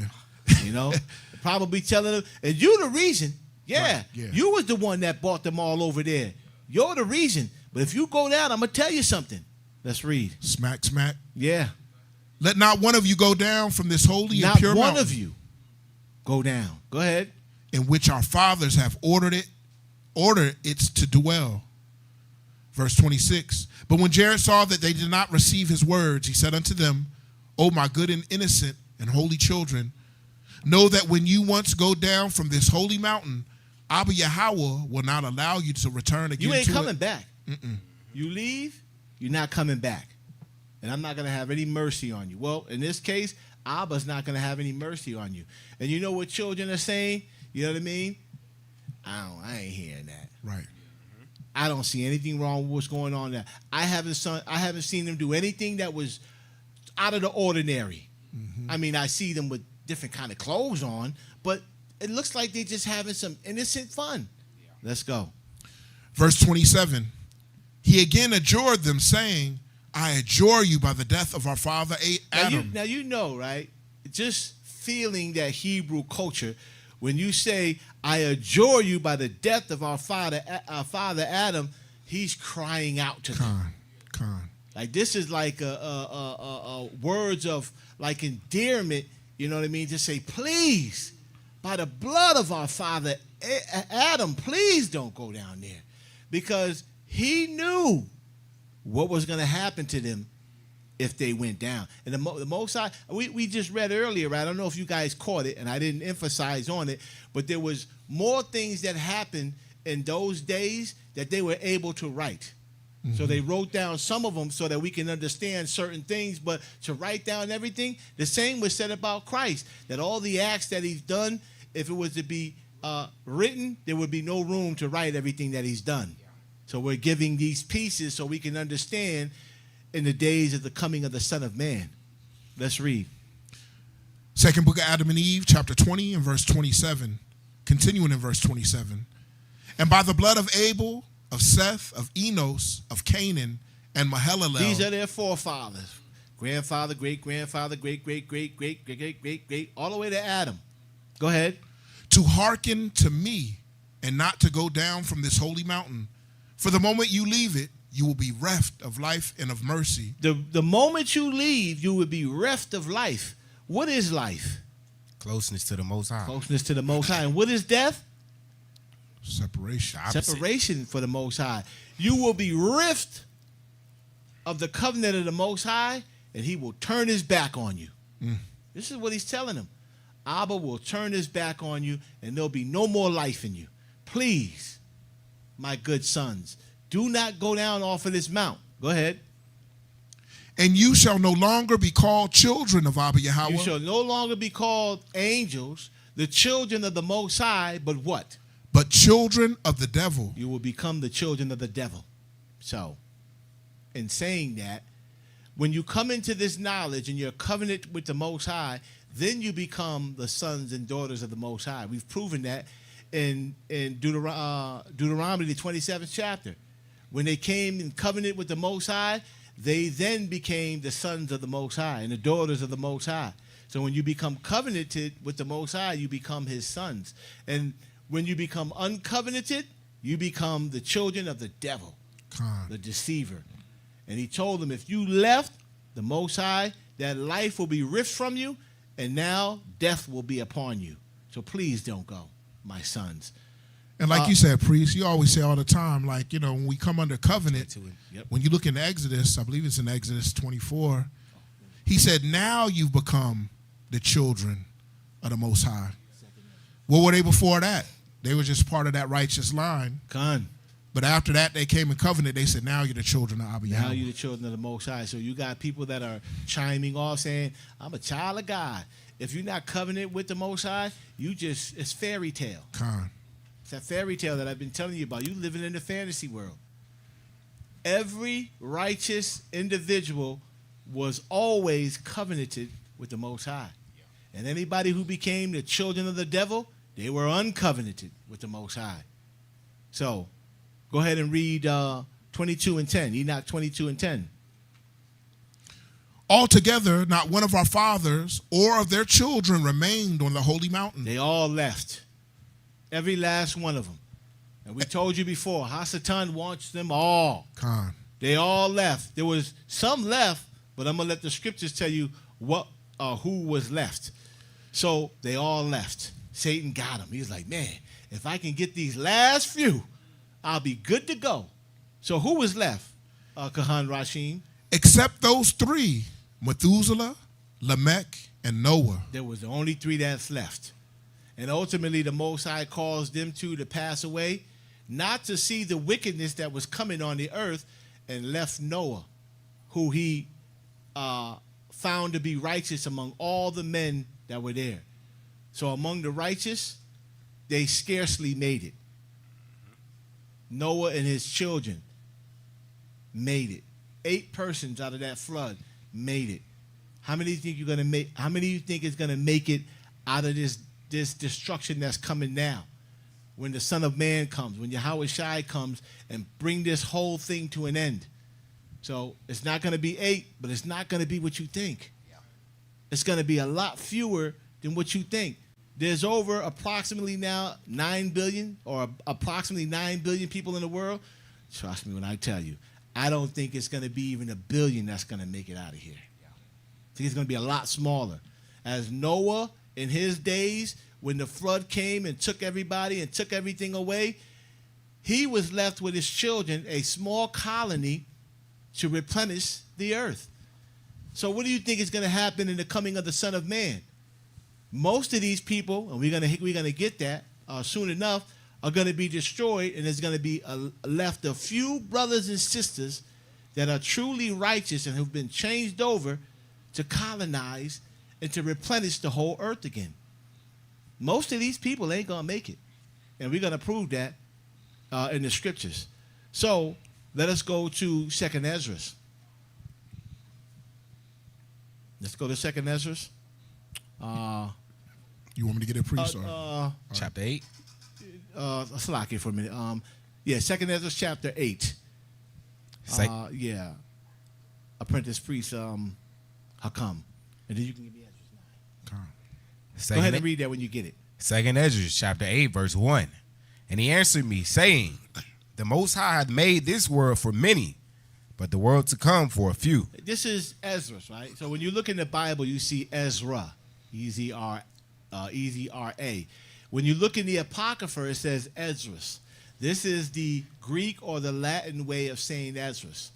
You know, probably telling them, and you the reason. Yeah, right, yeah, you was the one that bought them all over there. You're the reason. But if you go down, I'm going to tell you something. Let's read. Smack, smack. Yeah. Let not one of you go down from this holy not and pure one mountain. Of you go down. Go ahead. In which our fathers have ordered it to dwell. Verse 26. But when Jared saw that they did not receive his words, he said unto them, O my good and innocent and holy children, know that when you once go down from this holy mountain, Abba Yahweh will not allow you to return again. You ain't to coming it. back. You leave, you're not coming back. And I'm not going to have any mercy on you. Well, in this case, Abba's not going to have any mercy on you. And you know what children are saying? You know what I mean? I ain't hearing that. Right. I don't see anything wrong with what's going on there. I haven't seen them do anything that was out of the ordinary. I mean, I see them with different kind of clothes on, but it looks like they're just having some innocent fun. Let's go. Verse 27. He again adjured them, saying, I adjure you by the death of our father Adam. Now you know, right? Just feeling that Hebrew culture, when you say, I adjure you by the death of our father Adam, he's crying out to them. Like this is like words of like endearment, you know what I mean? To say, please, by the blood of our father Adam, please don't go down there. Because he knew what was going to happen to them if they went down. And the Most High, we just read earlier, right? I don't know if you guys caught it, and I didn't emphasize on it, but there was more things that happened in those days that they were able to write. So they wrote down some of them so that we can understand certain things, but to write down everything, the same was said about Christ, that all the acts that he's done, if it was to be written, there would be no room to write everything that he's done. So we're giving these pieces so we can understand in the days of the coming of the Son of Man. Let's read. Second book of Adam and Eve, chapter 20 and verse 27. Continuing in verse 27. And by the blood of Abel, of Seth, of Enos, of Canaan, and Mahalalel. These are their forefathers. Grandfather, great-grandfather, great-great-great-great-great-great, all the way to Adam. Go ahead. To hearken to me and not to go down from this holy mountain. For the moment you leave it, you will be reft of life and of mercy. The moment you leave, you will be reft of life. What is life? Closeness to the Most High. Closeness to the Most High. And what is death? Separation. Separation for the Most High. You will be rift of the covenant of the Most High, and he will turn his back on you. This is what he's telling him. Abba will turn his back on you, and there'll be no more life in you. Please, my good sons, do not go down off of this mount. Go ahead. And you shall no longer be called children of Abba Yahweh. You shall no longer be called angels, the children of the Most High, but what? But children of the devil. You will become the children of the devil. So, in saying that, when you come into this knowledge and you're covenant with the Most High, then you become the sons and daughters of the Most High. We've proven that in Deuteronomy, the 27th chapter. When they came in covenant with the Most High, they then became the sons of the Most High and the daughters of the Most High. So when you become covenanted with the Most High, you become his sons. And when you become uncovenanted, you become the children of the devil, the deceiver. And he told them, if you left the Most High, that life will be ripped from you, and now death will be upon you. So please don't go, my sons. And like you said, priest, you always say all the time, like, you know, when we come under covenant, when you look in Exodus, I believe it's in Exodus 24, he said, now you've become the children of the Most High. What were they before that? They were just part of that righteous line. But after that, they came in covenant. They said, now you're the children of Abba Yahweh. Now you're the children of the Most High. So you got people that are chiming off saying, I'm a child of God. If you're not covenant with the Most High, it's fairy tale. It's that fairy tale that I've been telling you about. You living in the fantasy world. Every righteous individual was always covenanted with the Most High. And anybody who became the children of the devil, they were uncovenanted with the Most High. So, go ahead and read 22 and 10. Enoch 22 and 10. Altogether, not one of our fathers or of their children remained on the holy mountain. They all left. Every last one of them. And we told you before, Hasatan wants them all. They all left. There was some left, but I'm going to let the scriptures tell you who was left. So they all left. Satan got him. He was like, man, if I can get these last few, I'll be good to go. So who was left, Kahan Rashim? Except those three, Methuselah, Lamech, and Noah. There was the only three that's left. And ultimately, the Most High caused them two to pass away, not to see the wickedness that was coming on the earth, and left Noah, who he found to be righteous among all the men that were there. So among the righteous, they scarcely made it. Noah and his children made it. 8 persons out of that flood made it. How many do you think you're gonna make? How many do you think is gonna make it out of this destruction that's coming now? When the Son of Man comes, when Yahweh comes and bring this whole thing to an end. So it's not gonna be 8, but it's not gonna be what you think. It's gonna be a lot fewer than what you think. There's over approximately now 9 billion or approximately 9 billion people in the world. Trust me when I tell you, I don't think it's going to be even 1 billion that's going to make it out of here. I think it's going to be a lot smaller. As Noah in his days, when the flood came and took everybody and took everything away, he was left with his children, a small colony to replenish the earth. So what do you think is going to happen in the coming of the Son of Man? Most of these people, and we're gonna get that soon enough, are going to be destroyed, and there's going to be left a few brothers and sisters that are truly righteous and have been changed over to colonize and to replenish the whole earth again. Most of these people ain't going to make it, and we're going to prove that in the scriptures. So let us go to 2nd Ezra. Let's go to 2nd Ezra. You want me to get it, priest? Chapter 8. Let's lock it for a minute. 2nd Ezra chapter 8. Apprentice priest, Hakam. And then you can give me Ezra 9. Go ahead and read that when you get it. 2nd Ezra chapter 8, verse 1. And he answered me, saying, the Most High hath made this world for many, but the world to come for a few. This is Ezra, right? So when you look in the Bible, you see Ezra, E-Z-R, easy R-A. When you look in the Apocrypha, it says Esdras. This is the Greek or the Latin way of saying Esdras,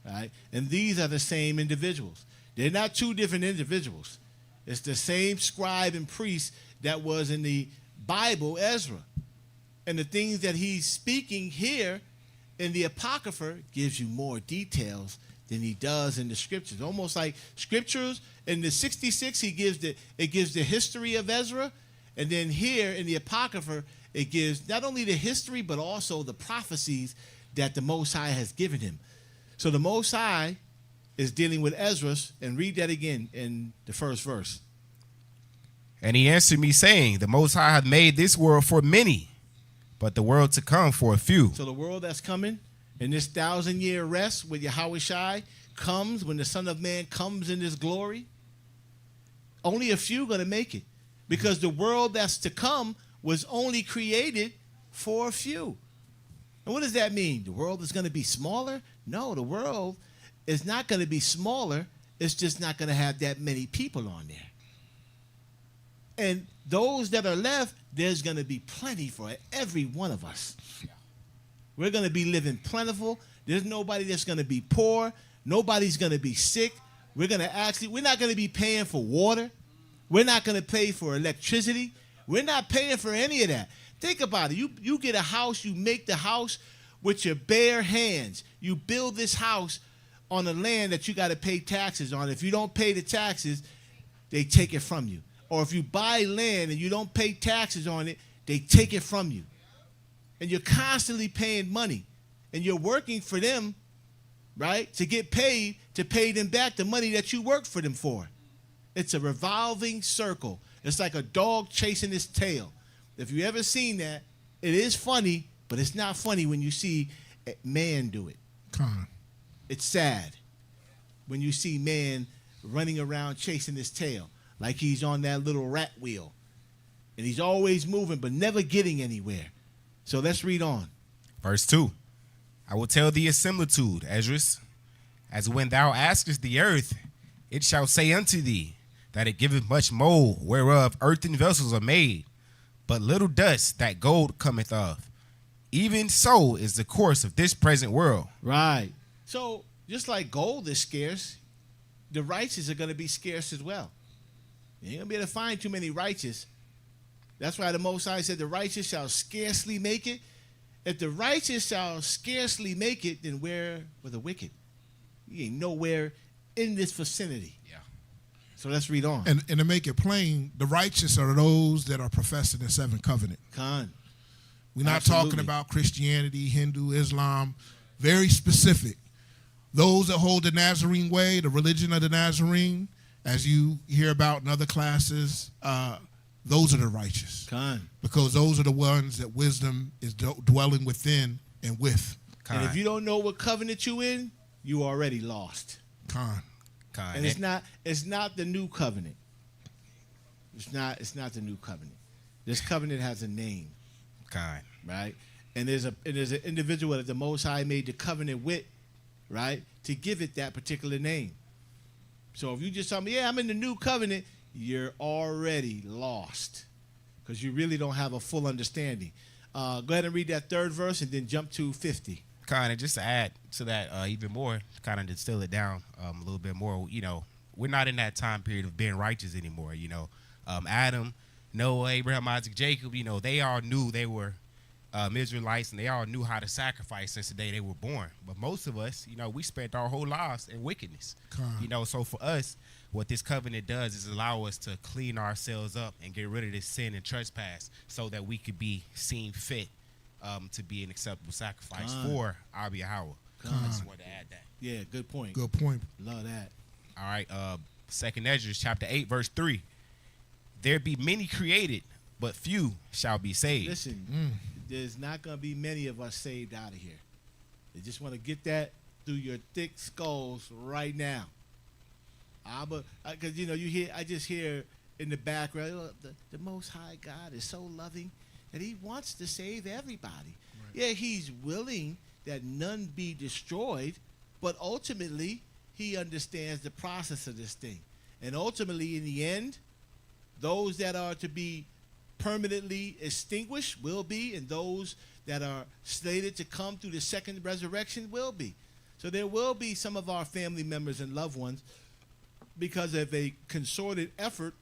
right? And these are the same individuals. They're not two different individuals. It's the same scribe and priest that was in the Bible, Ezra. And the things that he's speaking here in the Apocrypha gives you more details than he does in the scriptures. Almost like scriptures in the 66, it gives the history of Ezra, and then here in the Apocrypha, it gives not only the history but also the prophecies that the Most High has given him. So the Most High is dealing with Ezra, and read that again in the first verse. And he answered me, saying, the Most High hath made this world for many, but the world to come for a few. So the world that's coming in this 1,000-year rest with Yahushua comes when the Son of Man comes in his glory. Only a few going to make it, because the world that's to come was only created for a few. And what does that mean? The world is going to be smaller? No, the world is not going to be smaller. It's just not going to have that many people on there. And those that are left, there's going to be plenty for every one of us. We're going to be living plentiful. There's nobody that's going to be poor. Nobody's going to be sick. We're not going to be paying for water. We're not going to pay for electricity. We're not paying for any of that. Think about it. You get a house, you make the house with your bare hands. You build this house on the land that you got to pay taxes on. If you don't pay the taxes, they take it from you. Or if you buy land and you don't pay taxes on it, they take it from you. And you're constantly paying money. And you're working for them, right, to get paid, to pay them back the money that you worked for them for. It's a revolving circle. It's like a dog chasing its tail. If you ever seen that, it is funny, but it's not funny when you see a man do it. Come on. It's sad when you see man running around chasing his tail like he's on that little rat wheel. And he's always moving but never getting anywhere. So let's read on. Verse 2. I will tell thee a similitude, Esdras, as when thou askest the earth, it shall say unto thee, that it giveth much mold, whereof earthen vessels are made, but little dust that gold cometh of. Even so is the course of this present world. Right. So just like gold is scarce, the righteous are going to be scarce as well. You ain't going to be able to find too many righteous. That's why the Most High said the righteous shall scarcely make it. If the righteous shall scarcely make it, then where were the wicked? You ain't nowhere in this vicinity. Yeah. So let's read on. And to make it plain, the righteous are those that are professing the seventh covenant. Khan. We're not Absolutely. talking about Christianity, Hindu, Islam. Very specific. Those that hold the Nazarene way, the religion of the Nazarene, as you hear about in other classes, those are the righteous. Khan. Because those are the ones that wisdom is dwelling within and with. And if you don't know what covenant you in, you already lost. Khan. And it's not the new covenant. It's not the new covenant. This covenant has a name. Kind. Right? And there's an individual that the Most High made the covenant with, right, to give it that particular name. So if you just tell me, yeah, I'm in the new covenant, you're already lost because you really don't have a full understanding. Go ahead and read that third verse and then jump to 50. Kind of just to add to that even more, kind of distill it down a little bit more. You know, we're not in that time period of being righteous anymore. You know, Adam, Noah, Abraham, Isaac, Jacob, you know, they all knew they were Israelites, and they all knew how to sacrifice since the day they were born. But most of us, you know, we spent our whole lives in wickedness. You know, so for us, what this covenant does is allow us to clean ourselves up and get rid of this sin and trespass so that we could be seen fit to be an acceptable sacrifice for our Yahweh. I just wanted to add that. Yeah, good point. Good point. Love that. All right, 2nd Ezra chapter 8, verse 3. There be many created, but few shall be saved. Listen, there's not going to be many of us saved out of here. They just want to get that through your thick skulls right now. Because, you know, I just hear in the background, the Most High God is so loving that he wants to save everybody. Right. Yeah, he's willing that none be destroyed, but ultimately he understands the process of this thing. And ultimately, in the end, Those that are to be permanently extinguished will be, and those that are slated to come through the second resurrection will be. So there will be some of our family members and loved ones, because of a concerted effort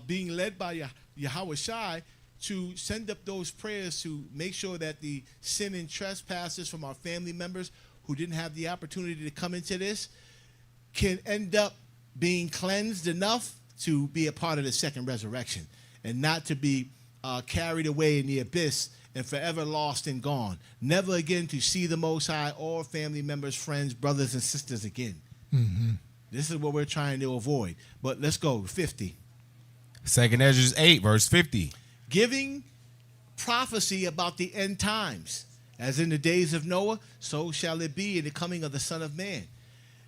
being led by Yahushua to send up those prayers to make sure that the sin and trespasses from our family members who didn't have the opportunity to come into this can end up being cleansed enough to be a part of the second resurrection, and not to be carried away in the abyss and forever lost and gone, never again to see the Most High or family members, friends, brothers, and sisters again. Mm-hmm. This is what we're trying to avoid. But let's go, 50. 2nd Ezra 8, verse 50. Giving prophecy about the end times. As in the days of Noah, so shall it be in the coming of the Son of Man.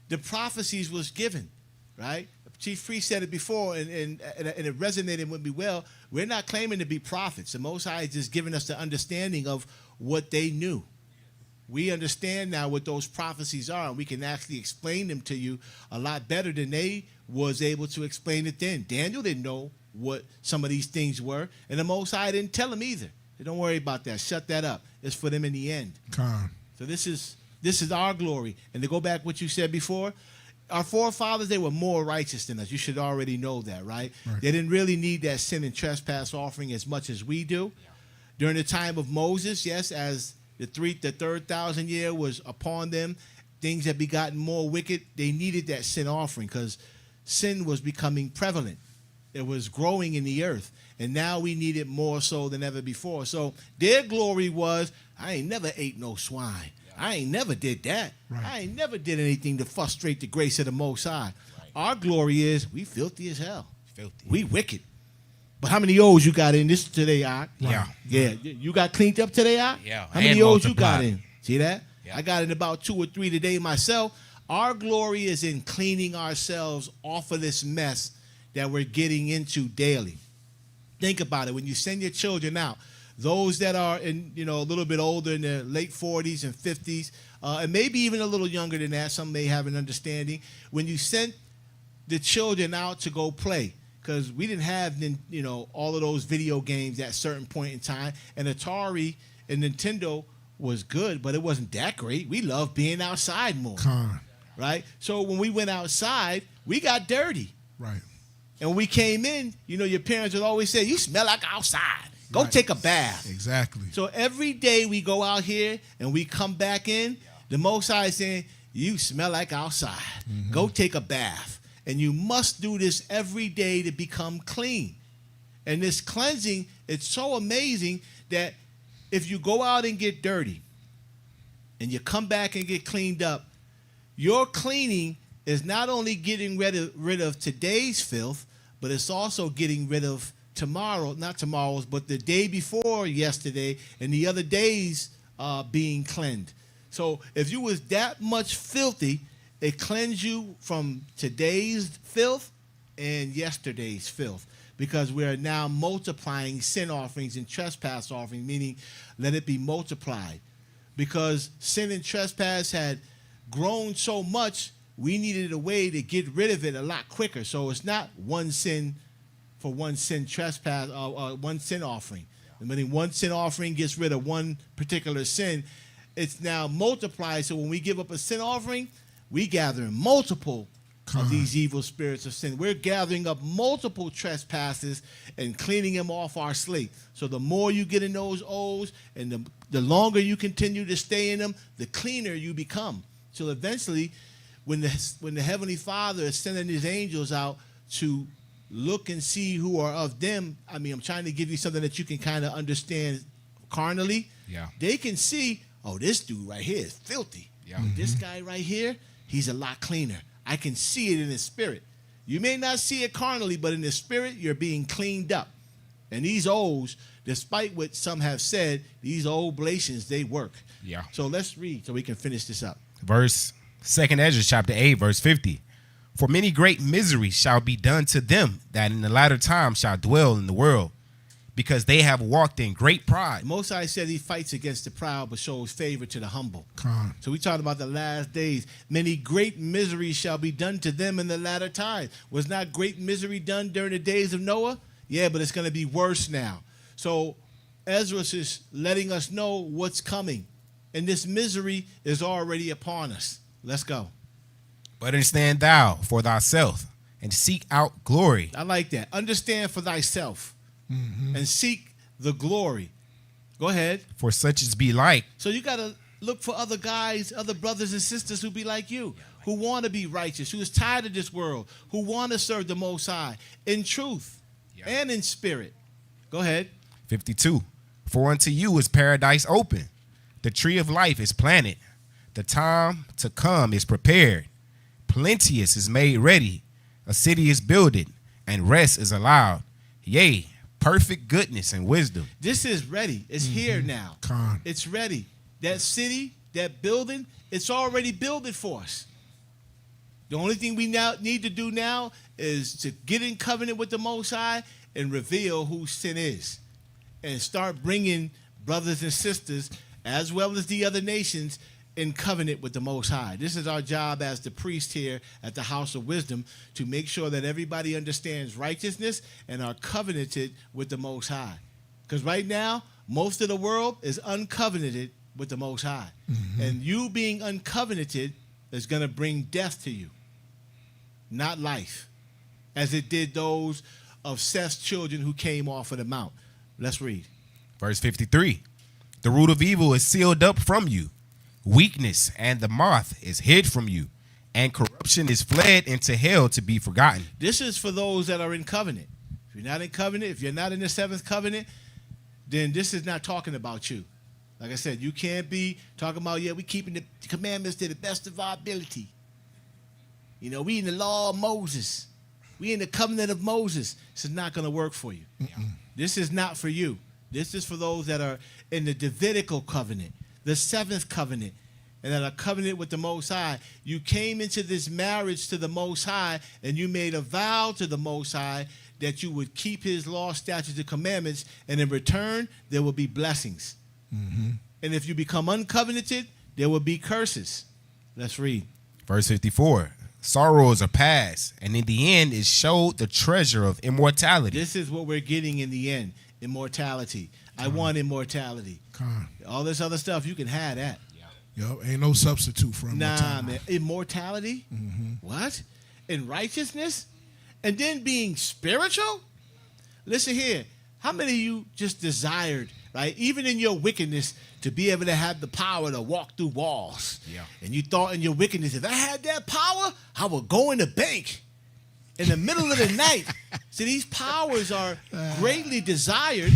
The prophecies was given, right? Chief Priest said it before, and it resonated with me well. We're not claiming to be prophets. The Most High is just giving us the understanding of what they knew. We understand now what those prophecies are, and we can actually explain them to you a lot better than they was able to explain it then. Daniel didn't know what some of these things were, and the Most High didn't tell him either. So don't worry about that. Shut that up. It's for them in the end. So this is our glory. And to go back what you said before, our forefathers, they were more righteous than us. You should already know that, right? They didn't really need that sin and trespass offering as much as we do. Yeah. During the time of Moses, yes, as the third 1,000 year was upon them, things had begotten more wicked. They needed that sin offering because sin was becoming prevalent. It was growing in the earth. And now we need it more so than ever before. So their glory was, I ain't never ate no swine. I ain't never did that. Right. I ain't never did anything to frustrate the grace of the Most High. Right. Our glory is we filthy as hell. Filthy. We wicked. But how many O's you got in this today, Ak? Yeah. Yeah. You got cleaned up today, Ak? Yeah. How many O's you got in? See that? Yeah. I got in about 2 or 3 today myself. Our glory is in cleaning ourselves off of this mess that we're getting into daily. Think about it. When you send your children out, those that are in, a little bit older, in their late 40s and 50s, and maybe even a little younger than that, some may have an understanding. When you sent the children out to go play, because we didn't have, all of those video games at a certain point in time, and Atari and Nintendo was good, but it wasn't that great. We loved being outside more, right? So when we went outside, we got dirty. Right. And when we came in, your parents would always say, you smell like outside. Go take a bath. Exactly. So every day we go out here and we come back in, the Most High is saying, you smell like outside. Mm-hmm. Go take a bath. And you must do this every day to become clean. And this cleansing, it's so amazing that if you go out and get dirty and you come back and get cleaned up, your cleaning is not only getting rid of today's filth, but it's also getting rid of not tomorrow's, but the day before yesterday and the other days being cleansed. So if you was that much filthy, it cleansed you from today's filth and yesterday's filth, because we are now multiplying sin offerings and trespass offerings, meaning let it be multiplied. Because sin and trespass had grown so much, we needed a way to get rid of it a lot quicker. So it's not one sin for one sin trespass, one sin offering. Meaning one sin offering gets rid of one particular sin. It's now multiplied. So when we give up a sin offering, we gather multiple of these evil spirits of sin. We're gathering up multiple trespasses and cleaning them off our slate. So the more you get in those O's and the longer you continue to stay in them, the cleaner you become. So eventually, when the Heavenly Father is sending his angels out to look and see who are of them, I'm trying to give you something that you can kind of understand carnally. Yeah. They can see, oh, this dude right here is filthy. Yeah. Mm-hmm. This guy right here, he's a lot cleaner. I can see it in his spirit. You may not see it carnally, but in the spirit, you're being cleaned up. And these O's, despite what some have said, these oblations, they work. Yeah. So let's read so we can finish this up. 2nd Ezra chapter 8, verse 50. For many great miseries shall be done to them that in the latter time shall dwell in the world, because they have walked in great pride. Most High said he fights against the proud but shows favor to the humble. Con. So we talking about the last days. Many great miseries shall be done to them in the latter time. Was not great misery done during the days of Noah? Yeah, but it's going to be worse now. So Ezra is letting us know what's coming. And this misery is already upon us. Let's go. But understand thou for thyself, and seek out glory. I like that. Understand for thyself. And seek the glory. Go ahead. For such as be like. So you got to look for other guys, other brothers and sisters who be like you, who want to be righteous, who is tired of this world, who want to serve the Most High in truth and in spirit. Go ahead. 52. For unto you is paradise open. The tree of life is planted. The time to come is prepared. Plenteous is made ready. A city is builded, and rest is allowed. Yea, perfect goodness and wisdom. This is ready. It's here now. Con. It's ready. That city, that building, it's already building for us. The only thing we now need to do now is to get in covenant with the Most High and reveal who sin is. And start bringing brothers and sisters, as well as the other nations, in covenant with the Most High. This is our job as the priest here at the House of Wisdom, to make sure that everybody understands righteousness and are covenanted with the Most High. Because right now, most of the world is uncovenanted with the Most High. And you being uncovenanted is going to bring death to you, not life, as it did those of Seth's children who came off of the mount. Let's read. Verse 53. The root of evil is sealed up from you. Weakness and the moth is hid from you, and corruption is fled into hell to be forgotten. This is for those that are in covenant. If you're not in covenant, if you're not in the seventh covenant, then this is not talking about you. Like I said, you can't be talking about, yeah, we keeping the commandments to the best of our ability. You know, we in the law of Moses. We in the covenant of Moses. This is not going to work for you. This is not for you. This is for those that are in the Davidical covenant, the seventh covenant, and that are covenant with the Most High. You came into this marriage to the Most High, and you made a vow to the Most High that you would keep his law, statutes, and commandments, and in return, there will be blessings. And if you become uncovenanted, there will be curses. Let's read. Verse 54. Sorrows are past, and in the end is showed the treasure of immortality. This is what we're getting in the end, immortality. I want immortality. Con. All this other stuff, you can have that. Yup, ain't no substitute for immortality. Nah, man. Immortality? What? In righteousness? And then being spiritual? Listen here. How many of you just desired, right, even in your wickedness, to be able to have the power to walk through walls? And you thought in your wickedness, if I had that power, I would go in the bank in the middle of the night. See, these powers are greatly desired.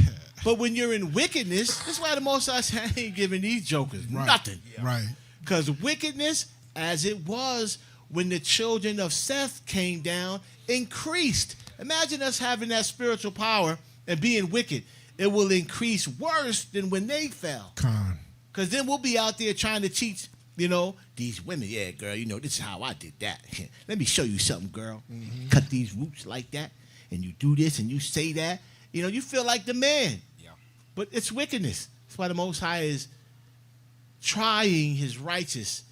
But when you're in wickedness, that's why the Most High said, I ain't giving these jokers nothing. Right. Because wickedness, as it was when the children of Seth came down, increased. Imagine us having that spiritual power and being wicked. It will increase worse than when they fell. Con. Because then we'll be out there trying to teach, you know, these women, yeah, girl, you know, this is how I did that. Let me show you something, girl. Cut these roots like that, and you do this, and you say that. You know, you feel like the man. But it's wickedness. That's why the Most High is trying his righteous.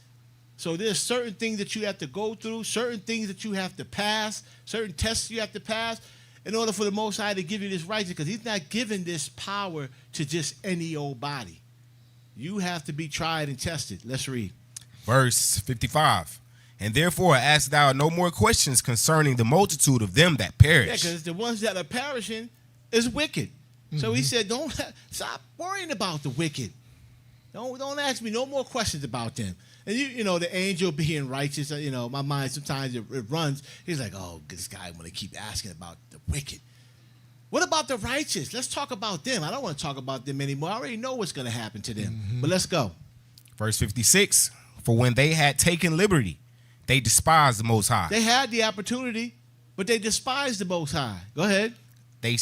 So there's certain things that you have to go through, certain things that you have to pass, certain tests you have to pass in order for the Most High to give you this righteous, because he's not giving this power to just any old body. You have to be tried and tested. Let's read. Verse 55. And therefore ask thou no more questions concerning the multitude of them that perish. Yeah, because the ones that are perishing is wicked. So he said, don't stop worrying about the wicked. Don't ask me no more questions about them. And you know, the angel being righteous, you know, my mind sometimes it runs. He's like, oh, this guy want to keep asking about the wicked. What about the righteous? Let's talk about them. I don't want to talk about them anymore. I already know what's going to happen to them. But let's go. Verse 56. For when they had taken liberty, they despised the Most High. They had the opportunity, but they despised the Most High. Go ahead. They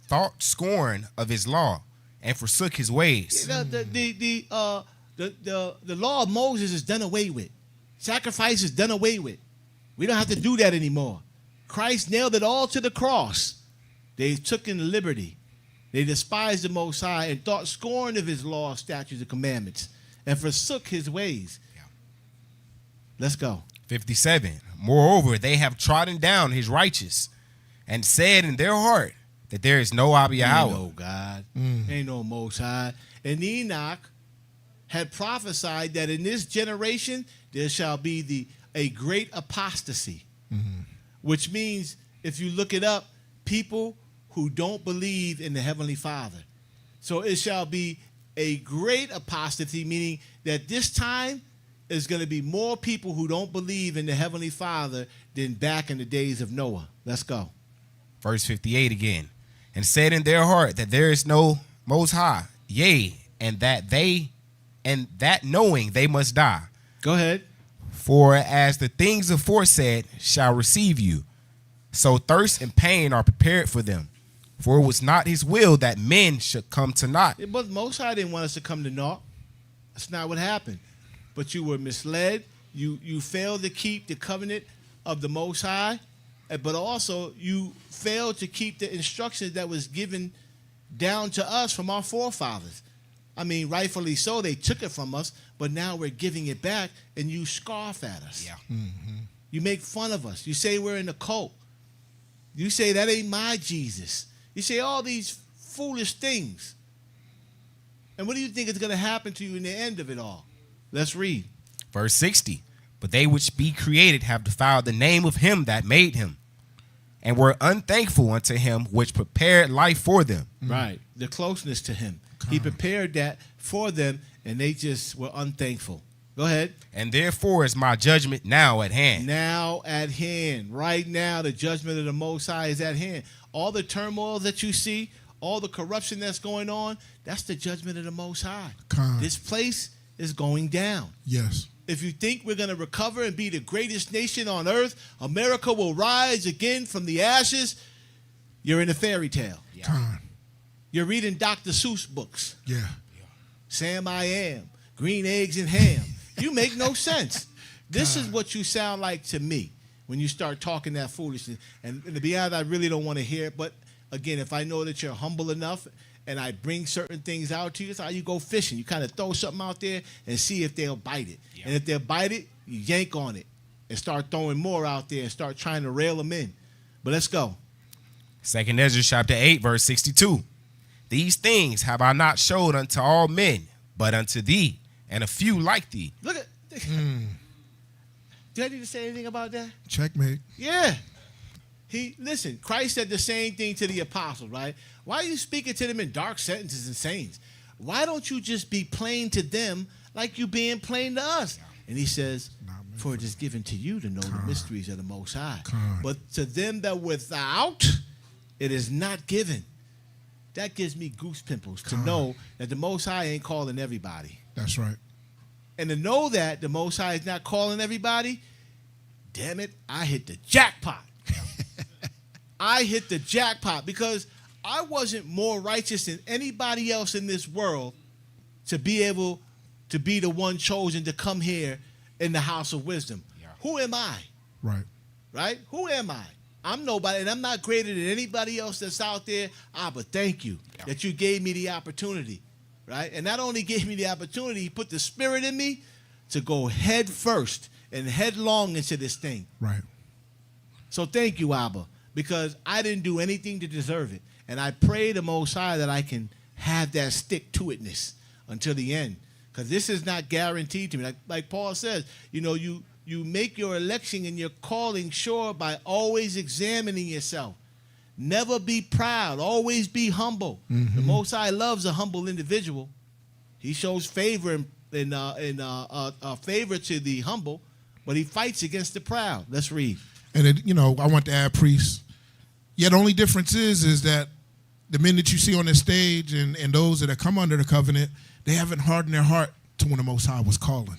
thought scorn of his law and forsook his ways. The law of Moses is done away with. Sacrifice is done away with. We don't have to do that anymore. Christ nailed it all to the cross. They took in liberty. They despised the Most High and thought scorn of his law, statutes, and commandments, and forsook his ways. Yeah. Let's go. 57. Moreover, they have trodden down his righteous and said in their heart that there is no Yahweh. Ain't no God. Ain't no Most High. And Enoch had prophesied that in this generation there shall be a great apostasy, which means, if you look it up, people who don't believe in the Heavenly Father. So it shall be a great apostasy, meaning that this time is going to be more people who don't believe in the Heavenly Father than back in the days of Noah. Let's go. Verse 58 again. And said in their heart that there is no Most High, yea, and that knowing they must die. Go ahead. For as the things aforesaid shall receive you, so thirst and pain are prepared for them. For it was not his will that men should come to naught. But Most High didn't want us to come to naught. That's not what happened. But you were misled. You failed to keep the covenant of the Most High. But also you failed to keep the instructions that was given down to us from our forefathers. I mean, rightfully so, they took it from us, but now we're giving it back, and you scoff at us. Yeah. You make fun of us. You say we're in a cult. You say that ain't my Jesus. You say all these foolish things. And what do you think is going to happen to you in the end of it all? Let's read. Verse 60. But they which be created have defiled the name of him that made him, and were unthankful unto him which prepared life for them. Right. The closeness to him. He prepared that for them, and they just were unthankful. Go ahead. And therefore is my judgment now at hand. Now at hand. Right now, the judgment of the Most High is at hand. All the turmoil that you see, all the corruption that's going on, that's the judgment of the Most High. This place is going down. Yes. If you think we're going to recover and be the greatest nation on earth, America will rise again from the ashes, you're in a fairy tale. Yeah. You're reading Dr. Seuss books. Yeah. Sam I Am, Green Eggs and Ham. You make no sense. This is what you sound like to me when you start talking that foolishness. And to be honest, I really don't want to hear it. But again, if I know that you're humble enough and I bring certain things out to you, it's how you go fishing. You kind of throw something out there and see if they'll bite it. Yeah. And if they'll bite it, you yank on it and start throwing more out there and start trying to rail them in. But let's go. 2 Ezra chapter 8, verse 62. These things have I not showed unto all men, but unto thee, and a few like thee. Look at. Do I need to say anything about that? Checkmate. Yeah. Listen, Christ said the same thing to the apostles, right? Why are you speaking to them in dark sentences and sayings? Why don't you just be plain to them like you being plain to us? And he says, for it is given to you to know the mysteries of the Most High. But to them that without, it is not given. That gives me goose pimples to know that the Most High ain't calling everybody. That's right. And to know that the Most High is not calling everybody, damn it, I hit the jackpot. I hit the jackpot because I wasn't more righteous than anybody else in this world to be able to be the one chosen to come here in the house of wisdom. Yeah. Who am I? Right. Right? Who am I? I'm nobody, and I'm not greater than anybody else that's out there. But thank you that you gave me the opportunity, right? And not only gave me the opportunity, he put the spirit in me to go head first and headlong into this thing. Right. So thank you, Abba, because I didn't do anything to deserve it. And I pray the Most High that I can have that stick-to-itness until the end, because this is not guaranteed to me. Like Paul says, you make your election and your calling sure by always examining yourself. Never be proud. Always be humble. The Most High loves a humble individual. He shows favor favor to the humble, but he fights against the proud. Let's read. And I want to add, priests. Yet the only difference is that the men that you see on the stage and those that have come under the covenant, they haven't hardened their heart to when the Most High was calling.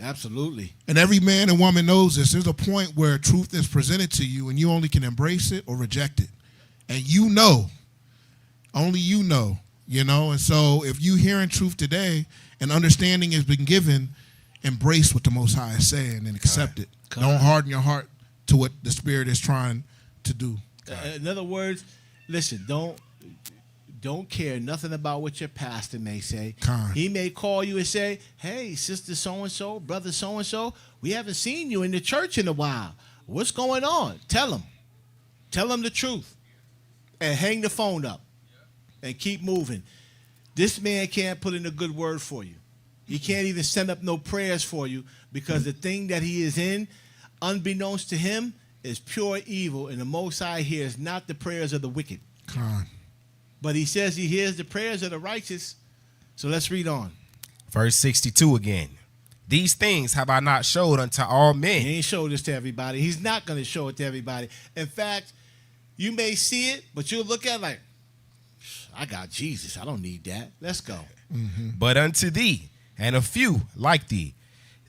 Absolutely. And every man and woman knows this. There's a point where truth is presented to you and you only can embrace it or reject it. And only you know, And so if you hearing truth today and understanding has been given, embrace what the Most High is saying and accept it. Don't harden your heart to what the Spirit is trying to do. In other words, Listen, don't care nothing about what your pastor may say. Con. He may call you and say, hey, sister so-and-so, brother so-and-so, we haven't seen you in the church in a while. What's going on? Tell him. Tell him the truth. And hang the phone up. And keep moving. This man can't put in a good word for you. He can't even send up no prayers for you because the thing that he is in, unbeknownst to him, is pure evil. And the Most High hears not the prayers of the wicked. Con. But he says he hears the prayers of the righteous. So let's read on. Verse 62 again. These things have I not showed unto all men. He ain't showed this to everybody. He's not going to show it to everybody. In fact, you may see it, but you'll look at it like, I got Jesus. I don't need that. Let's go. Mm-hmm. But unto thee, and a few like thee.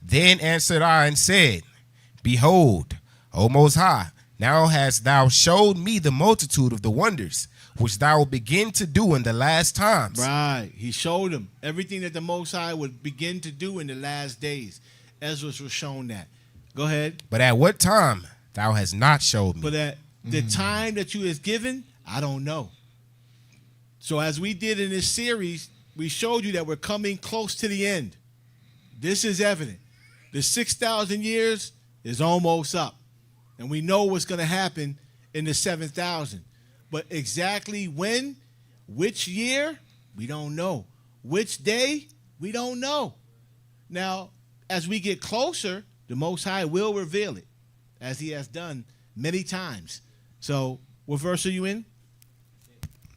Then answered I and said, Behold, O Most High, now hast thou showed me the multitude of the wonders which thou wilt begin to do in the last times. Right. He showed him everything that the Most High would begin to do in the last days. Ezra was shown that. Go ahead. But at what time thou hast not showed me. But at the time that you is given, I don't know. So as we did in this series, we showed you that we're coming close to the end. This is evident. The 6,000 years is almost up. And we know what's going to happen in the 7,000. But exactly when, which year, we don't know. Which day, we don't know. Now, as we get closer, the Most High will reveal it, as he has done many times. So, what verse are you in?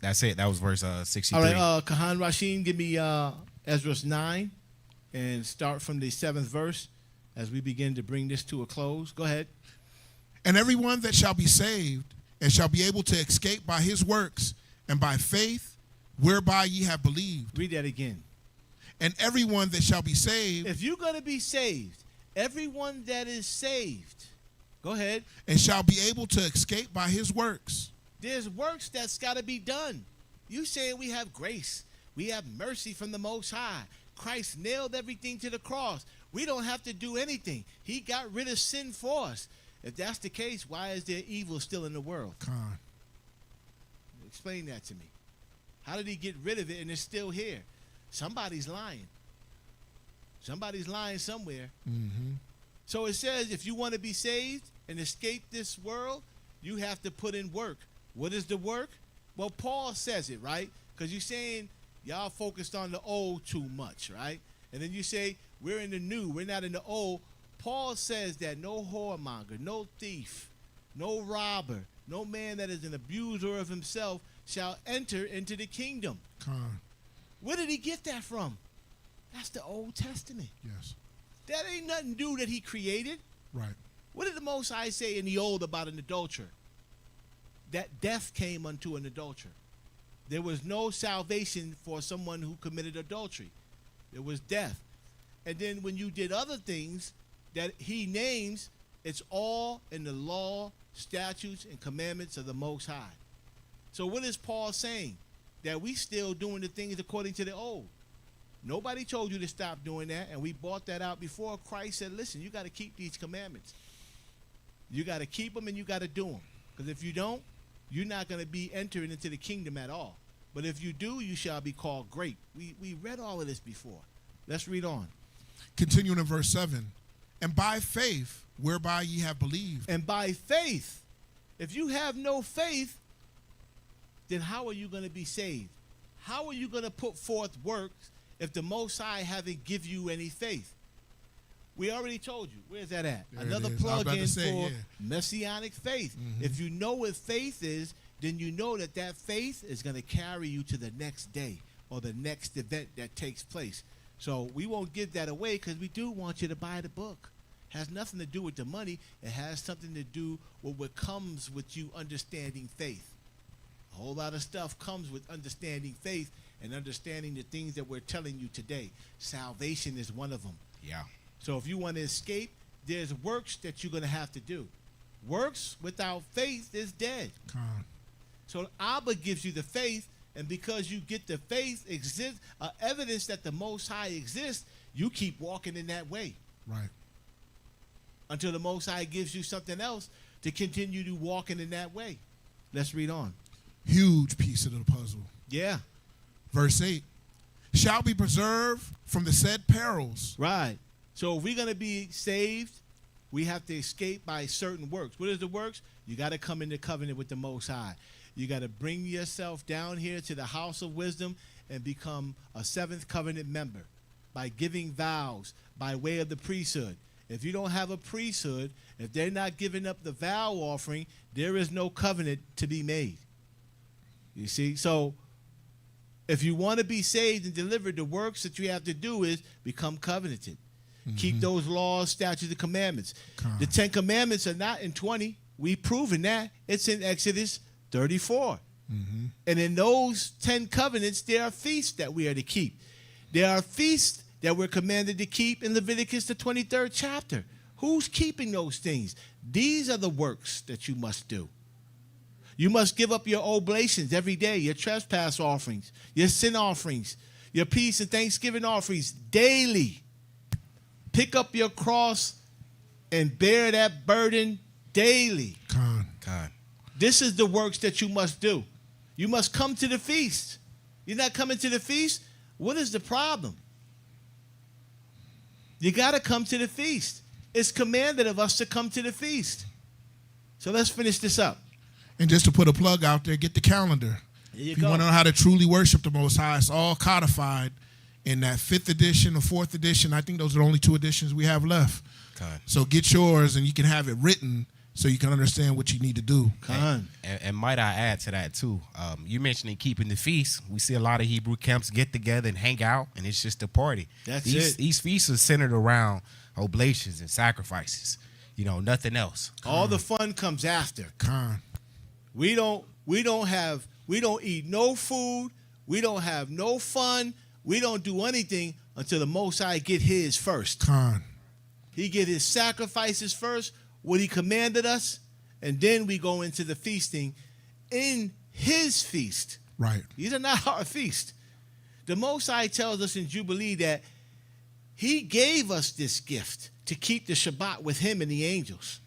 That's it. That was verse 63. All right, Kahan Rashim, give me Ezra's 9 and start from the 7th verse as we begin to bring this to a close. Go ahead. And everyone that shall be saved and shall be able to escape by his works and by faith whereby ye have believed. Read that again. And everyone that shall be saved If you're going to be saved, everyone that is saved, go ahead. and shall be able to escape by his works. There's works that's got to be done. You saying we have grace. We have mercy from the Most High. Christ nailed everything to the cross. We don't have to do anything. He got rid of sin for us. If that's the case, why is there evil still in the world? Con. Explain that to me. How did he get rid of it and it's still here? Somebody's lying. Somebody's lying somewhere. Mm-hmm. So it says if you want to be saved and escape this world, you have to put in work. What is the work? Well, Paul says it, right? Because you're saying y'all focused on the old too much, right? And then you say we're in the new, we're not in the old. Paul says that no whoremonger, no thief, no robber, no man that is an abuser of himself shall enter into the kingdom. Con. Where did he get that from? That's the Old Testament. Yes. That ain't nothing new that he created. Right. What did the Most High say in the old about an adulterer? That death came unto an adulterer. There was no salvation for someone who committed adultery. It was death. And then when you did other things that he names, it's all in the law, statutes, and commandments of the Most High. So what is Paul saying? That we still doing the things according to the old. Nobody told you to stop doing that, and we brought that out before. Christ said, listen, you got to keep these commandments. You got to keep them and you got to do them. Because if you don't, you're not going to be entering into the kingdom at all. But if you do, you shall be called great. We read all of this before. Let's read on. Continuing in verse 7. And by faith whereby ye have believed. And by faith, if you have no faith, then how are you going to be saved? How are you going to put forth works if the Most High haven't give you any faith? We already told you. Where's that at? There Another it is. I was about plug-in to say, for yeah. messianic faith. Mhm. If you know what faith is, then you know that that faith is going to carry you to the next day or the next event that takes place. So we won't give that away because we do want you to buy the book. It has nothing to do with the money. It has something to do with what comes with you understanding faith. A whole lot of stuff comes with understanding faith and understanding the things that we're telling you today. Salvation is one of them. Yeah. So if you want to escape, there's works that you're going to have to do. Works without faith is dead. Con. So Abba gives you the faith, and because you get the faith, evidence that the Most High exists, you keep walking in that way. Right. Until the Most High gives you something else to continue to walking in that way. Let's read on. Huge piece of the puzzle. Yeah. Verse 8, shall be preserved from the said perils. Right. So if we're going to be saved, we have to escape by certain works. What is the works? You got to come into covenant with the Most High. You got to bring yourself down here to the house of wisdom and become a seventh covenant member by giving vows by way of the priesthood. If you don't have a priesthood, if they're not giving up the vow offering, there is no covenant to be made. You see? So if you want to be saved and delivered, the works that you have to do is become covenanted. Keep those laws, statutes, and commandments. The 10 commandments are not in 20. We've proven that. It's in Exodus 34. And in those 10 covenants, there are feasts that we are to keep. There are feasts that we're commanded to keep in Leviticus, the 23rd chapter. Who's keeping those things? These are the works that you must do. You must give up your oblations every day, your trespass offerings, your sin offerings, your peace and thanksgiving offerings daily. Pick up your cross and bear that burden daily. Con. This is the works that you must do. You must come to the feast. You're not coming to the feast? What is the problem? You got to come to the feast. It's commanded of us to come to the feast. So let's finish this up. And just to put a plug out there, get the calendar. If you want to know how to truly worship the Most High, it's all codified in that 5th edition or 4th edition. I think those are the only 2 editions we have left. So get yours and you can have it written so you can understand what you need to do. And might I add to that too, you mentioning keeping the feast. We see a lot of Hebrew camps get together and hang out, and it's just a party. These feasts are centered around oblations and sacrifices. You know, nothing else. All the fun comes after. We don't eat no food. We don't have no fun. We don't do anything until the Most High get his first. He get his sacrifices first, what he commanded us, and then we go into the feasting in his feast. Right. These are not our feast. The Most High tells us in Jubilee that he gave us this gift to keep the Shabbat with him and the angels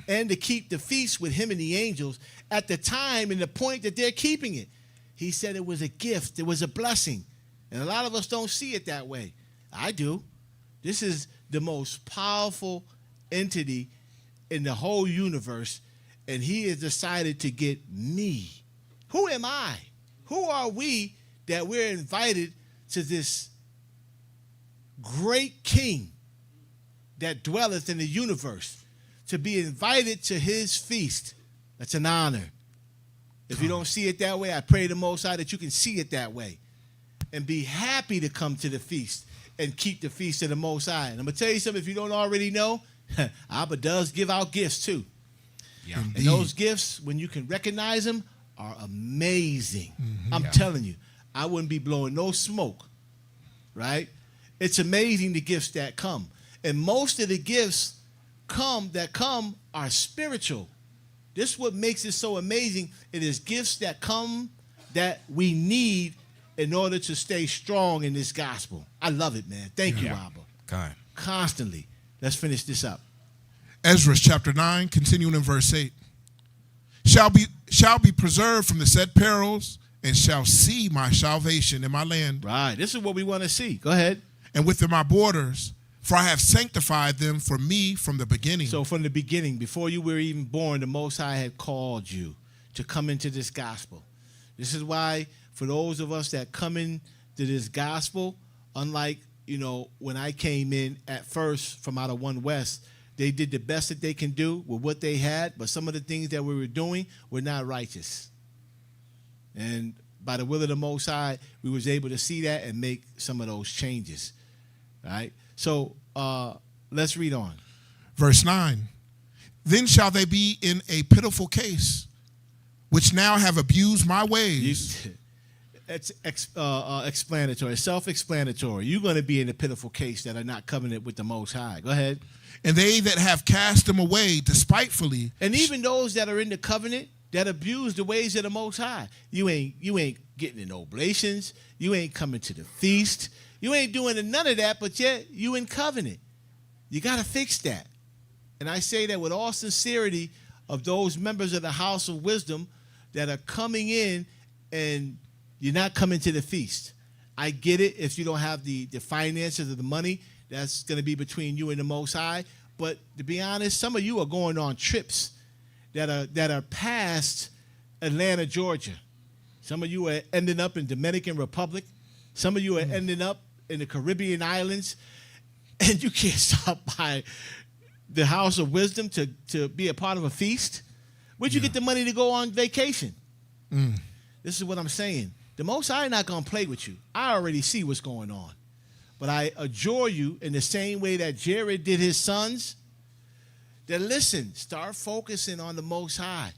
and to keep the feast with him and the angels at the time and the point that they're keeping it. He said it was a gift. It was a blessing. And a lot of us don't see it that way. I do. This is the most powerful entity in the whole universe, and he has decided to get me. Who am I? Who are we that we're invited to this great king that dwelleth in the universe, to be invited to his feast? That's an honor. If you don't see it that way, I pray the Most High that you can see it that way and be happy to come to the feast and keep the feast of the Most High. And I'm going to tell you something, if you don't already know, Abba does give out gifts too. Yeah. And those gifts, when you can recognize them, are amazing. I'm telling you, I wouldn't be blowing no smoke, right? It's amazing the gifts that come. And most of the gifts that come are spiritual. This is what makes it so amazing. It is gifts that come that we need in order to stay strong in this gospel. I love it, man. Thank you, Abba. Constantly. Let's finish this up. Ezra chapter 9, continuing in verse 8. Shall be preserved from the said perils, and shall see my salvation in my land. Right. This is what we want to see. Go ahead. And within my borders, for I have sanctified them for me from the beginning. So from the beginning, before you were even born, the Most High had called you to come into this gospel. This is why, for those of us that come into this gospel, unlike, when I came in at first from out of One West, they did the best that they can do with what they had, but some of the things that we were doing were not righteous. And by the will of the Most High, we was able to see that and make some of those changes, right? So let's read on. Verse 9. Then shall they be in a pitiful case, which now have abused my ways. It's explanatory, self-explanatory. You're going to be in a pitiful case that are not covenant with the Most High. Go ahead. And they that have cast them away despitefully. And even those that are in the covenant that abuse the ways of the Most High. You ain't getting in oblations. You ain't coming to the feast. You ain't doing none of that, but yet you in covenant. You got to fix that. And I say that with all sincerity of those members of the house of wisdom that are coming in and you're not coming to the feast. I get it. If you don't have the finances or the money, that's going to be between you and the Most High. But to be honest, some of you are going on trips that are past Atlanta, Georgia. Some of you are ending up in Dominican Republic. Some of you are ending up in the Caribbean islands. And you can't stop by the House of Wisdom to be a part of a feast. Where'd you get the money to go on vacation? This is what I'm saying. The Most High not going to play with you. I already see what's going on. But I adjure you in the same way that Jared did his sons, that listen, start focusing on the Most High.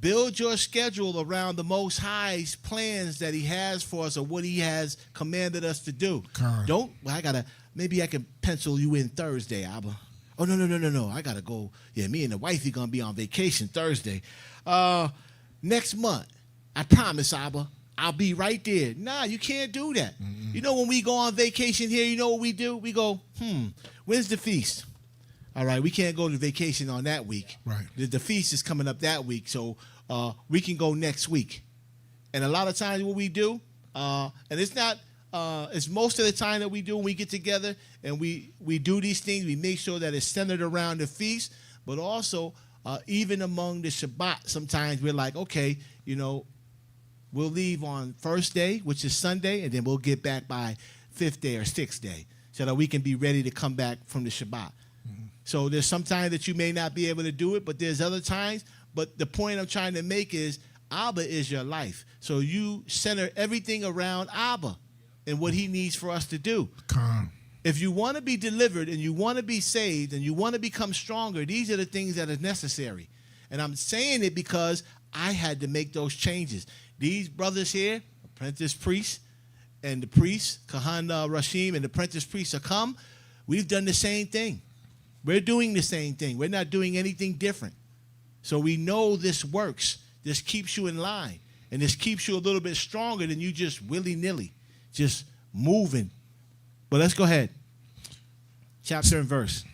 Build your schedule around the Most High's plans that he has for us or what he has commanded us to do. Maybe I can pencil you in Thursday, Abba. Oh, no. I got to go. Yeah, me and the wifey going to be on vacation Thursday. Next month, I promise, Abba, I'll be right there. Nah, you can't do that. You know, when we go on vacation here, you know what we do? We go, when's the feast? All right, we can't go to vacation on that week. Right. The feast is coming up that week, so we can go next week. And a lot of times what we do, and it's not, it's most of the time that we do when we get together and we do these things, we make sure that it's centered around the feast, but also even among the Shabbat, sometimes we're like, okay, you know, we'll leave on first day, which is Sunday, and then we'll get back by fifth day or sixth day so that we can be ready to come back from the Shabbat. So there's some time that you may not be able to do it, but there's other times. But the point I'm trying to make is Abba is your life. So you center everything around Abba and what he needs for us to do. If you want to be delivered and you want to be saved and you want to become stronger, these are the things that are necessary. And I'm saying it because I had to make those changes. These brothers here, apprentice priests, and the priests, Kahan Rashim, and the apprentice priests are come. We've done the same thing. We're doing the same thing. We're not doing anything different. So we know this works. This keeps you in line. And this keeps you a little bit stronger than you just willy-nilly, just moving. But let's go ahead. Chapter and verse.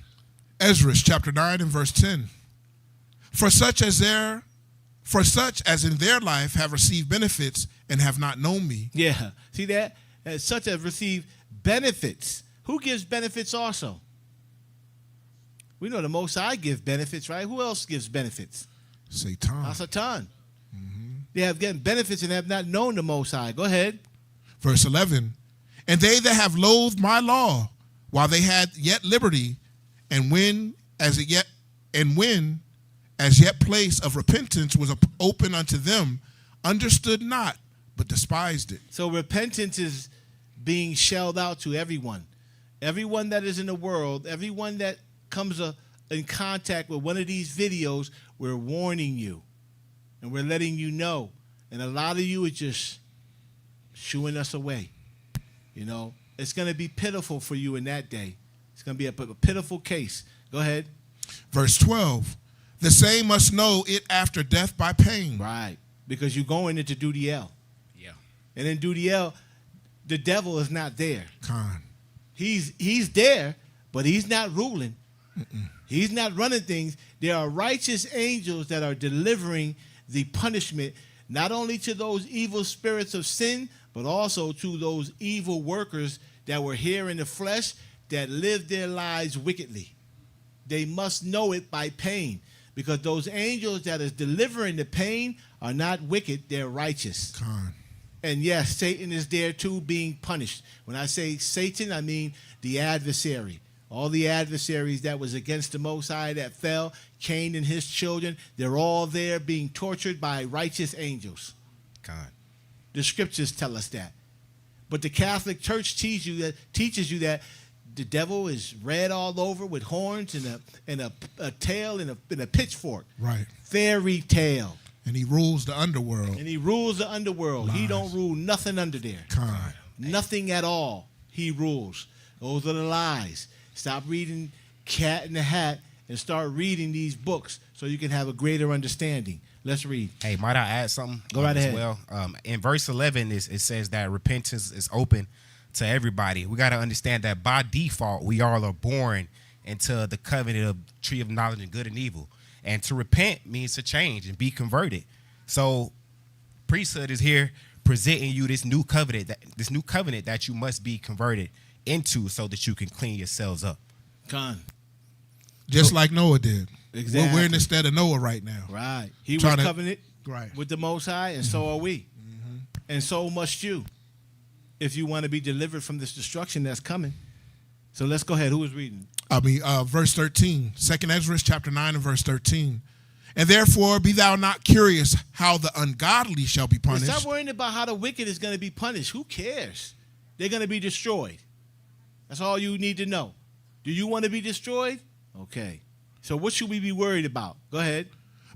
Ezra chapter 9 and verse 10. For such as in their life have received benefits and have not known me. Yeah. See that? As such as received benefits. Who gives benefits also? We know the Most High gives benefits, right? Who else gives benefits? Satan. Satan. They have gotten benefits and have not known the Most High. Go ahead. Verse 11. And they that have loathed my law while they had yet liberty, and when as yet place of repentance was open unto them, understood not, but despised it. So repentance is being shelled out to everyone. Everyone that is in the world, everyone that comes in contact with one of these videos, we're warning you. And we're letting you know. And a lot of you are just shooing us away. You know, it's going to be pitiful for you in that day. It's going to be a pitiful case. Go ahead. Verse 12. The same must know it after death by pain. Right. Because you're going into duty L. Yeah. And in duty L, the devil is not there. Con. He's there, but he's not ruling. He's not running things. There are righteous angels that are delivering the punishment not only to those evil spirits of sin, but also to those evil workers that were here in the flesh that lived their lives wickedly. They must know it by pain, because those angels that is delivering the pain are not wicked, they're righteous. Con. And yes, Satan is there too, being punished. When I say Satan, I mean the adversary. All the adversaries that was against the Most High that fell, Cain and his children, they're all there being tortured by righteous angels. God. The scriptures tell us that. But the Catholic Church teaches you that the devil is red all over with horns and a tail and a pitchfork. Right. Fairy tale. And he rules the underworld. And he rules the underworld. Lies. He don't rule nothing under there. Con. Nothing at all. He rules. Those are the lies. Stop reading Cat in the Hat and start reading these books so you can have a greater understanding. Let's read. Hey, might I add something? Go right ahead. As well, in verse 11, it says that repentance is open to everybody. We got to understand that by default, we all are born into the covenant of tree of knowledge of good and evil. And to repent means to change and be converted. So priesthood is here presenting you this new covenant that you must be converted into so that you can clean yourselves up. Just like Noah did. Exactly. We're in the stead of Noah right now. Right. He was Trying to- covenant Right. with the Most High, and so are we. And so must you, if you want to be delivered from this destruction that's coming. So let's go ahead. Who is reading? Verse 13, 2nd Ezra chapter 9 and verse 13. And therefore be thou not curious how the ungodly shall be punished. Stop worrying about how the wicked is going to be punished. Who cares? They're going to be destroyed. That's all you need to know. Do you want to be destroyed? Okay. So what should we be worried about? Go ahead.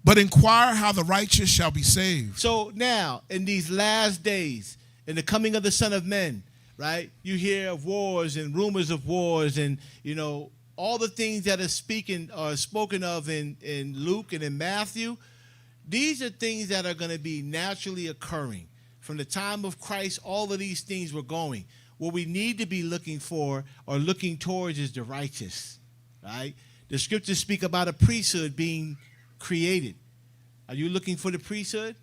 But inquire how the righteous shall be saved. So now, in these last days, in the coming of the Son of Man, right, you hear of wars and rumors of wars and, you know, all the things that are spoken of in Luke and in Matthew. These are things that are going to be naturally occurring. From the time of Christ, all of these things were going. What we need to be looking for or looking towards is the righteous, right? The scriptures speak about a priesthood being created. Are you looking for the priesthood?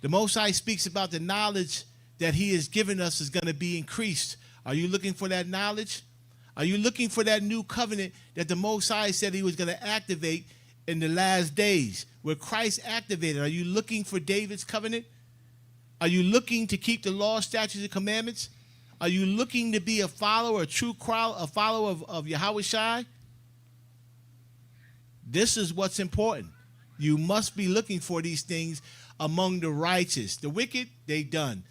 The Most High speaks about the knowledge that he has given us is going to be increased. Are you looking for that knowledge? Are you looking for that new covenant that the Most High said he was going to activate in the last days, where Christ activated? Are you looking for David's covenant? Are you looking to keep the law, statutes, and commandments? Are you looking to be a follower, a follower of Yahweh? This is what's important. You must be looking for these things among the righteous. The wicked, they done.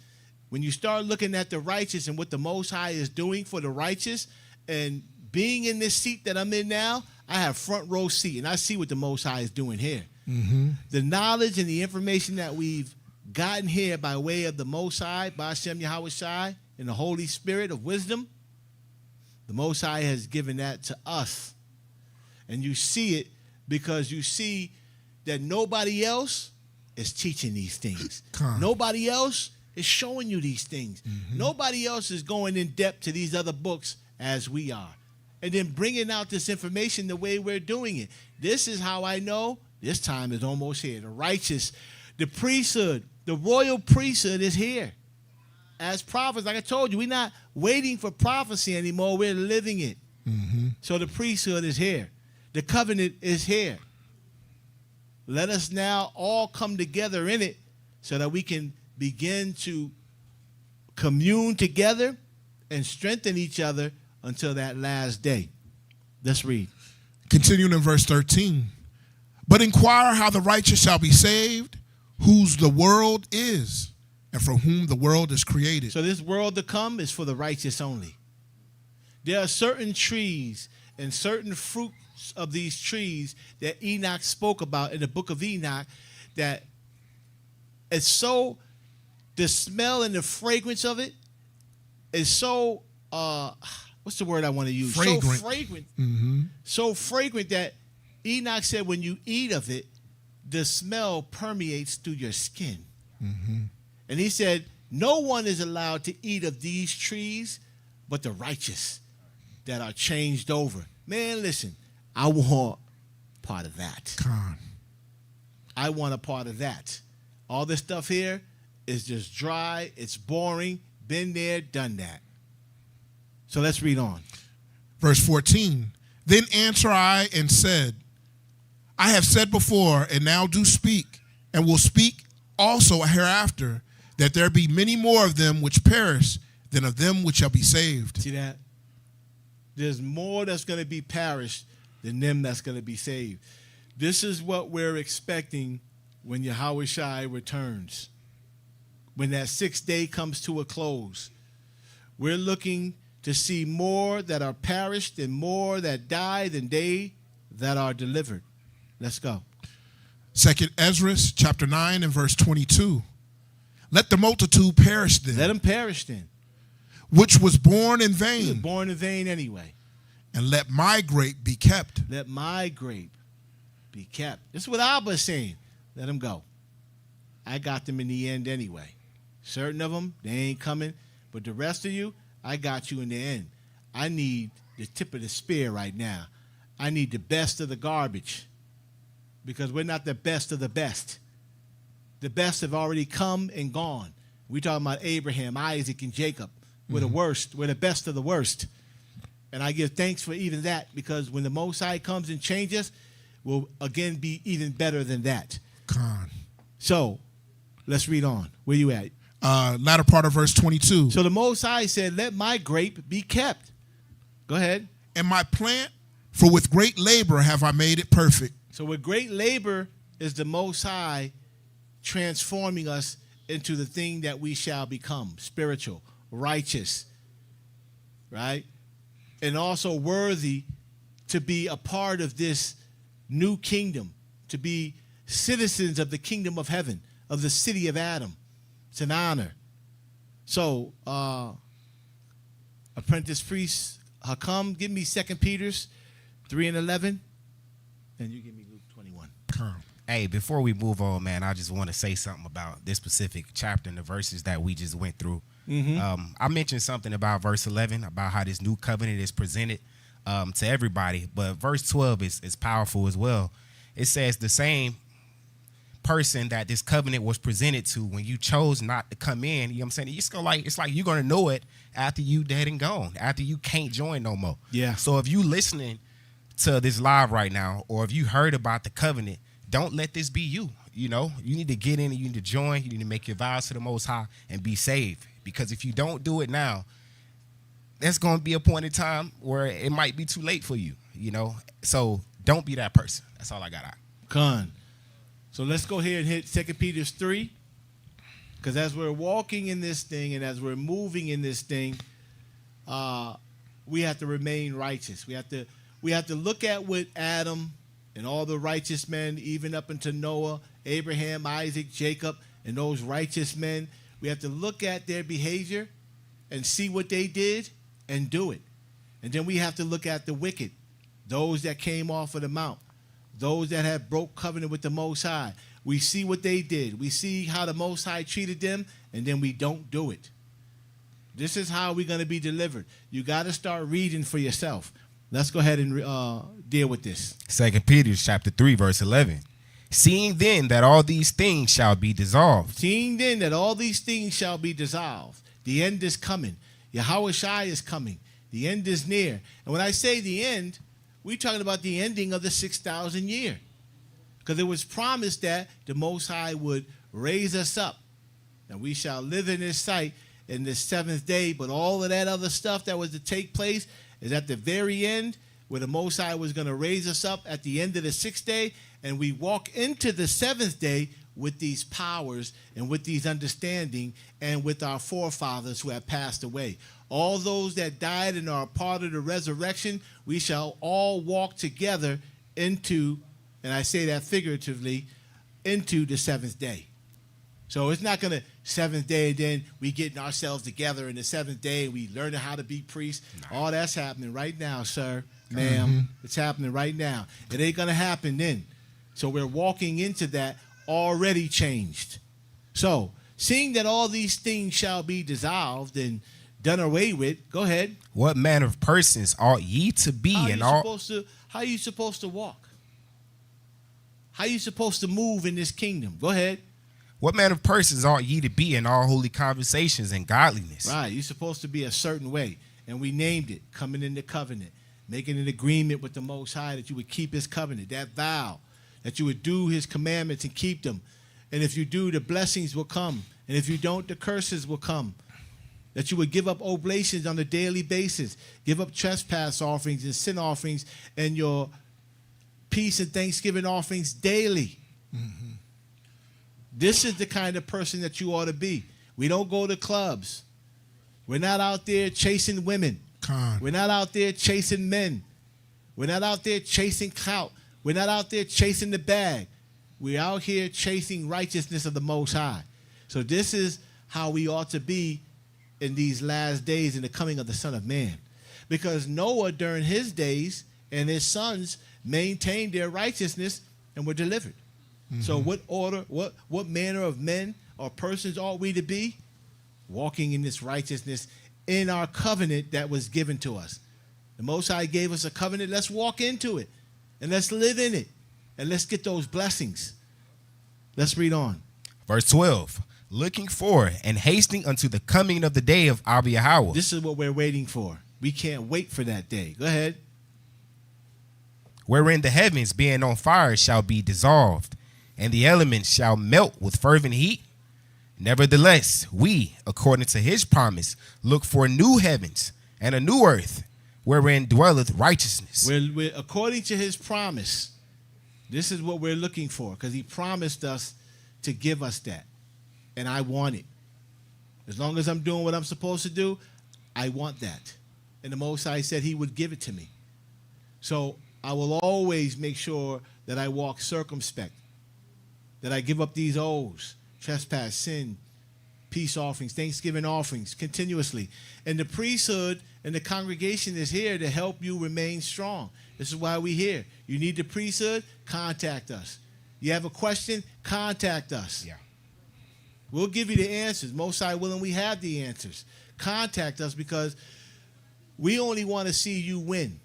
When you start looking at the righteous and what the Most High is doing for the righteous, and being in this seat that I'm in now, I have front row seat, and I see what the Most High is doing here. Mm-hmm. The knowledge and the information that we've gotten here by way of the Most High, by Hashem Yahweh Shai, and the Holy Spirit of wisdom, the Most High has given that to us. And you see it because you see that nobody else is teaching these things. Nobody else is showing you these things. Mm-hmm. Nobody else is going in depth to these other books as we are. And then bringing out this information the way we're doing it. This is how I know this time is almost here. The righteous, the priesthood, the royal priesthood is here. As prophets, like I told you, we're not waiting for prophecy anymore. We're living it. Mm-hmm. So the priesthood is here. The covenant is here. Let us now all come together in it so that we can begin to commune together and strengthen each other until that last day. Let's read. Continuing in verse 13. But inquire how the righteous shall be saved, whose the world is, and for whom the world is created. So this world to come is for the righteous only. There are certain trees and certain fruits of these trees that Enoch spoke about in the book of Enoch, that it's so, the smell and the fragrance of it is so, what's the word I want to use? Fragrant. So fragrant. Mm-hmm. So fragrant that Enoch said when you eat of it, the smell permeates through your skin. Mm-hmm. And he said, no one is allowed to eat of these trees but the righteous that are changed over. Man, listen, I want part of that. I want a part of that. All this stuff here is just dry. It's boring. Been there, done that. So let's read on. Verse 14. Then answer I and said, I have said before and now do speak, and will speak also hereafter, that there be many more of them which perish than of them which shall be saved. See that? There's more that's going to be perished than them that's going to be saved. This is what we're expecting when Yahweh Shai returns. When that 6th day comes to a close. We're looking to see more that are perished and more that die than they that are delivered. Let's go. 2nd Ezra chapter 9 and verse 22. Let the multitude perish then. Let them perish then. Which was born in vain. He was born in vain anyway. And let my grape be kept. Let my grape be kept. This is what Abba is saying. Let them go. I got them in the end anyway. Certain of them, they ain't coming. But the rest of you, I got you in the end. I need the tip of the spear right now. I need the best of the garbage. Because we're not the best of the best. The best have already come and gone. We're talking about Abraham, Isaac, and Jacob. We're the worst. We're the best of the worst. And I give thanks for even that, because when the Most High comes and changes, we'll again be even better than that. Con. So let's read on. Where you at? Latter part of verse 22. So the Most High said, let my grape be kept. Go ahead. And my plant, for with great labor have I made it perfect. So with great labor is the Most High transforming us into the thing that we shall become, spiritual, righteous, right? And also worthy to be a part of this new kingdom, to be citizens of the kingdom of heaven, of the city of Adam. It's an honor. So, apprentice priest Hakam, give me 2 Peter's 3:11, and you give me Luke 21. Con. Hey, before we move on, man, I just want to say something about this specific chapter and the verses that we just went through. I mentioned something about verse 11, about how this new covenant is presented to everybody. But verse 12 is powerful as well. It says the same person that this covenant was presented to when you chose not to come in, you know what I'm saying? It's like you're going to know it after you dead and gone, after you can't join no more. Yeah. So if you listening to this live right now, or if you heard about the covenant, don't let this be you. You know, you need to get in and you need to join. You need to make your vows to the Most High and be saved. Because if you don't do it now, there's going to be a point in time where it might be too late for you, you know. So don't be that person. That's all I got out. Con. So let's go ahead and hit 2 Peter 3. Because as we're walking in this thing and as we're moving in this thing, we have to remain righteous. We have to look at what Adam and all the righteous men, even up into Noah, Abraham, Isaac, Jacob, and those righteous men, we have to look at their behavior and see what they did and do it. And then we have to look at the wicked, those that came off of the mount, those that had broke covenant with the Most High. We see what they did. We see how the Most High treated them, and then we don't do it. This is how we're going to be delivered. You got to start reading for yourself. Let's go ahead and deal with this. 2 Peter chapter 3, verse 11. Seeing then that all these things shall be dissolved. Seeing then that all these things shall be dissolved. The end is coming. Yahushua is coming. The end is near. And when I say the end, we're talking about the ending of the 6,000 year. Because it was promised that the Most High would raise us up. And we shall live in his sight in the seventh day. But all of that other stuff that was to take place is at the very end, where the Most High was going to raise us up at the end of the sixth day, and we walk into the seventh day with these powers and with these understanding and with our forefathers who have passed away. All those that died and are a part of the resurrection, we shall all walk together into, and I say that figuratively, into the seventh day. So it's not going to seventh day and then we getting ourselves together in the seventh day and we learning how to be priests. Nah. All that's happening right now, sir, ma'am. It's happening right now. It ain't going to happen then. So we're walking into that already changed. So seeing that all these things shall be dissolved and done away with, go ahead. What manner of persons ought ye to be How are you supposed to walk? How are you supposed to move in this kingdom? Go ahead. What manner of persons ought ye to be in all holy conversations and godliness? Right, you're supposed to be a certain way. And we named it, coming into covenant, making an agreement with the Most High that you would keep his covenant, that vow, that you would do his commandments and keep them. And if you do, the blessings will come. And if you don't, the curses will come. That you would give up oblations on a daily basis, give up trespass offerings and sin offerings and your peace and thanksgiving offerings daily. Mm-hmm. This is the kind of person that you ought to be. We don't go to clubs. We're not out there chasing women. We're not out there chasing men. We're not out there chasing clout. We're not out there chasing the bag. We're out here chasing righteousness of the Most High. So this is how we ought to be in these last days in the coming of the Son of Man. Because Noah during his days and his sons maintained their righteousness and were delivered. Mm-hmm. So what order, what manner of men or persons ought we to be? Walking in this righteousness in our covenant that was given to us. The Most High gave us a covenant. Let's walk into it and let's live in it and let's get those blessings. Let's read on. Verse 12. Looking for and hastening unto the coming of the day of our Yahweh. This is what we're waiting for. We can't wait for that day. Go ahead. Wherein the heavens being on fire shall be dissolved, and the elements shall melt with fervent heat. Nevertheless, we, according to his promise, look for new heavens and a new earth, wherein dwelleth righteousness. We're according to his promise. This is what we're looking for, because he promised us to give us that. And I want it. As long as I'm doing what I'm supposed to do, I want that. And the Most High said he would give it to me. So I will always make sure that I walk circumspect, that I give up these oaths, trespass, sin, peace offerings, thanksgiving offerings continuously. And the priesthood and the congregation is here to help you remain strong. This is why we're here. You need the priesthood? Contact us. You have a question? Contact us. Yeah. We'll give you the answers. Most High willing, we have the answers. Contact us because we only want to see you win.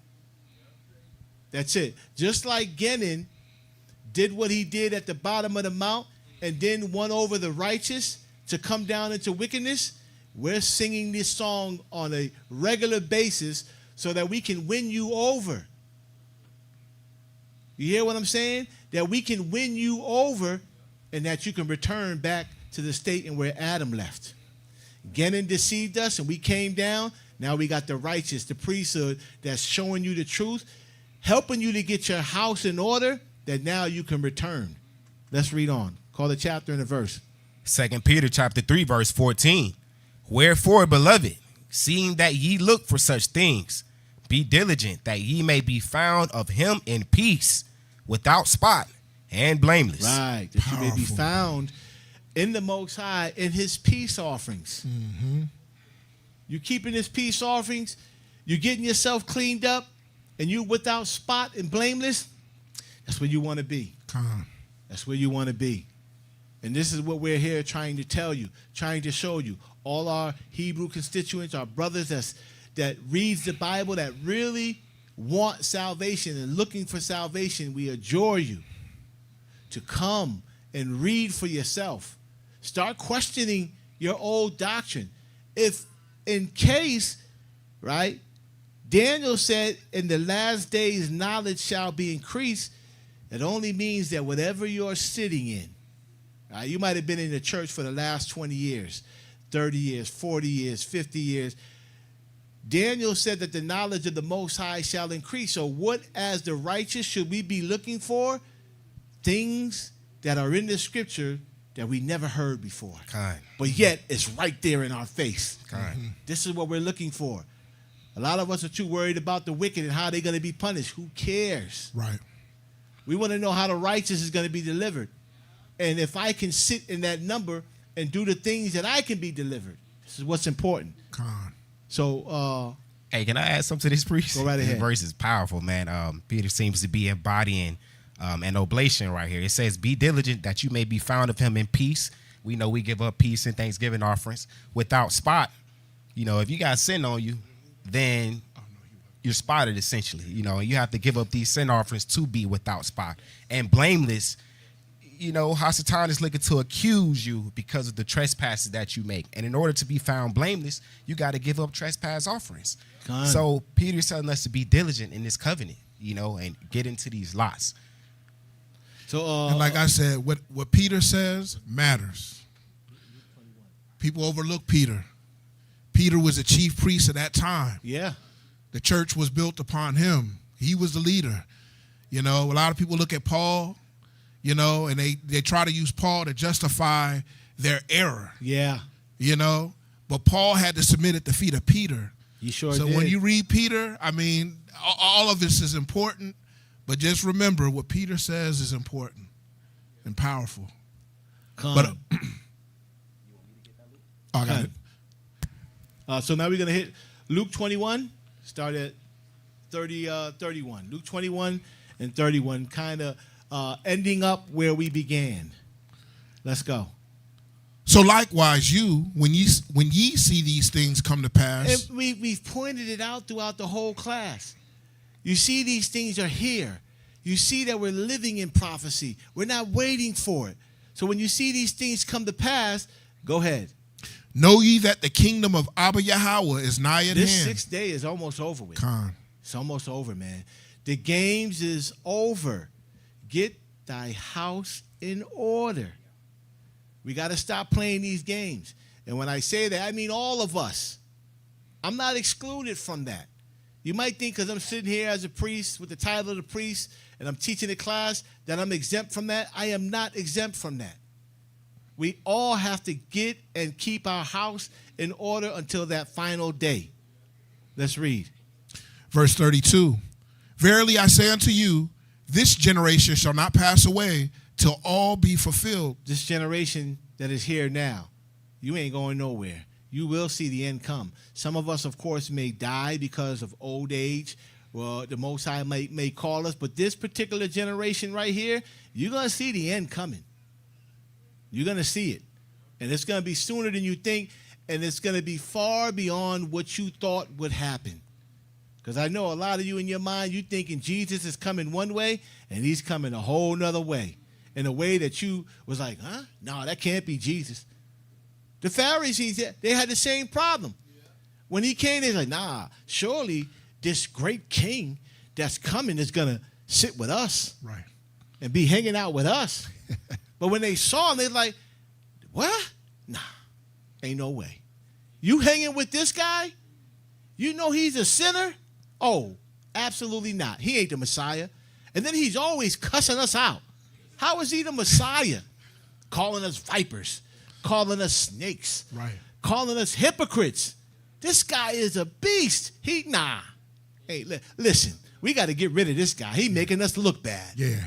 That's it. Just like Genin did what he did at the bottom of the mount and then won over the righteous to come down into wickedness, we're singing this song on a regular basis so that we can win you over. You hear what I'm saying? That we can win you over and that you can return back to the state in where Adam left. Genin deceived us and we came down. Now we got the righteous, the priesthood that's showing you the truth, helping you to get your house in order, that now you can return. Let's read on. Call the chapter and the verse. 2 Peter chapter 3, verse 14. Wherefore, beloved, seeing that ye look for such things, be diligent that ye may be found of him in peace, without spot and blameless. Right, that you may be Powerful. found in the Most High in his peace offerings. Mm-hmm. You keeping his peace offerings, you getting yourself cleaned up, and you without spot and blameless, that's where you want to be. Come. That's where you want to be. And this is what we're here trying to tell you, trying to show you. All our Hebrew constituents, our brothers that reads the Bible, that really want salvation and looking for salvation, we adjure you to come and read for yourself. Start questioning your old doctrine. If in case, right, Daniel said in the last days knowledge shall be increased, it only means that whatever you're sitting in, right, you might have been in the church for the last 20 years, 30 years, 40 years, 50 years. Daniel said that the knowledge of the Most High shall increase. So what, as the righteous, should we be looking for? Things that are in the scripture that we never heard before. Kind. But yet it's right there in our face. Kind. This is what we're looking for. A lot of us are too worried about the wicked and how they're going to be punished. Who cares? Right. We want to know how the righteous is going to be delivered. And if I can sit in that number and do the things that I can be delivered, this is what's important. Come. So, Hey, can I add something to this, priest? Go right ahead. This verse is powerful, man. Peter seems to be embodying an oblation right here. It says, be diligent that you may be found of him in peace. We know we give up peace and thanksgiving offerings without spot. You know, if you got sin on you, then you're spotted essentially. You know, and you have to give up these sin offerings to be without spot and blameless. You know, Hasatan is looking to accuse you because of the trespasses that you make. And in order to be found blameless, you got to give up trespass offerings. Kind. So Peter's telling us to be diligent in this covenant, you know, and get into these lots. So, And like I said, what Peter says matters. People overlook Peter. Peter was a chief priest at that time. yeah. The church was built upon him. He was the leader. You know, a lot of people look at Paul, you know, and they try to use Paul to justify their error, Yeah. you know. But Paul had to submit at the feet of Peter. You sure So did. when you read Peter, I mean, all of this is important, but just remember what Peter says is important and powerful. Come. But I got it. So now we're going to hit Luke 21, start at 31. Luke 21 and 31, kind of ending up where we began. Let's go. So likewise, you, when ye see these things come to pass, And we've pointed it out throughout the whole class. You see these things are here. You see that we're living in prophecy. We're not waiting for it. So when you see these things come to pass, go ahead. Know ye that the kingdom of Abba Yahweh is nigh at This hand. 6th day is almost over with. Con. It's almost over, man. The games is over. Get thy house in order. We got to stop playing these games. And when I say that, I mean all of us. I'm not excluded from that. You might think because I'm sitting here as a priest with the title of the priest and I'm teaching a class that I'm exempt from that. I am not exempt from that. We all have to get and keep our house in order until that final day. Let's read. Verse 32. Verily I say unto you, this generation shall not pass away till all be fulfilled. This generation that is here now, you ain't going nowhere. You will see the end come. Some of us, of course, may die because of old age. Well, the Most High may call us. But this particular generation right here, you're going to see the end coming. You're going to see it. And it's going to be sooner than you think. And it's going to be far beyond what you thought would happen. Because I know a lot of you in your mind, you thinking Jesus is coming one way, and he's coming a whole nother way. In a way that you was like, huh? No, that can't be Jesus. The Pharisees, they had the same problem. When he came, they was like, nah, surely this great king that's coming is going to sit with us. Right. And be hanging out with us. But when they saw him, they're like, what? Nah, ain't no way. You hanging with this guy? You know he's a sinner? Oh, absolutely not. He ain't the Messiah. And then he's always cussing us out. How is he the Messiah? Calling us vipers, calling us snakes, Right. calling us hypocrites. This guy is a beast. Nah. Hey, listen, we got to get rid of this guy. He making us look bad. Yeah.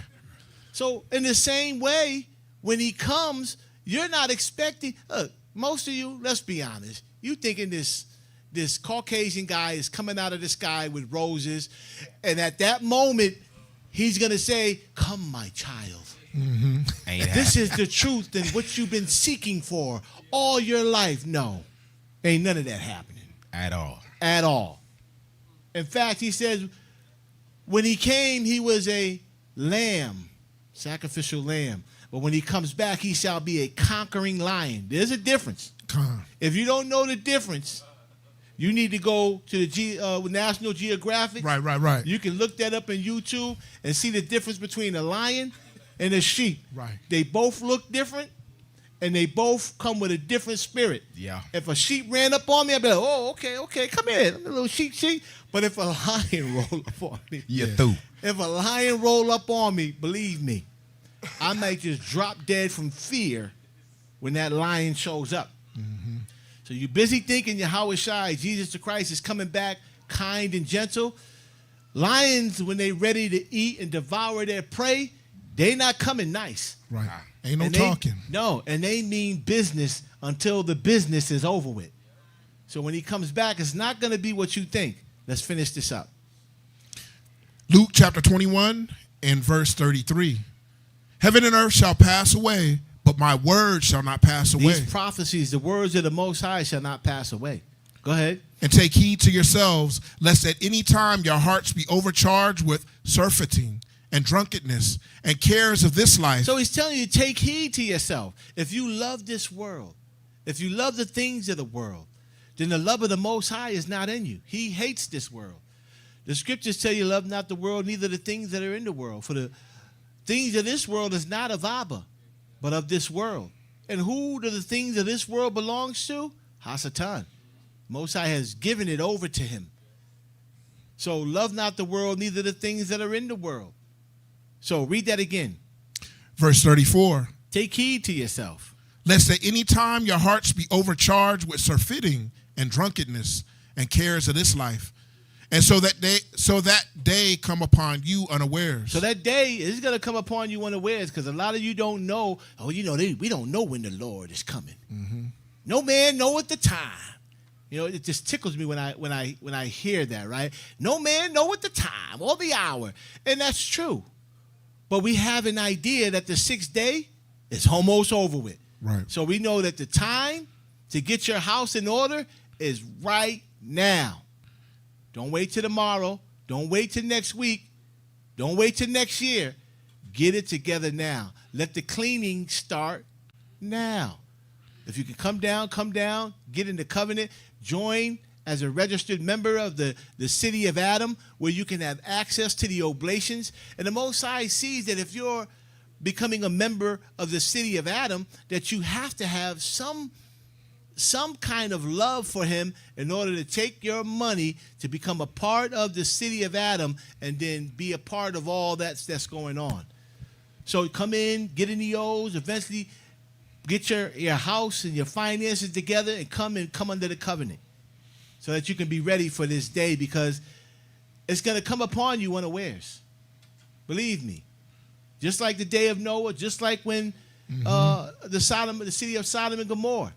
So in the same way, when he comes, you're not expecting. Look, most of you, let's be honest, you thinking this Caucasian guy is coming out of the sky with roses, and at that moment, he's going to say, come, my child. Mm-hmm. This is the truth and what you've been seeking for all your life. No, ain't none of that happening. At all. At all. In fact, he says, when he came, he was a lamb, sacrificial lamb. But when he comes back, he shall be a conquering lion. There's a difference. Con. If you don't know the difference, you need to go to the National Geographic. Right. You can look that up on YouTube and see the difference between a lion and a sheep. Right. They both look different, and they both come with a different spirit. Yeah. If a sheep ran up on me, I'd be like, oh, okay, come here, I'm a little sheep. But if a lion roll up on me, You're through. if a lion roll up on me, believe me, I might just drop dead from fear when that lion shows up. Mm-hmm. So you're busy thinking Yahweh Jesus the Christ is coming back kind and gentle. Lions, when they ready to eat and devour their prey, they not coming nice. Right. Ain't no And talking. And they mean business until the business is over with. So when he comes back, it's not going to be what you think. Let's finish this up. Luke chapter 21 and verse 33. Heaven and earth shall pass away, but my word shall not pass away. These prophecies, the words of the Most High shall not pass away. Go ahead. And take heed to yourselves, lest at any time your hearts be overcharged with surfeiting and drunkenness and cares of this life. So he's telling you, take heed to yourself. If you love this world, if you love the things of the world, then the love of the Most High is not in you. He hates this world. The scriptures tell you, love not the world, neither the things that are in the world. For the things of this world is not of Abba, but of this world. And who do the things of this world belongs to? Hasatan. Most High has given it over to him. So love not the world, neither the things that are in the world. So read that again. Verse 34. Take heed to yourself. Lest at any time your hearts be overcharged with surfeiting and drunkenness and cares of this life. And so that day come upon you unawares. So that day is going to come upon you unawares, because a lot of you don't know. Oh, we don't know when the Lord is coming. Mm-hmm. No man knoweth the time. You know, it just tickles me when I hear that, right? No man knoweth the time or the hour, and that's true. But we have an idea that the 6th day is almost over with. Right. So we know that the time to get your house in order is right now. Don't wait till tomorrow. Don't wait till next week. Don't wait till next year. Get it together now. Let the cleaning start now. If you can come down, get in the covenant, join as a registered member of the city of Adam, where you can have access to the oblations. And the Most High sees that if you're becoming a member of the city of Adam, that you have to have some kind of love for him in order to take your money to become a part of the city of Adam and then be a part of all that's going on. So come in, get in the O's, eventually get your house and your finances together and come under the covenant so that you can be ready for this day, because it's going to come upon you unawares. Believe me. Just like the day of Noah, just like when the city of Sodom and Gomorrah.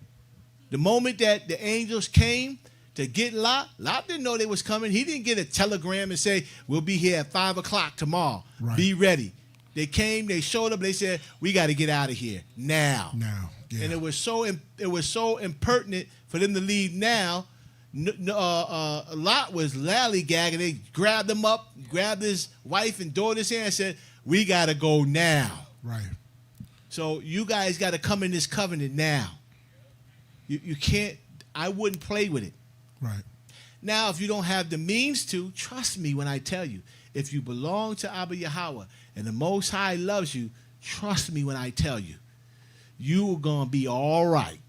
The moment that the angels came to get Lot didn't know they was coming. He didn't get a telegram and say, we'll be here at 5 o'clock tomorrow. Right. Be ready. They came, they showed up, they said, we got to get out of here now. Yeah. And it was so impertinent for them to leave now. Lot was lollygagging. They grabbed him up, grabbed his wife and daughter's hand and said, we got to go now. Right. So you guys got to come in this covenant now. You can't, I wouldn't play with it. Right. Now, if you don't have the means to, trust me when I tell you, if you belong to Abba Yahweh and the Most High loves you, trust me when I tell you, you are going to be all right.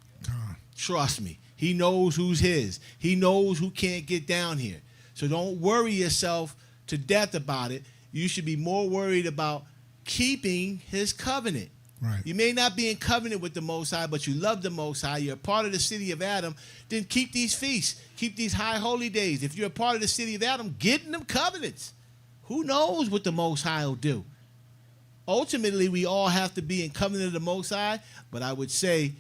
Trust me. He knows who's his. He knows who can't get down here. So don't worry yourself to death about it. You should be more worried about keeping his covenant. Right. You may not be in covenant with the Most High, but you love the Most High. You're a part of the city of Adam. Then keep these feasts. Keep these high holy days. If you're a part of the city of Adam, get in them covenants. Who knows what the Most High will do? Ultimately, we all have to be in covenant of the Most High, but I would say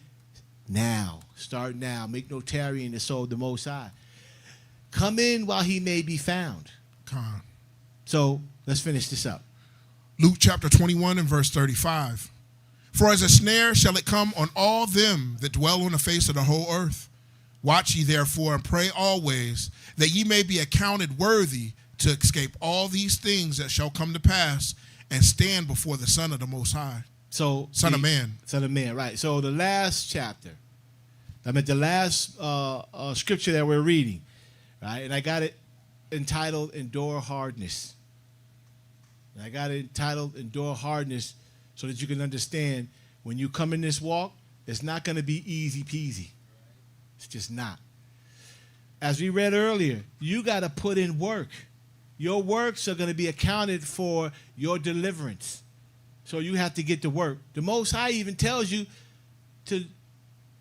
now. Start now. Make no tarrying to serve the Most High. Come in while he may be found. So let's finish this up. Luke chapter 21 and verse 35. For as a snare shall it come on all them that dwell on the face of the whole earth. Watch ye therefore and pray always, that ye may be accounted worthy to escape all these things that shall come to pass and stand before the Son of the Most High. So Son of Man, right. So the last chapter, the last scripture that we're reading, right? And I got it entitled Endure Hardness. And I got it entitled Endure Hardness so that you can understand when you come in this walk, it's not going to be easy peasy. It's just not. As we read earlier, you got to put in work. Your works are going to be accounted for your deliverance. So you have to get to work. The Most High even tells you to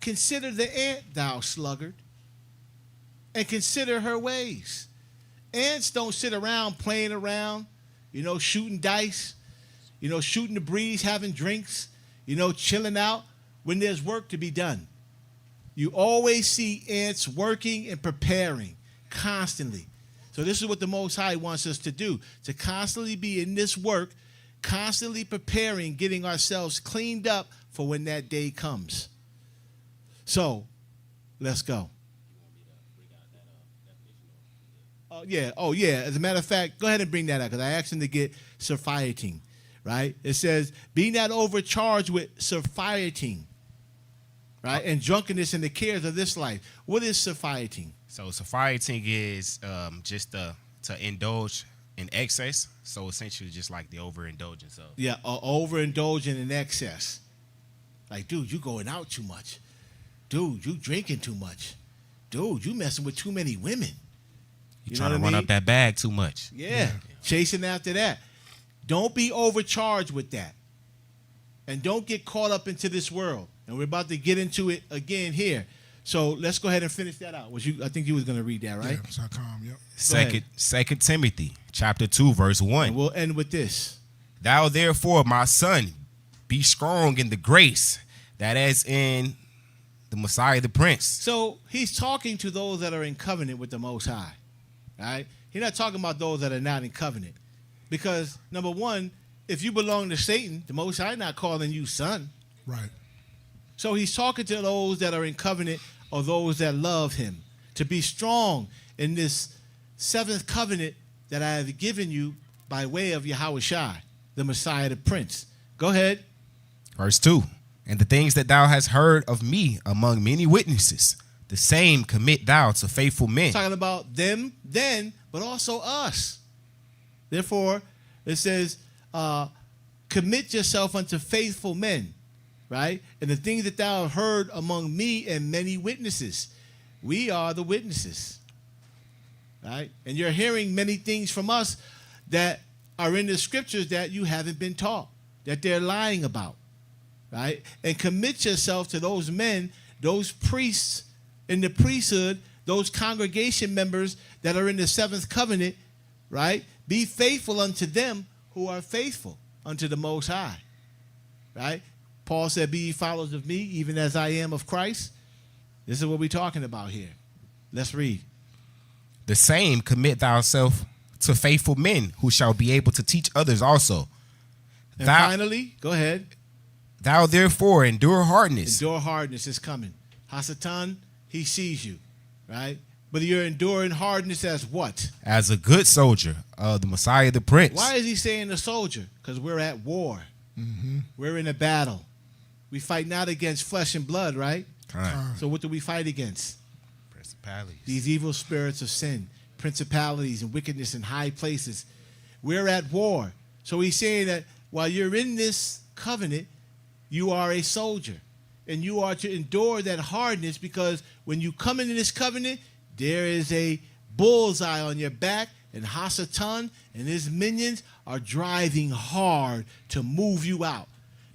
consider the ant, thou sluggard, and consider her ways. Ants don't sit around playing around, shooting dice, shooting the breeze, having drinks, chilling out when there's work to be done. You always see ants working and preparing constantly. So this is what the Most High wants us to do, to constantly be in this work, constantly preparing, getting ourselves cleaned up for when that day comes. So, let's go. Oh, yeah. As a matter of fact, go ahead and bring that up, because I asked him to get surfeiting, right? It says, be not overcharged with surfeiting, right? And drunkenness and the cares of this life. What is surfeiting? So surfeiting is just to indulge in excess. So essentially just like the overindulgence of. Yeah, overindulging in excess. Like, dude, you going out too much. Dude, you drinking too much. Dude, you messing with too many women. You trying to run up that bag too much. Yeah, chasing after that. Don't be overcharged with that. And don't get caught up into this world. And we're about to get into it again here. So let's go ahead and finish that out. I think you was going to read that, right? Yeah, Second Timothy chapter 2, verse 1. And we'll end with this. Thou therefore, my son, be strong in the grace that is in the Messiah, the Prince. So he's talking to those that are in covenant with the Most High, right? He's not talking about those that are not in covenant. Because, number one, if you belong to Satan, the Most High not calling you son. Right. So he's talking to those that are in covenant or those that love him, to be strong in this seventh covenant that I have given you by way of Yahushua, the Messiah, the Prince. Go ahead. Verse 2. And the things that thou hast heard of me among many witnesses, the same commit thou to faithful men. Talking about them then, but also us. Therefore, it says, commit yourself unto faithful men, right? And the things that thou hast heard among me and many witnesses. We are the witnesses, right? And you're hearing many things from us that are in the scriptures that you haven't been taught, that they're lying about, right? And commit yourself to those men, those priests in the priesthood, those congregation members that are in the seventh covenant, right? Be faithful unto them who are faithful unto the Most High, right? Paul said, be ye followers of me, even as I am of Christ. This is what we're talking about here. Let's read. The same commit thyself to faithful men who shall be able to teach others also. And finally, go ahead. Thou therefore endure hardness. Endure hardness is coming. Hasatan, he sees you, right? But you're enduring hardness as what? As a good soldier of the Messiah, the Prince. Why is he saying a soldier? Because we're at war. Mm-hmm. We're in a battle. We fight not against flesh and blood, right? So what do we fight against? Principalities. These evil spirits of sin, principalities and wickedness in high places. We're at war. So he's saying that while you're in this covenant, you are a soldier. And you are to endure that hardness, because when you come into this covenant, there is a bullseye on your back, and Hasatan and his minions are driving hard to move you out.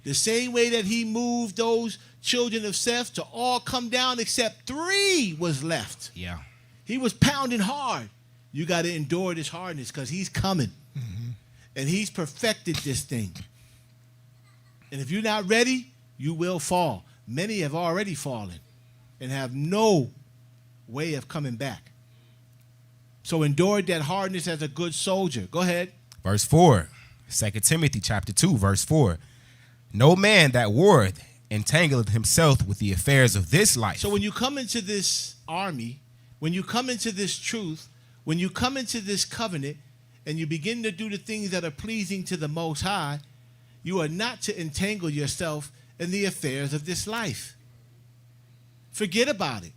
The same way that he moved those children of Seth to all come down except 3 was left. Yeah. He was pounding hard. You got to endure this hardness because he's coming. Mm-hmm. And he's perfected this thing. And if you're not ready, you will fall. Many have already fallen and have no way of coming back. So endure that hardness as a good soldier. Go ahead. Verse 4, 2 Timothy chapter 2, verse 4. No man that warreth entangleth himself with the affairs of this life. So when you come into this army, when you come into this truth, when you come into this covenant, and you begin to do the things that are pleasing to the Most High, you are not to entangle yourself in the affairs of this life. Forget about it.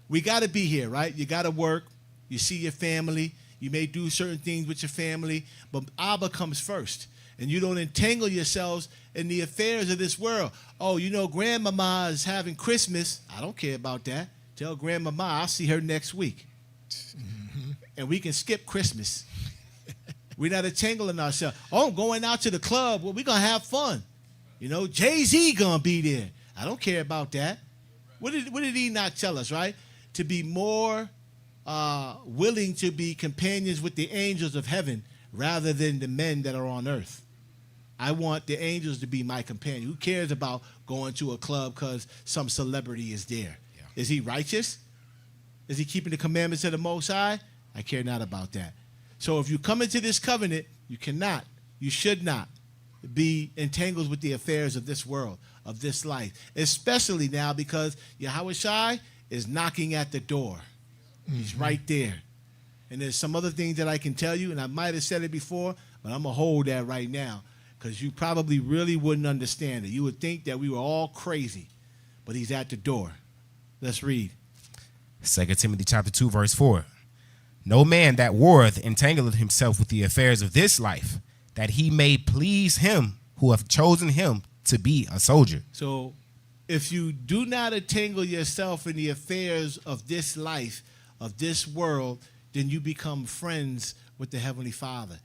We got to be here, right? You got to work. You see your family. You may do certain things with your family, but Abba comes first. And you don't entangle yourselves in the affairs of this world. Oh, you know, grandmama is having Christmas. I don't care about that. Tell grandmama I'll see her next week. Mm-hmm. And we can skip Christmas. We're not entangling ourselves. Oh, I'm going out to the club. Well, we're going to have fun. You know, Jay-Z going to be there. I don't care about that. What did he not tell us, right? To be more willing to be companions with the angels of heaven rather than the men that are on earth. I want the angels to be my companion. Who cares about going to a club because some celebrity is there? Yeah. Is he righteous? Is he keeping the commandments of the Most High? I care not about that. So if you come into this covenant, you cannot, you should not be entangled with the affairs of this world, of this life, especially now because Yahweh is knocking at the door. Mm-hmm. He's right there. And there's some other things that I can tell you, and I might have said it before, but I'm going to hold that right now because you probably really wouldn't understand it. You would think that we were all crazy, but he's at the door. Let's read. 2 Timothy chapter 2, verse 4. No man that warreth entangleth himself with the affairs of this life, that he may please him who hath chosen him to be a soldier. So if you do not entangle yourself in the affairs of this life, of this world, then you become friends with the Heavenly Father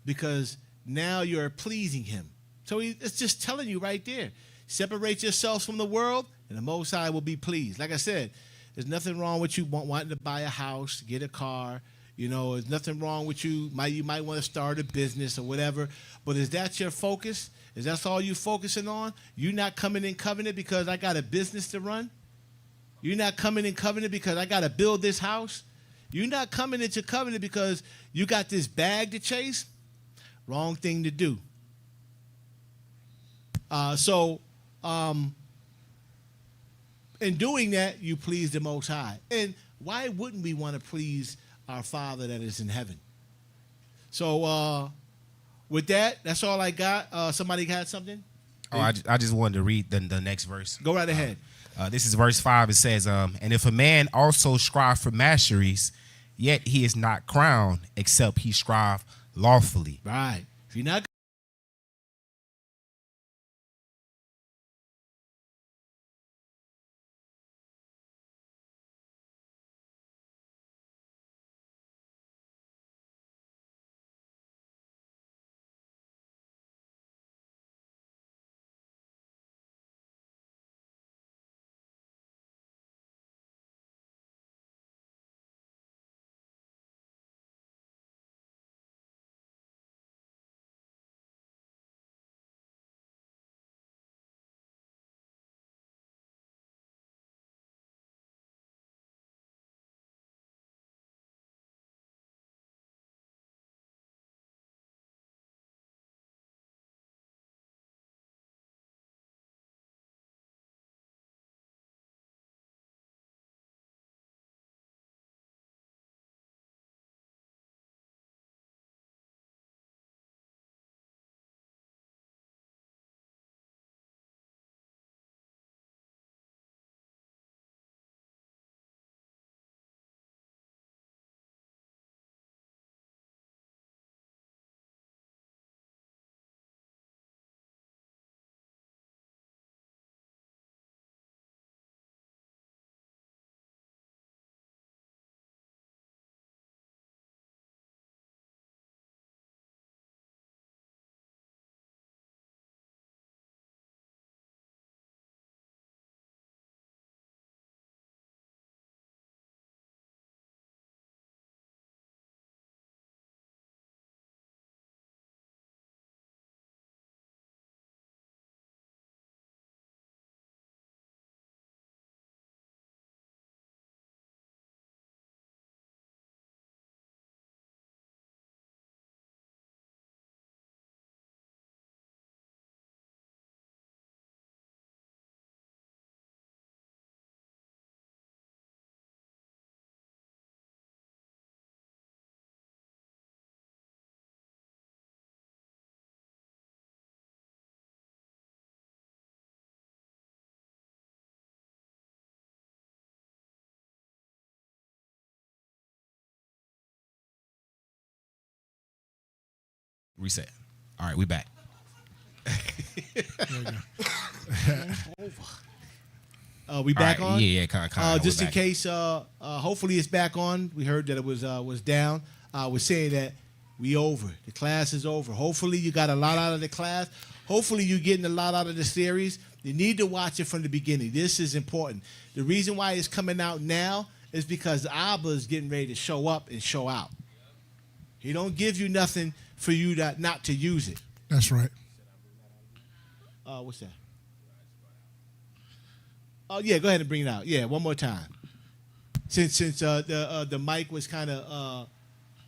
because now you're pleasing him. So it's just telling you right there, separate yourselves from the world and the Most High will be pleased. Like I said, there's nothing wrong with you wanting to buy a house, get a car. You know, there's nothing wrong with you. You might want to start a business or whatever. But is that your focus? Is that all you focusing on? You're not coming in covenant because I got a business to run? You're not coming in covenant because I got to build this house? You're not coming into covenant because you got this bag to chase? Wrong thing to do. In doing that, you please the Most High. And why wouldn't we want to please our Father that is in heaven? So with that, that's all I got. Somebody got something? Oh, I just wanted to read the next verse. Go right ahead. This is verse 5. It says, and if a man also strive for masteries, yet he is not crowned, except he strive lawfully. Right. If you're not Reset. All right, we back. we back All right, on? Yeah, kind of. Just in case, hopefully it's back on. We heard that it was down. We're saying that we over. The class is over. Hopefully you got a lot out of the class. Hopefully you're getting a lot out of the series. You need to watch it from the beginning. This is important. The reason why it's coming out now is because Abba is getting ready to show up and show out. He don't give you nothing for you not to use it. That's right. What's that? Oh yeah, go ahead and bring it out. Yeah, one more time. Since the mic was kind of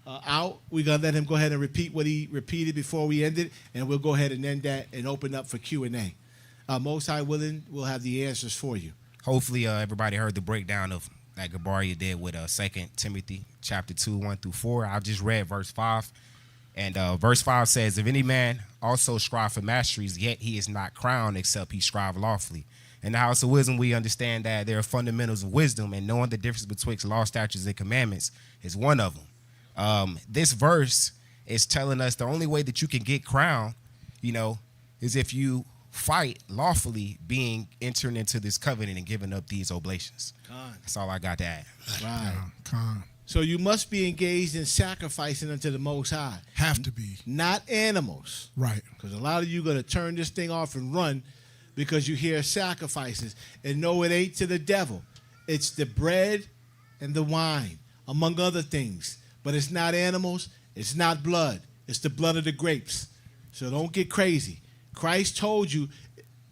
out, we're gonna let him go ahead and repeat what he repeated before we ended, and we'll go ahead and end that and open up for Q&A. Most High willing, we'll have the answers for you. Hopefully, everybody heard the breakdown of that Gabaria did with 2 Timothy chapter 2, 1 through 4. I just read verse 5. And verse 5 says, if any man also strive for masteries, yet he is not crowned, except he strive lawfully. In the house of wisdom, we understand that there are fundamentals of wisdom, and knowing the difference betwixt law, statutes, and commandments is one of them. This verse is telling us the only way that you can get crowned, is if you fight lawfully, being entering into this covenant and giving up these oblations. That's all I got to add. Right. So you must be engaged in sacrificing unto the Most High. Have to be. Not animals. Right. Because a lot of you are going to turn this thing off and run because you hear sacrifices. And no, it ain't to the devil. It's the bread and the wine, among other things. But it's not animals. It's not blood. It's the blood of the grapes. So don't get crazy. Christ told you,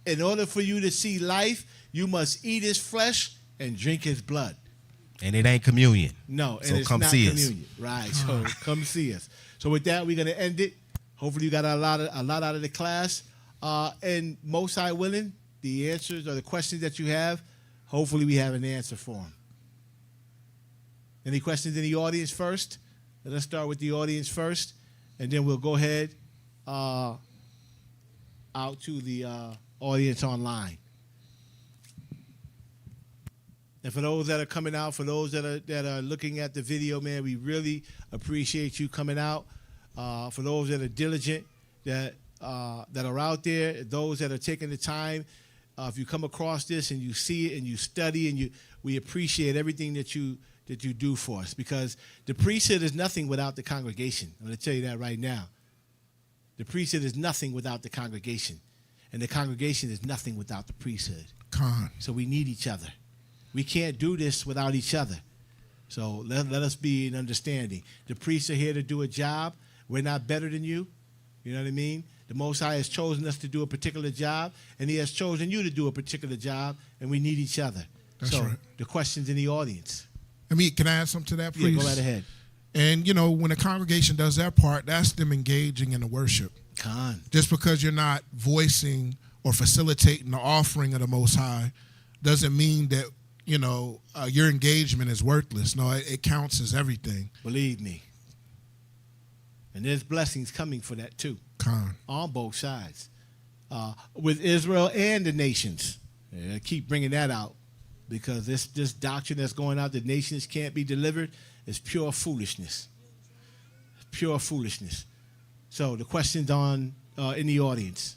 in order for you to see life, you must eat his flesh and drink his blood. And it ain't communion. No, so and it's come not see communion. us. Right, so come see us. So with that, we're going to end it. Hopefully you got a lot out of the class. And most high willing, the answers or the questions that you have, hopefully we have an answer for them. Any questions in the audience first? Let's start with the audience first, and then we'll go ahead. I'll out to the audience online. And for those that are coming out, for those that are looking at the video, man, we really appreciate you coming out. For those that are diligent, that are out there, those that are taking the time, if you come across this and you see it and you study and we appreciate everything that you do for us, because the priesthood is nothing without the congregation. I'm going to tell you that right now. The priesthood is nothing without the congregation, and the congregation is nothing without the priesthood. So we need each other. We can't do this without each other. So let us be in understanding. The priests are here to do a job. We're not better than you. You know what I mean? The Most High has chosen us to do a particular job, and he has chosen you to do a particular job, and we need each other. That's right. The questions in the audience. Can I add something to that, please? Yeah, go right ahead. And, when the congregation does their part, that's them engaging in the worship. Just because you're not voicing or facilitating the offering of the Most High doesn't mean that, your engagement is worthless. No, it counts as everything. Believe me. And there's blessings coming for that too. On both sides. With Israel and the nations. Yeah, I keep bringing that out because this doctrine that's going out, the nations can't be delivered, is pure foolishness. Pure foolishness. So the questions in the audience.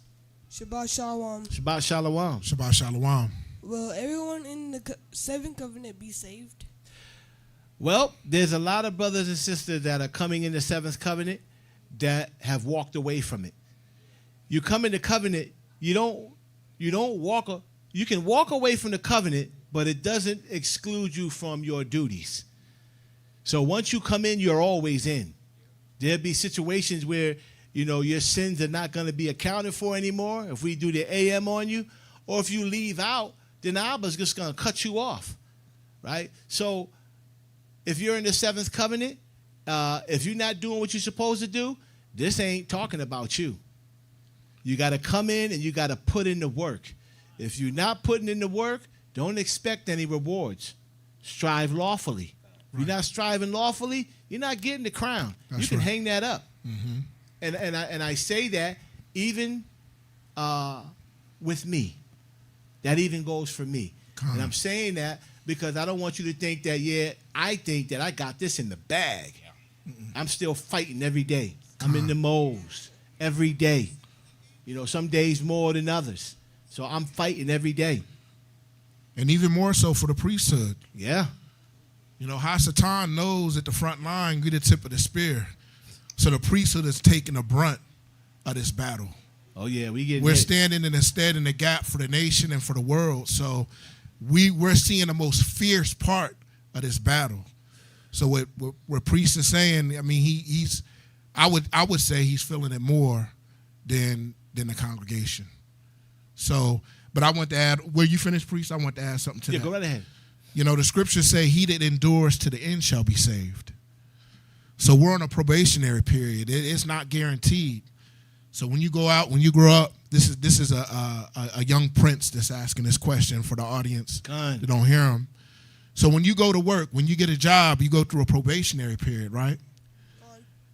Shabbat Shalom. Shabbat Shalom. Shabbat Shalom. Will everyone in the seventh covenant be saved? Well, there's a lot of brothers and sisters that are coming in the seventh covenant that have walked away from it. You come in the covenant, you don't walk. You can walk away from the covenant, but it doesn't exclude you from your duties. So once you come in, you're always in. There'll be situations where your sins are not going to be accounted for anymore. If we do the AM on you, or if you leave out, then Abba's just going to cut you off, right? So if you're in the seventh covenant, if you're not doing what you're supposed to do, this ain't talking about you. You got to come in and you got to put in the work. If you're not putting in the work, don't expect any rewards. Strive lawfully. Right. If you're not striving lawfully, you're not getting the crown. You can hang that up. Mm-hmm. And I say that even with me. That even goes for me. And I'm saying that because I don't want you to think that, I think that I got this in the bag. I'm still fighting every day. I'm in the moles every day. Some days more than others. So I'm fighting every day. And even more so for the priesthood. Yeah. Hasatan knows at the front line, you're the tip of the spear. So the priesthood is taking the brunt of this battle. Oh, yeah, we're standing in the gap for the nation and for the world. So we're seeing the most fierce part of this battle. So what Priest is saying, I would say he's feeling it more than the congregation. So, but I want to add, where you finished, Priest, I want to add something to that. Yeah, go right ahead. The scriptures say he that endures to the end shall be saved. So we're on a probationary period. It's not guaranteed. So when you go out, when you grow up, this is a young prince that's asking this question for the audience that don't hear him. So when you go to work, when you get a job, you go through a probationary period, right?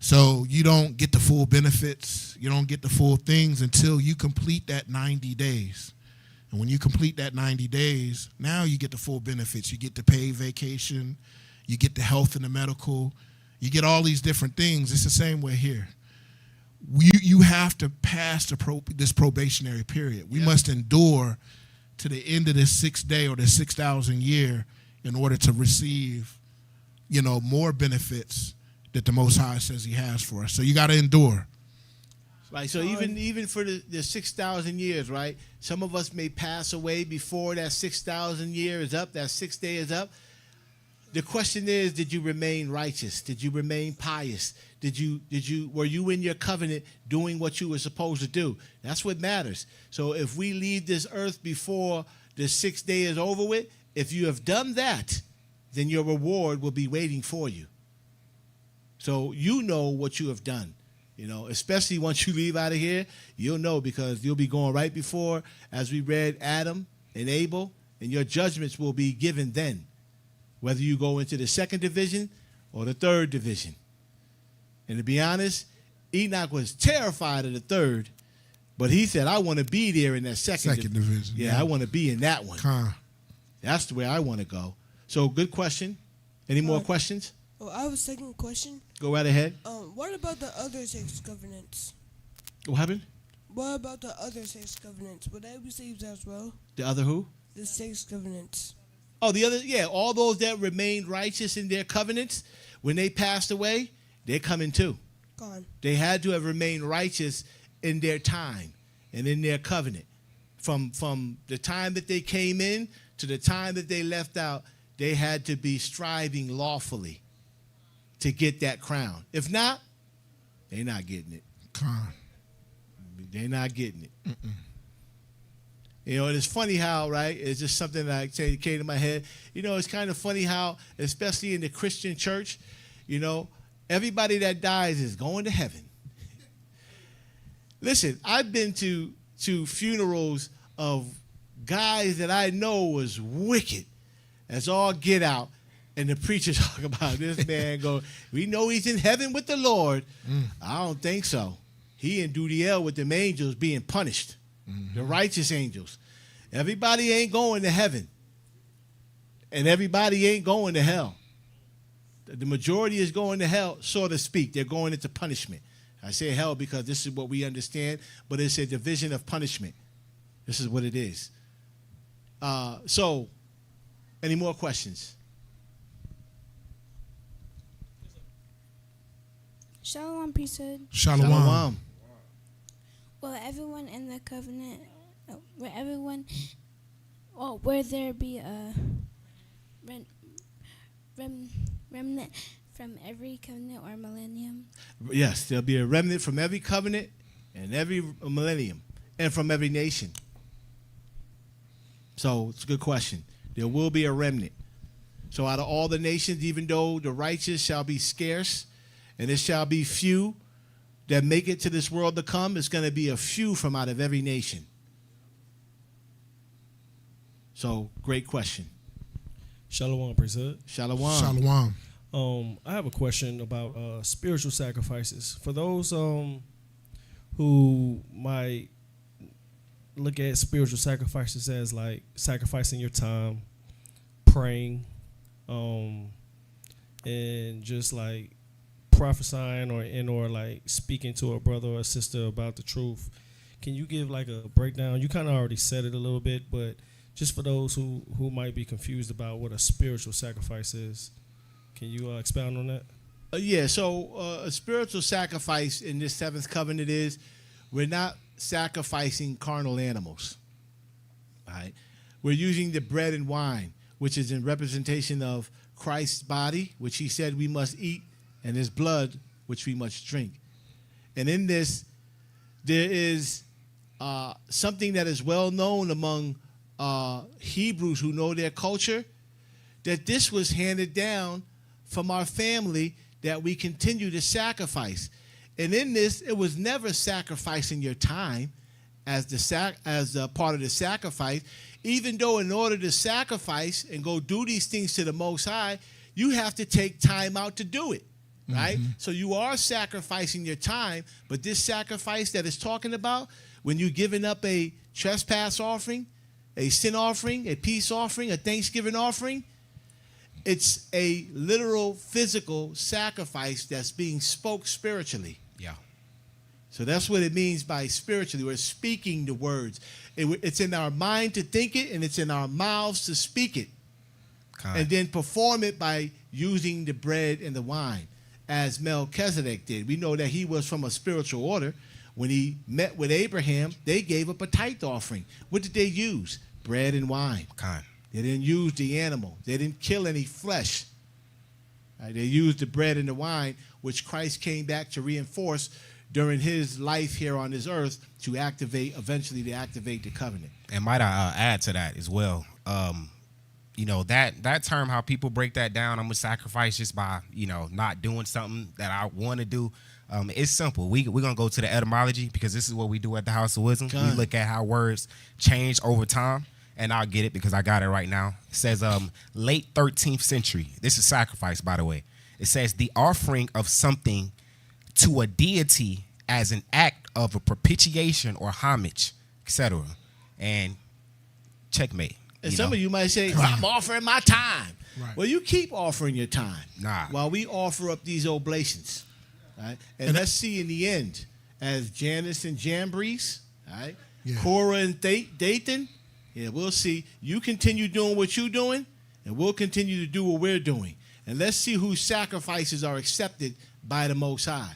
So you don't get the full benefits, you don't get the full things until you complete that 90 days. And when you complete that 90 days, now you get the full benefits. You get the paid vacation, you get the health and the medical, you get all these different things. It's the same way here. You have to pass this probationary period. We must endure to the end of this 6th day or the 6,000 year in order to receive, more benefits that the Most High says he has for us. So you got to endure. Right. So even for the 6,000 years, right? Some of us may pass away before that 6,000 year is up, that 6th day is up. The question is, did you remain righteous? Did you remain pious? Were you in your covenant doing what you were supposed to do? That's what matters. So if we leave this earth before the 6th day is over with, if you have done that, then your reward will be waiting for you. So you know what you have done. Especially once you leave out of here, you'll know because you'll be going right before, as we read, Adam and Abel, and your judgments will be given then. Whether you go into the 2nd division or the 3rd division. And to be honest, Enoch was terrified of the 3rd But he said, I want to be there in that Second division. Yeah, I want to be in that one. Con. That's the way I want to go. So good question. Any more questions? Oh, I have a second question. Go right ahead. What about the other 6 covenants? What happened? What about the other 6 covenants? Would they be saved as well? The other who? The 6 covenants. Oh, the other, yeah, all those that remained righteous in their covenants, when they passed away, they're coming too. Gone. They had to have remained righteous in their time and in their covenant. From the time that they came in to the time that they left out, they had to be striving lawfully to get that crown. If not, they're not getting it. Con. They're not getting it. Mm-mm. You know, and it's funny how, right, it's just something that came to my head. You know, it's kind of funny how, especially in the Christian church, you know, everybody that dies is going to heaven. Listen, I've been to funerals of guys that I know was wicked as all get out, and the preacher talk about this man go, we know he's in heaven with the Lord. I don't think so. He in duty hell with them angels being punished. The righteous angels. Everybody ain't going to heaven. And everybody ain't going to hell. The majority is going to hell, so to speak. They're going into punishment. I say hell because this is what we understand, but it's a division of punishment. This is what it is. So, any more questions? Shalom, priesthood. Shalom. Will everyone in the covenant, will there be a remnant from every covenant or millennium? Yes, there'll be a remnant from every covenant and every millennium and from every nation. So it's a good question. There will be a remnant. So out of all the nations, even though the righteous shall be scarce and it shall be few that make it to this world to come, it's going to be a few from out of every nation. So, great question. Shalom, priesthood. Shalom. Shalom. I have a question about spiritual sacrifices. For those who might look at spiritual sacrifices as like sacrificing your time, praying, and just like prophesying or like speaking to a brother or a sister about the truth. Can you give like a breakdown? You kind of already said it a little bit, but just for those who might be confused about what a spiritual sacrifice is, can you expound on that? So a spiritual sacrifice in this seventh covenant is we're not sacrificing carnal animals. All right? We're using the bread and wine, which is in representation of Christ's body, which he said we must eat, and his blood, which we must drink. And in this, there is something that is well known among Hebrews who know their culture, that this was handed down from our family that we continue to sacrifice. And in this, it was never sacrificing your time as a part of the sacrifice, even though in order to sacrifice and go do these things to the Most High, you have to take time out to do it. Right? So you are sacrificing your time, but this sacrifice that it's talking about, when you're giving up a trespass offering, a sin offering, a peace offering, a thanksgiving offering, it's a literal physical sacrifice that's being spoke spiritually. Yeah. So that's what it means by spiritually. We're speaking the words. It's in our mind to think it, and it's in our mouths to speak it. And then perform it by using the bread and the wine, as Melchizedek did. We know that he was from a spiritual order. When he met with Abraham, they gave up a tithe offering. What did they use? Bread and wine. They didn't use the animal. They didn't kill any flesh. Right? They used the bread and the wine, which Christ came back to reinforce during his life here on this earth to eventually activate the covenant. And might I add to that as well? You know, that term, how people break that down, I'm going to sacrifice just by, not doing something that I want to do. It's simple. We're going to go to the etymology because this is what we do at the House of Wisdom. We look at how words change over time, and I'll get it because I got it right now. It says late 13th century. This is sacrifice, by the way. It says the offering of something to a deity as an act of a propitiation or homage, etc. And checkmate. And some of you might say, well, I'm offering my time. Right. Well, you keep offering your time. Nah. While we offer up these oblations. Right? And let's see in the end, as Janice and Jambres, right? Yeah. Cora and Dathan, yeah, we'll see. You continue doing what you're doing, and we'll continue to do what we're doing. And let's see whose sacrifices are accepted by the Most High.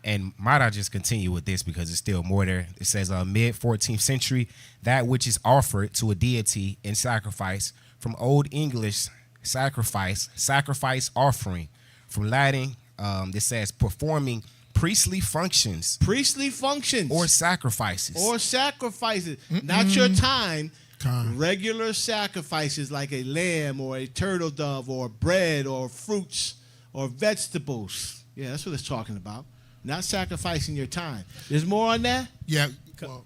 And might I just continue with this because it's still more there. It says mid 14th century, that which is offered to a deity in sacrifice, from Old English sacrifice offering, from Latin this says performing priestly functions or sacrifices. Not your time. Con. Regular sacrifices like a lamb or a turtle dove or bread or fruits or vegetables. Yeah, that's what it's talking about. Not sacrificing your time. There's more on that? Yeah. Well,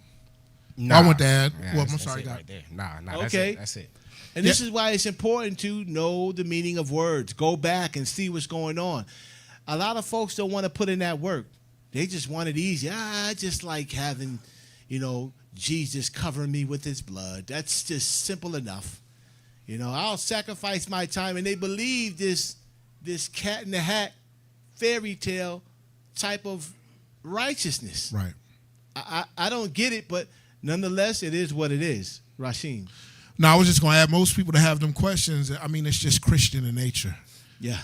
Nah. I want to add. Yeah, Well, I'm that's sorry, it God. right there. Nah. Okay. That's it. And this is why it's important to know the meaning of words. Go back and see what's going on. A lot of folks don't want to put in that work. They just want it easy. I just like having, Jesus covering me with his blood. That's just simple enough. I'll sacrifice my time. And they believe this cat in the hat fairy tale type of righteousness. Right. I don't get it, but nonetheless, it is what it is. Rashim. No, I was just going to add, most people that have them questions, I mean, it's just Christian in nature. Yeah.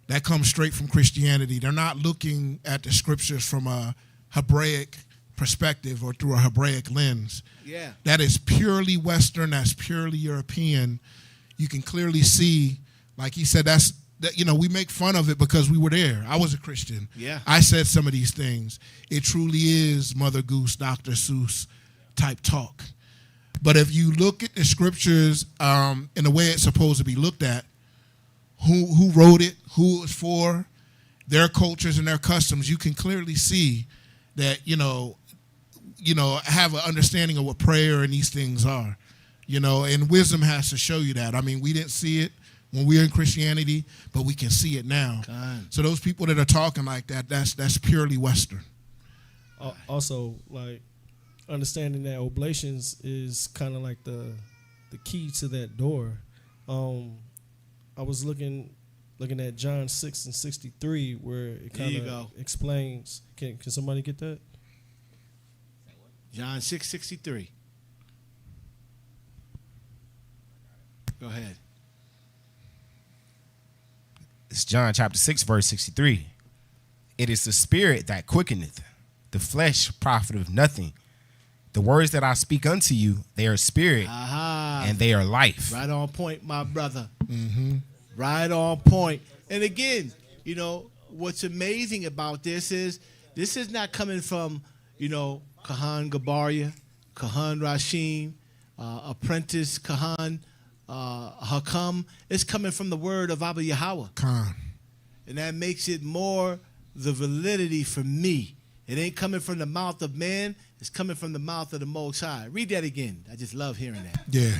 That comes straight from Christianity. They're not looking at the scriptures from a Hebraic perspective or through a Hebraic lens. Yeah. That is purely Western. That's purely European. You can clearly see, like he said, we make fun of it because we were there. I was a Christian. Yeah. I said some of these things. It truly is Mother Goose, Dr. Seuss type talk. But if you look at the scriptures in the way it's supposed to be looked at, who wrote it, who it was for, their cultures and their customs, you can clearly see that, have an understanding of what prayer and these things are. And wisdom has to show you that. I mean, we didn't see it when we were in Christianity, but we can see it now. God. So those people that are talking like that, that's purely Western. Also, like, understanding that oblations is kind of like the key to that door. I was looking at John 6:63, where it kind of explains. Can somebody get that? John 6:63. Go ahead. It's John chapter 6, verse 63. It is the spirit that quickeneth, the flesh profiteth nothing. The words that I speak unto you, they are spirit and they are life. Right on point, my brother. Mm-hmm. Right on point. And again, what's amazing about this is not coming from, Kahan Gabaria, Kahan Rashim, apprentice Kahan Hakam. It's coming from the word of Abba Yahweh. Khan. And that makes it more the validity for me. It ain't coming from the mouth of man. It's coming from the mouth of the Most High. Read that again. I just love hearing that. Yeah.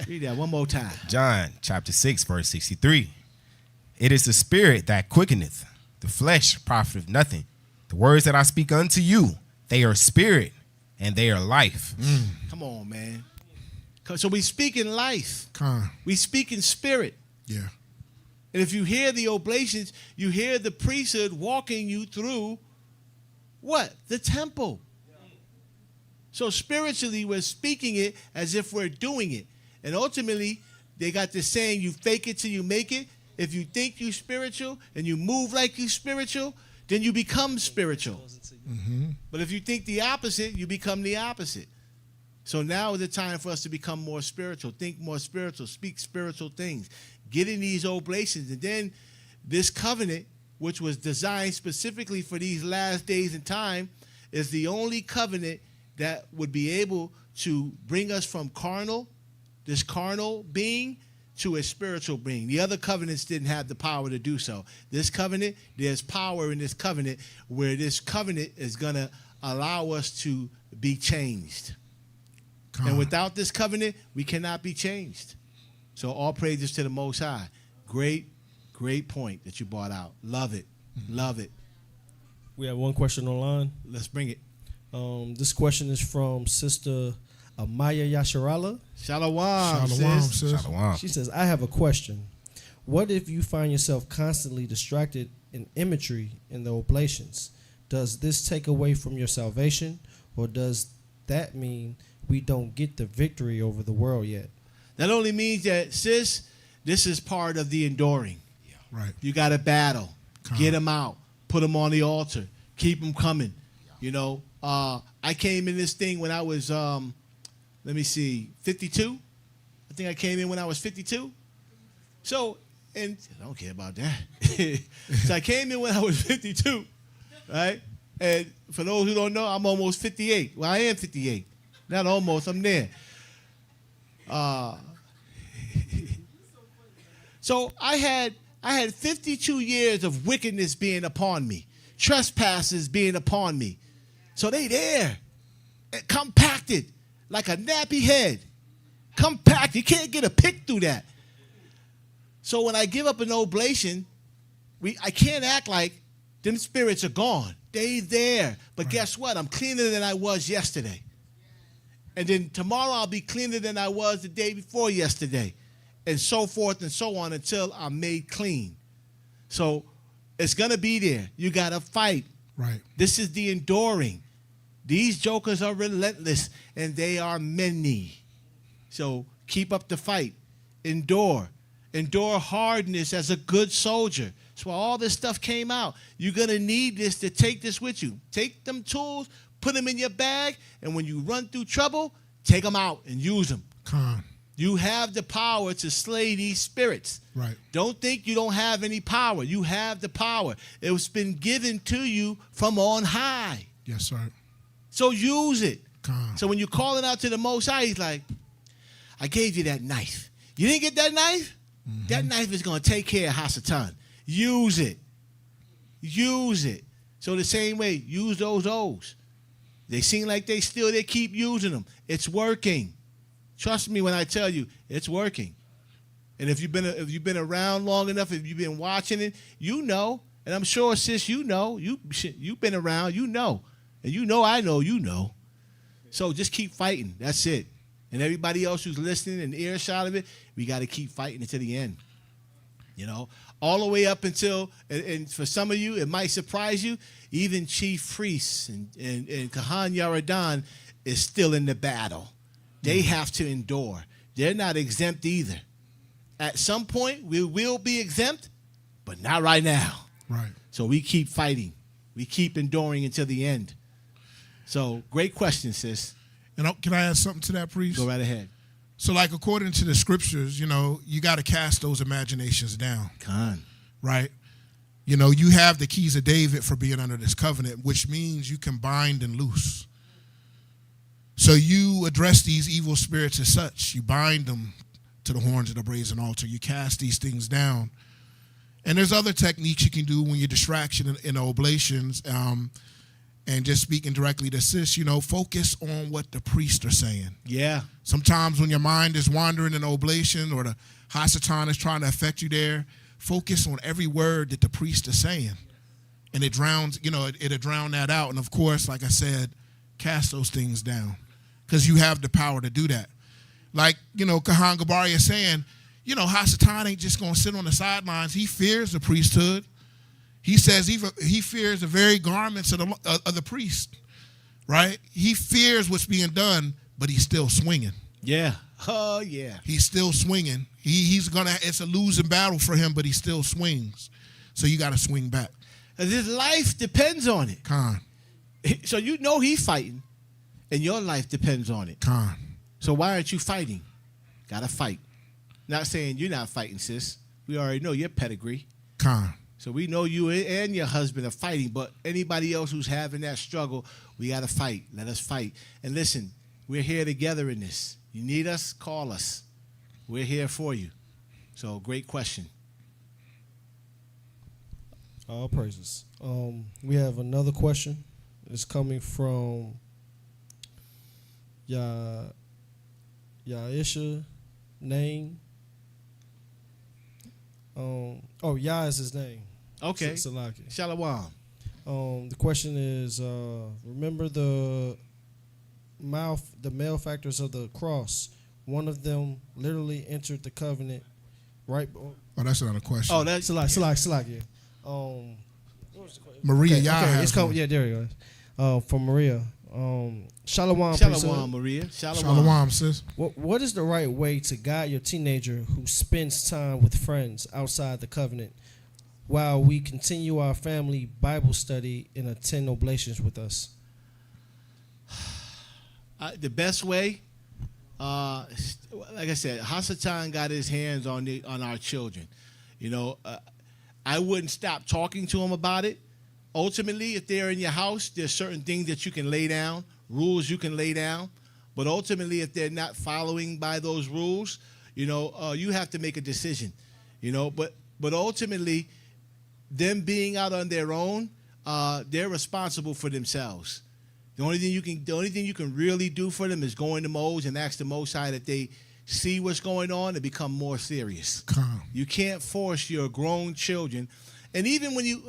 Read that one more time. John chapter 6, verse 63. It is the spirit that quickeneth, the flesh profiteth nothing. The words that I speak unto you, they are spirit and they are life. Come on, man. So we speak in life. Khan. We speak in spirit. Yeah. And if you hear the oblations, you hear the priesthood walking you through what? The temple. So spiritually, we're speaking it as if we're doing it. And ultimately, they got this saying, you fake it till you make it. If you think you spiritual and you move like you spiritual, then you become spiritual. Mm-hmm. But if you think the opposite, you become the opposite. So now is the time for us to become more spiritual, think more spiritual, speak spiritual things, get in these oblations. And then this covenant, which was designed specifically for these last days and time, is the only covenant that would be able to bring us from this carnal being, to a spiritual being. The other covenants didn't have the power to do so. This covenant, there's power in this covenant where this covenant is going to allow us to be changed. And without this covenant, we cannot be changed. So all praises to the Most High. Great, great point that you brought out. Love it. Love it. We have one question online. Let's bring it. This question is from Sister Amaya Yasharala. Shalom, Shalom, sis. sis. Shalom. She says, I have a question. What if you find yourself constantly distracted in imagery in the oblations? Does this take away from your salvation, or does that mean we don't get the victory over the world yet? That only means that, sis, this is part of the enduring. Right. You got to battle. Come Get on. them out. Put them on the altar. Keep them coming. You know, I came in this thing when I was, 52. I think I came in when I was 52. So, and I don't care about that. So I came in when I was 52, right? And for those who don't know, I'm almost 58. Well, I am 58. Not almost, I'm there. So I had 52 years of wickedness being upon me, trespasses being upon me. So they there, compacted like a nappy head. Compact, you can't get a pick through that. So when I give up an oblation, I can't act like them spirits are gone. They there. But guess what? I'm cleaner than I was yesterday. And then tomorrow I'll be cleaner than I was the day before yesterday. And so forth and so on until I'm made clean. So it's going to be there. You got to fight. Right. This is the enduring. These jokers are relentless, and they are many. So keep up the fight. Endure. Endure hardness as a good soldier. That's why all this stuff came out. You're going to need this to take this with you. Take them tools, put them in your bag, and when you run through trouble, take them out and use them. Con. You have the power to slay these spirits. Right. Don't think you don't have any power. You have the power. It's been given to you from on high. Yes, sir. So use it. Con. So when you're calling out to the Most High, he's like, I gave you that knife. You didn't get that knife? Mm-hmm. That knife is going to take care of Hasatan. Use it. Use it. So the same way, use those O's. They seem like they keep using them. It's working. Trust me when I tell you, it's working. And if you've been around long enough, if you've been watching it, you know. And I'm sure, sis, you know. You've been around, you know. And you know I know you know. So just keep fighting. That's it. And everybody else who's listening and earshot of it, we got to keep fighting until the end. You know, all the way up until, and for some of you, it might surprise you, even chief priests and Kahan Yaradan is still in the battle. They have to endure. They're not exempt either. At some point, we will be exempt, but not right now. Right. So we keep fighting. We keep enduring until the end. So great question, sis. And can I add something to that, priest? Go right ahead. So, like, according to the scriptures, you know, you got to cast those imaginations down. Khan. Right? You know, you have the keys of David for being under this covenant, which means you can bind and loose. So you address these evil spirits as such. You bind them to the horns of the brazen altar. You cast these things down. And there's other techniques you can do when you're distraction in oblations. And just speaking directly to sis, you know, focus on what the priests are saying. Yeah. Sometimes when your mind is wandering in oblation or the Hasatan is trying to affect you there, focus on every word that the priest is saying. And it drowns, you know, it'll drown that out. And of course, like I said, cast those things down because you have the power to do that. Like, you know, Kahan Gabari is saying, you know, Hasatan ain't just going to sit on the sidelines. He fears the priesthood. He says he fears the very garments of the priest, right? He fears what's being done, but he's still swinging. Yeah. Oh, yeah. He's still swinging. It's a losing battle for him, but he still swings. So you got to swing back. His life depends on it. Con. So you know he's fighting, and your life depends on it. Con. So why aren't you fighting? Got to fight. Not saying you're not fighting, sis. We already know your pedigree. Con. So we know you and your husband are fighting, but anybody else who's having that struggle, we got to fight. Let us fight. And listen, we're here together in this. You need us, call us. We're here for you. So great question. All praises. We have another question. It's coming from Yaisha name. Yah is his name. Okay. Salaki. Shalom. The question is, remember the malefactors of the cross. One of them literally entered the covenant, right? Oh, that's not a question. Oh, that's Salak, yeah. What was the question? Maria Okay, Yah okay, has it's come. one. Yeah, there you go. From Maria. Shalom, Shalom, priesthood. Maria. Shalom, sis. What is the right way to guide your teenager who spends time with friends outside the covenant while we continue our family Bible study and attend oblations with us? The best way, like I said, Hasatan got his hands on our children. You know, I wouldn't stop talking to him about it. Ultimately, if they're in your house, there's certain things that you can lay down, rules you can lay down. But ultimately, if they're not following by those rules, you know, you have to make a decision. You know, but ultimately, them being out on their own, they're responsible for themselves. The only thing you can really do for them is go into Moses and ask the Most High that they see what's going on and become more serious. Calm. You can't force your grown children, and even when you,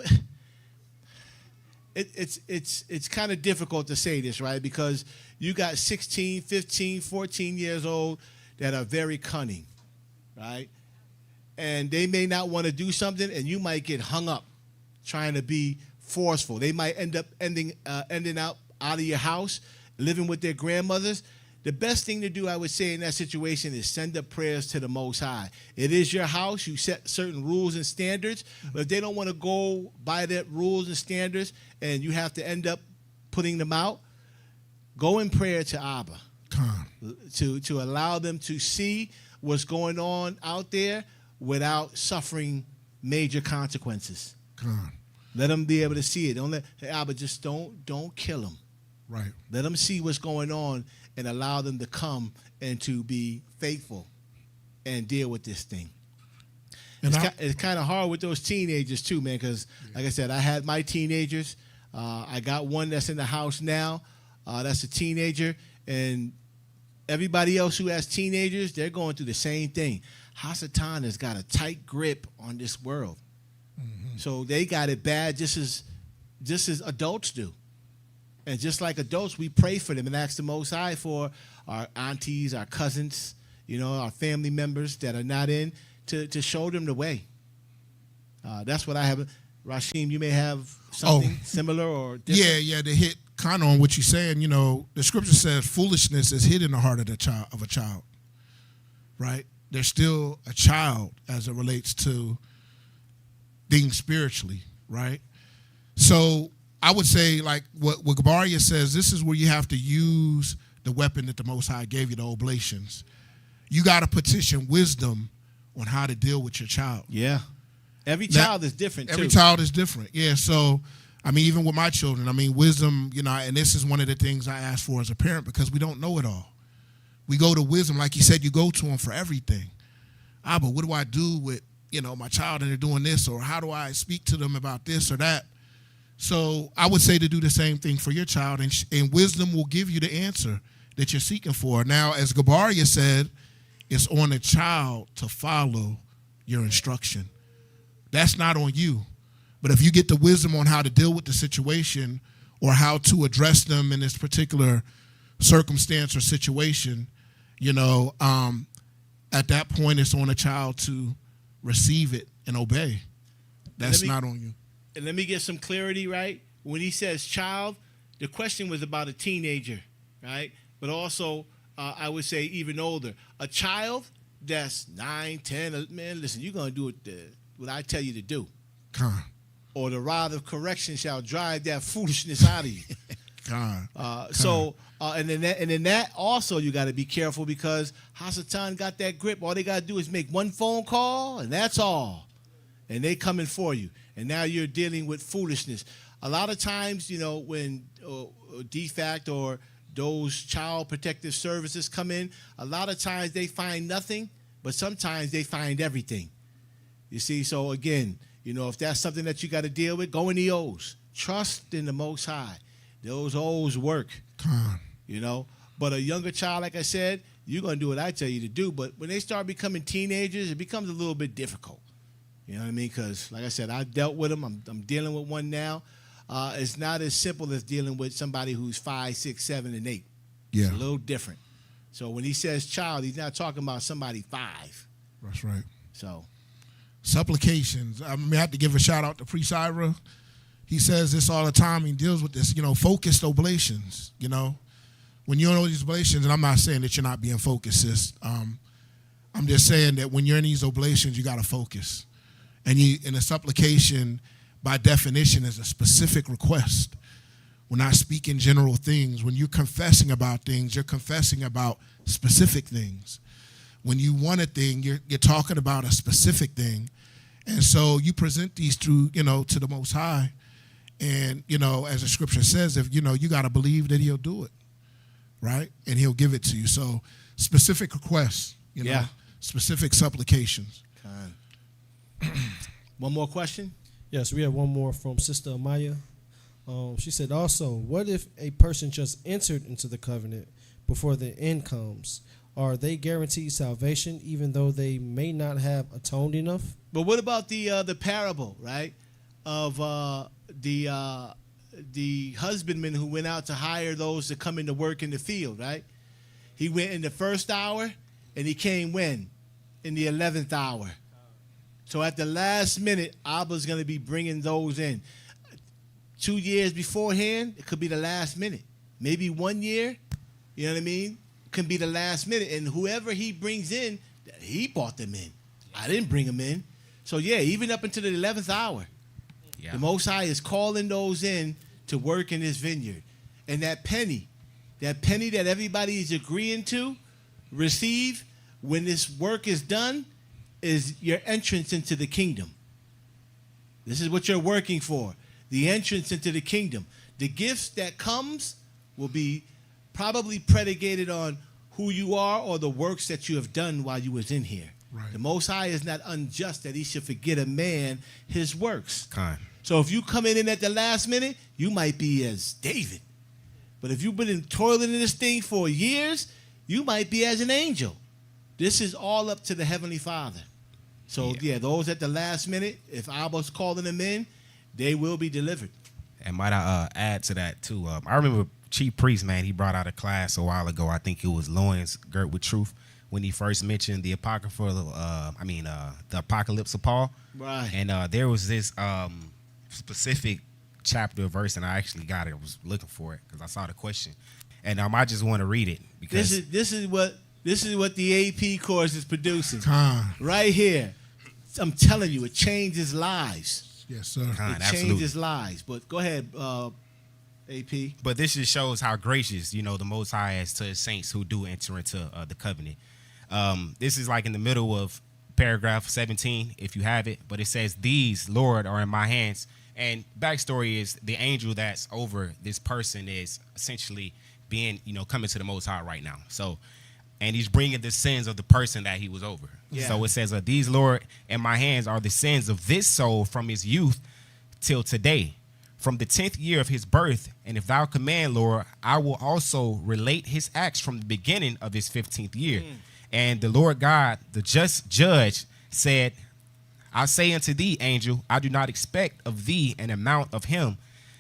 it's kind of difficult to say this, right? Because you got 16, 15, 14 years old that are very cunning, right? And they may not want to do something, and you might get hung up trying to be forceful. They might end up ending out of your house, living with their grandmothers. The best thing to do, I would say, in that situation is send up prayers to the Most High. It is your house. You set certain rules and standards. But if they don't want to go by that rules and standards and you have to end up putting them out, go in prayer to Abba. Calm. To allow them to see what's going on out there without suffering major consequences. Calm. Let them be able to see it. Don't let Abba, just don't kill them. Right. Let them see what's going on and allow them to come and to be faithful and deal with this thing. And It's kind of hard with those teenagers too, man, because like I said, I had my teenagers. I got one that's in the house now. That's a teenager. And everybody else who has teenagers, they're going through the same thing. Hasatan has got a tight grip on this world. Mm-hmm. So they got it bad just as adults do. And just like adults, we pray for them and ask the Most High for our aunties, our cousins, our family members that are not in, to show them the way. That's what I have. Rashim, you may have something similar or different. Yeah, to hit kind of on what you're saying. The scripture says foolishness is hid in the heart of a child, right? They're still a child as it relates to things spiritually, right? So I would say, like what Gabaria says, this is where you have to use the weapon that the Most High gave you, the oblations. You got to petition wisdom on how to deal with your child. Yeah. Every child is different, too. Every child is different, yeah. So, even with my children, wisdom, and this is one of the things I ask for as a parent because we don't know it all. We go to wisdom, like you said, you go to them for everything. But what do I do with, my child and they're doing this, or how do I speak to them about this or that? So I would say to do the same thing for your child, and wisdom will give you the answer that you're seeking for. Now, as Gabaria said, it's on the child to follow your instruction. That's not on you. But if you get the wisdom on how to deal with the situation or how to address them in this particular circumstance or situation, at that point it's on a child to receive it and obey. That's not on you. And let me get some clarity, right? When he says child, the question was about a teenager, right? But also, I would say even older. A child that's 9, 10, man, listen, you're going to do what I tell you to do. Come. Or the rod of correction shall drive that foolishness out of you. And in that also you got to be careful because Hasatan got that grip. All they got to do is make one phone call, and that's all. And they coming for you. And now you're dealing with foolishness. A lot of times, when DFACT or those child protective services come in, a lot of times they find nothing, but sometimes they find everything. You see, so again, if that's something that you got to deal with, go in the O's. Trust in the Most High. Those O's work. But a younger child, like I said, you're going to do what I tell you to do. But when they start becoming teenagers, it becomes a little bit difficult. You know what I mean? Because, like I said, I dealt with them. I'm dealing with one now. It's not as simple as dealing with somebody who's 5, 6, 7, and 8. Yeah. It's a little different. So when he says child, he's not talking about somebody 5. That's right. So Supplications. I mean, I have to give a shout out to Priest Ira. He says this all the time. He deals with this, focused oblations. When you're in all these oblations, and I'm not saying that you're not being focused, sis. I'm just saying that when you're in these oblations, you got to focus. And in a supplication, by definition, is a specific request. We're not speaking general things. When you're confessing about things, you're confessing about specific things. When you want a thing, you're talking about a specific thing. And so you present these to the Most High. And, as the scripture says, if, you got to believe that he'll do it, right? And he'll give it to you. So specific requests, specific supplications. One more question? Yes, we have one more from Sister Amaya. She said also, what if a person just entered into the covenant before the end comes? Are they guaranteed salvation even though they may not have atoned enough? But what about the parable, right, of the husbandman who went out to hire those to come into work in the field, right? He went in the first hour, and he came when? In the 11th hour. So at the last minute, Abba's going to be bringing those in. 2 years beforehand, it could be the last minute. Maybe 1 year, you know what I mean? Can be the last minute. And whoever he brings in, he brought them in. I didn't bring them in. So, yeah, even up until the 11th hour, the Most High is calling those in to work in his vineyard. And that penny that everybody is agreeing to receive when this work is done is your entrance into the kingdom. This is what you're working for, the entrance into the kingdom. The gifts that comes will be probably predicated on who you are or the works that you have done while you was in here. Right. The Most High is not unjust that he should forget a man his works. Kind. So if you come in at the last minute, you might be as David. But if you've been toiling in this thing for years, you might be as an angel. This is all up to the Heavenly Father. So, those at the last minute, if Abba's calling them in, they will be delivered. And might I add to that, too? I remember Chief Priest, man, he brought out a class a while ago. I think it was Loins Girt with Truth, when he first mentioned the Apocrypha, the Apocalypse of Paul. Right. And there was this specific chapter or verse, and I actually got it. I was looking for it because I saw the question. And I just want to read it. Because This is what the AP course is producing. Con. Right here. I'm telling you, it changes lives. Yes, sir. It changes lives. But go ahead, AP. But this just shows how gracious, the Most High is to his saints who do enter into the covenant. This is like in the middle of paragraph 17, if you have it. But it says, "These, Lord, are in my hands." And backstory is the angel that's over this person is essentially being, coming to the Most High right now. So, and he's bringing the sins of the person that he was over. Yeah. So it says, "These, Lord, in my hands are the sins of this soul from his youth till today, from the 10th year of his birth. And if thou command, Lord, I will also relate his acts from the beginning of his 15th year. And the Lord God, the just judge, said, I say unto thee, angel, I do not expect of thee an amount of him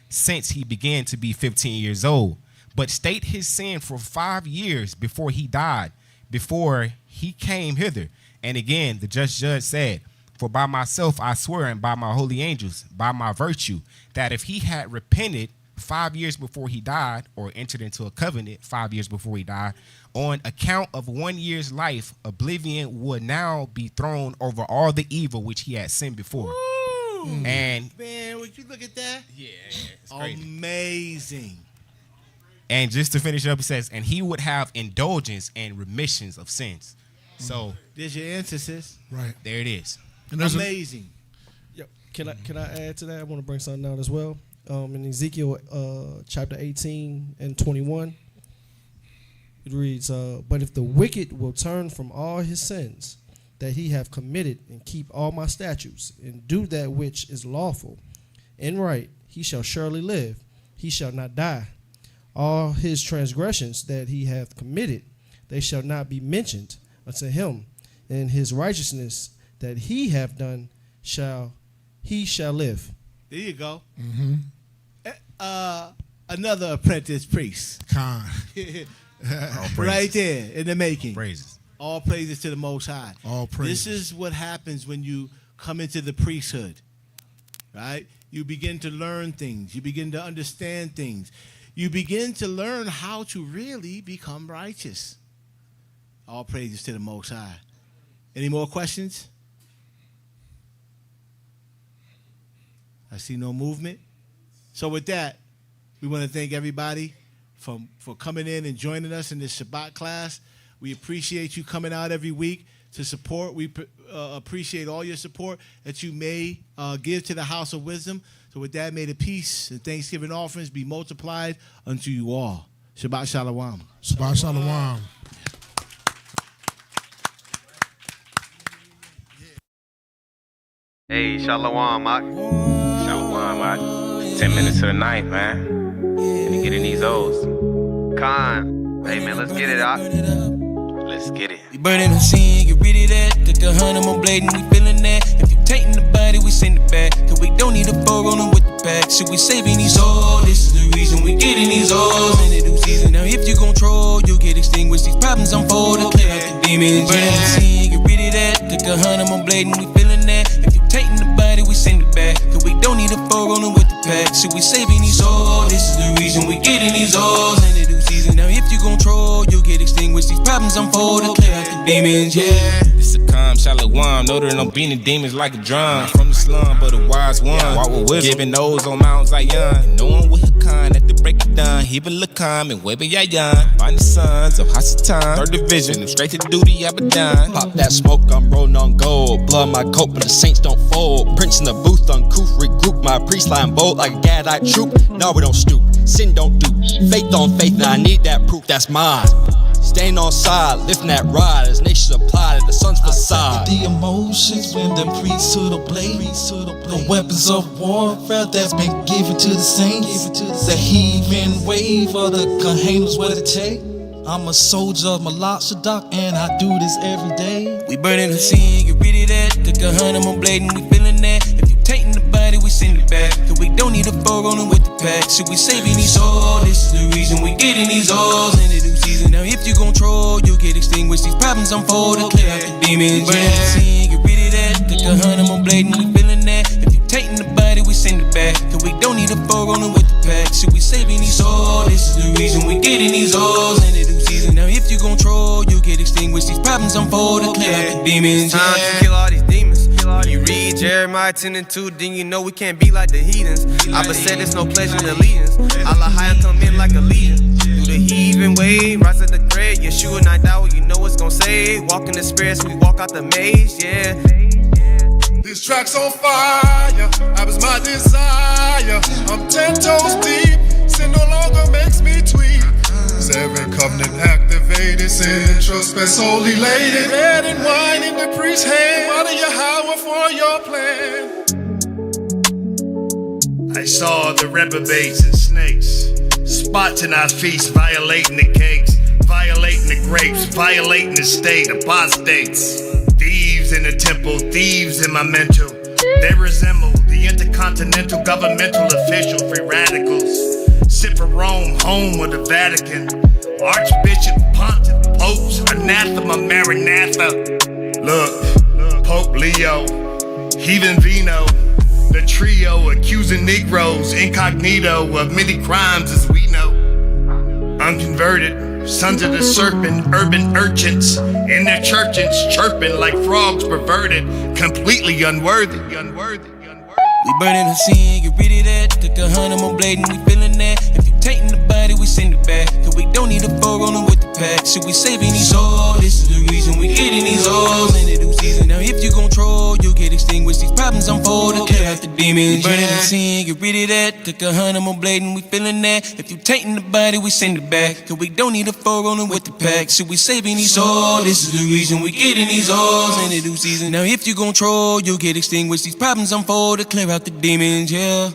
since he began to be 15 years old. But state his sin for 5 years before he died, before he came hither. And again, the just judge said, For by myself I swear, and by my holy angels, by my virtue, that if he had repented 5 years before he died, or entered into a covenant 5 years before he died, on account of 1 year's life, oblivion would now be thrown over all the evil which he had sinned before. Woo! And man, would you look at that? yeah, it's crazy. Amazing. And just to finish up, it says, and he would have indulgence and remissions of sins. So There's your answer, sis. Right. there it is. And there's Amazing. Yep. Can I add to that? I want to bring something out as well. In Ezekiel chapter 18 and 21, it reads, "But if the wicked will turn from all his sins that he have committed and keep all my statutes and do that which is lawful and right, he shall surely live. He shall not die. All his transgressions that he hath committed, they shall not be mentioned unto him. And his righteousness that he hath done, he shall live." There you go. Mm-hmm. Another apprentice priest. Con. Right there in the making. Praises. All praises to the Most High. All praises. This is what happens when you come into the priesthood, right? You begin to learn things. You begin to understand things. You begin to learn how to really become righteous. All praises to the Most High. Any more questions? I see no movement. So with that, we want to thank everybody for coming in and joining us in this Shabbat class. We appreciate you coming out every week to support. We appreciate all your support that you may give to the House of Wisdom. So with that, may the peace and thanksgiving offerings be multiplied unto you all. Shabbat Shalom. Shabbat Shalom. Hey, Shalom, Mak. Shalom, Mak. 10 minutes to the ninth, man. Let me get in these O's. Khan. Hey, man, let's get it, Ak. Let's get it. We burning the scene, get rid of that. Took 100 more blade and we feeling that. If you taking the body, we send it back. Cause we don't need a four rolling with the pack. So we saving these souls. This is the reason we getting these O's in the new season. Now if you control, you get extinguished. These problems unfold to clear out the demons. Burning the scene, get rid of that. Took 100 more blade and we feeling that. If you taking the body, we send it back. Cause we don't need a four rolling with the pack. So we saving these souls. This is the reason we getting these O's in the new season. Now if you control, you get extinguished. These problems unfold to clear out the demons, yeah. It's a calm shalom. Know there no beating demons like a drum. From the slum, but a wise one. Walk with wisdom. Giving those on Mount Zion. Knowing with Hakan at the break of dawn. Heba Lakam and Weba Yayan. Find the sons of Hasatan. Third division. Straight to duty, Abaddon. Pop that smoke, I'm rolling on gold. Blood my coat, but the saints don't fold. Prince in the booth, uncouth. Regroup my priest line bold like a Gadite troop. No, we don't stoop. Sin don't do. Faith on faith, now I need that proof, that's mine. Staying on side, lifting that rod as nations apply to the sun's facade. The emotions when the priesthood ablaze. The weapons of warfare that's been given to the saints. The heathen wave of the Kahanos, what it take. I'm a soldier of Malak Shadak and I do this every day. We burning the scene, get rid of that. Took 100 more blade and we feeling that. If you taking the body, we send it back. Cause we don't need a four rolling with the pack. So we saving these souls. This is the reason we getting these O's in the new season. Now if you control, you get extinguished. These problems unfold to clear out the demons. Burning the scene, get rid of that. Took 100 more blade and we feeling that. If you taking the body, we send it back. Cause we don't need a four rolling with the pack. So we saving these souls. This is the reason we getting these O's in the new season. Now if you control, you get extinguished. These problems unfold to clear out the demons. Time to kill all these demons. You read Jeremiah 10 and 2, then you know we can't be like the heathens. Abba said there's no pleasure in allegiance. Allah high come in like a leader. Through the heathen way, rise at the thread. Yeshua night out, you know what's gon' say. Walk in the spirit, so we walk out the maze, yeah. This track's on fire, Abba's my desire. I'm 10 toes deep, sin no longer makes me tweet. 7 covenant activated, sin and trespass holy lady. Bread and wine in the priest's hand, what are your Yahweh for your plan? I saw the reprobates and snakes, spots in our feast, violating the cakes, violating the grapes, violating the state, apostates. Thieves in the temple, thieves in my mental. They resemble the intercontinental governmental official, free radicals. Sit for Rome, home of the Vatican. Archbishop, Pontiff, popes, anathema, maranatha. Look, Pope Leo, heathen vino. The trio accusing Negroes incognito of many crimes as we know. Unconverted, sons of the serpent, urban urchins in their churches chirping like frogs perverted, completely unworthy. We burning the scene, get rid of that. Took 100 more blade and we feeling that. If you taking the body, we send it back. Cause we don't need a four rolling with the pack. So we saving these souls. This is the reason we getting these O's in the new season. Now if you control, you get extinguished. These problems unfold to clear out the demons. We burning the scene, get rid of that. Took 100 more blade and we feeling that. If you taking the body, we send it back. Cause we don't need a four rolling with the pack. So we saving these souls. This is the reason we getting these O's in the new season. Now if you control, you get extinguished. These problems unfold to clear out the demons, yeah.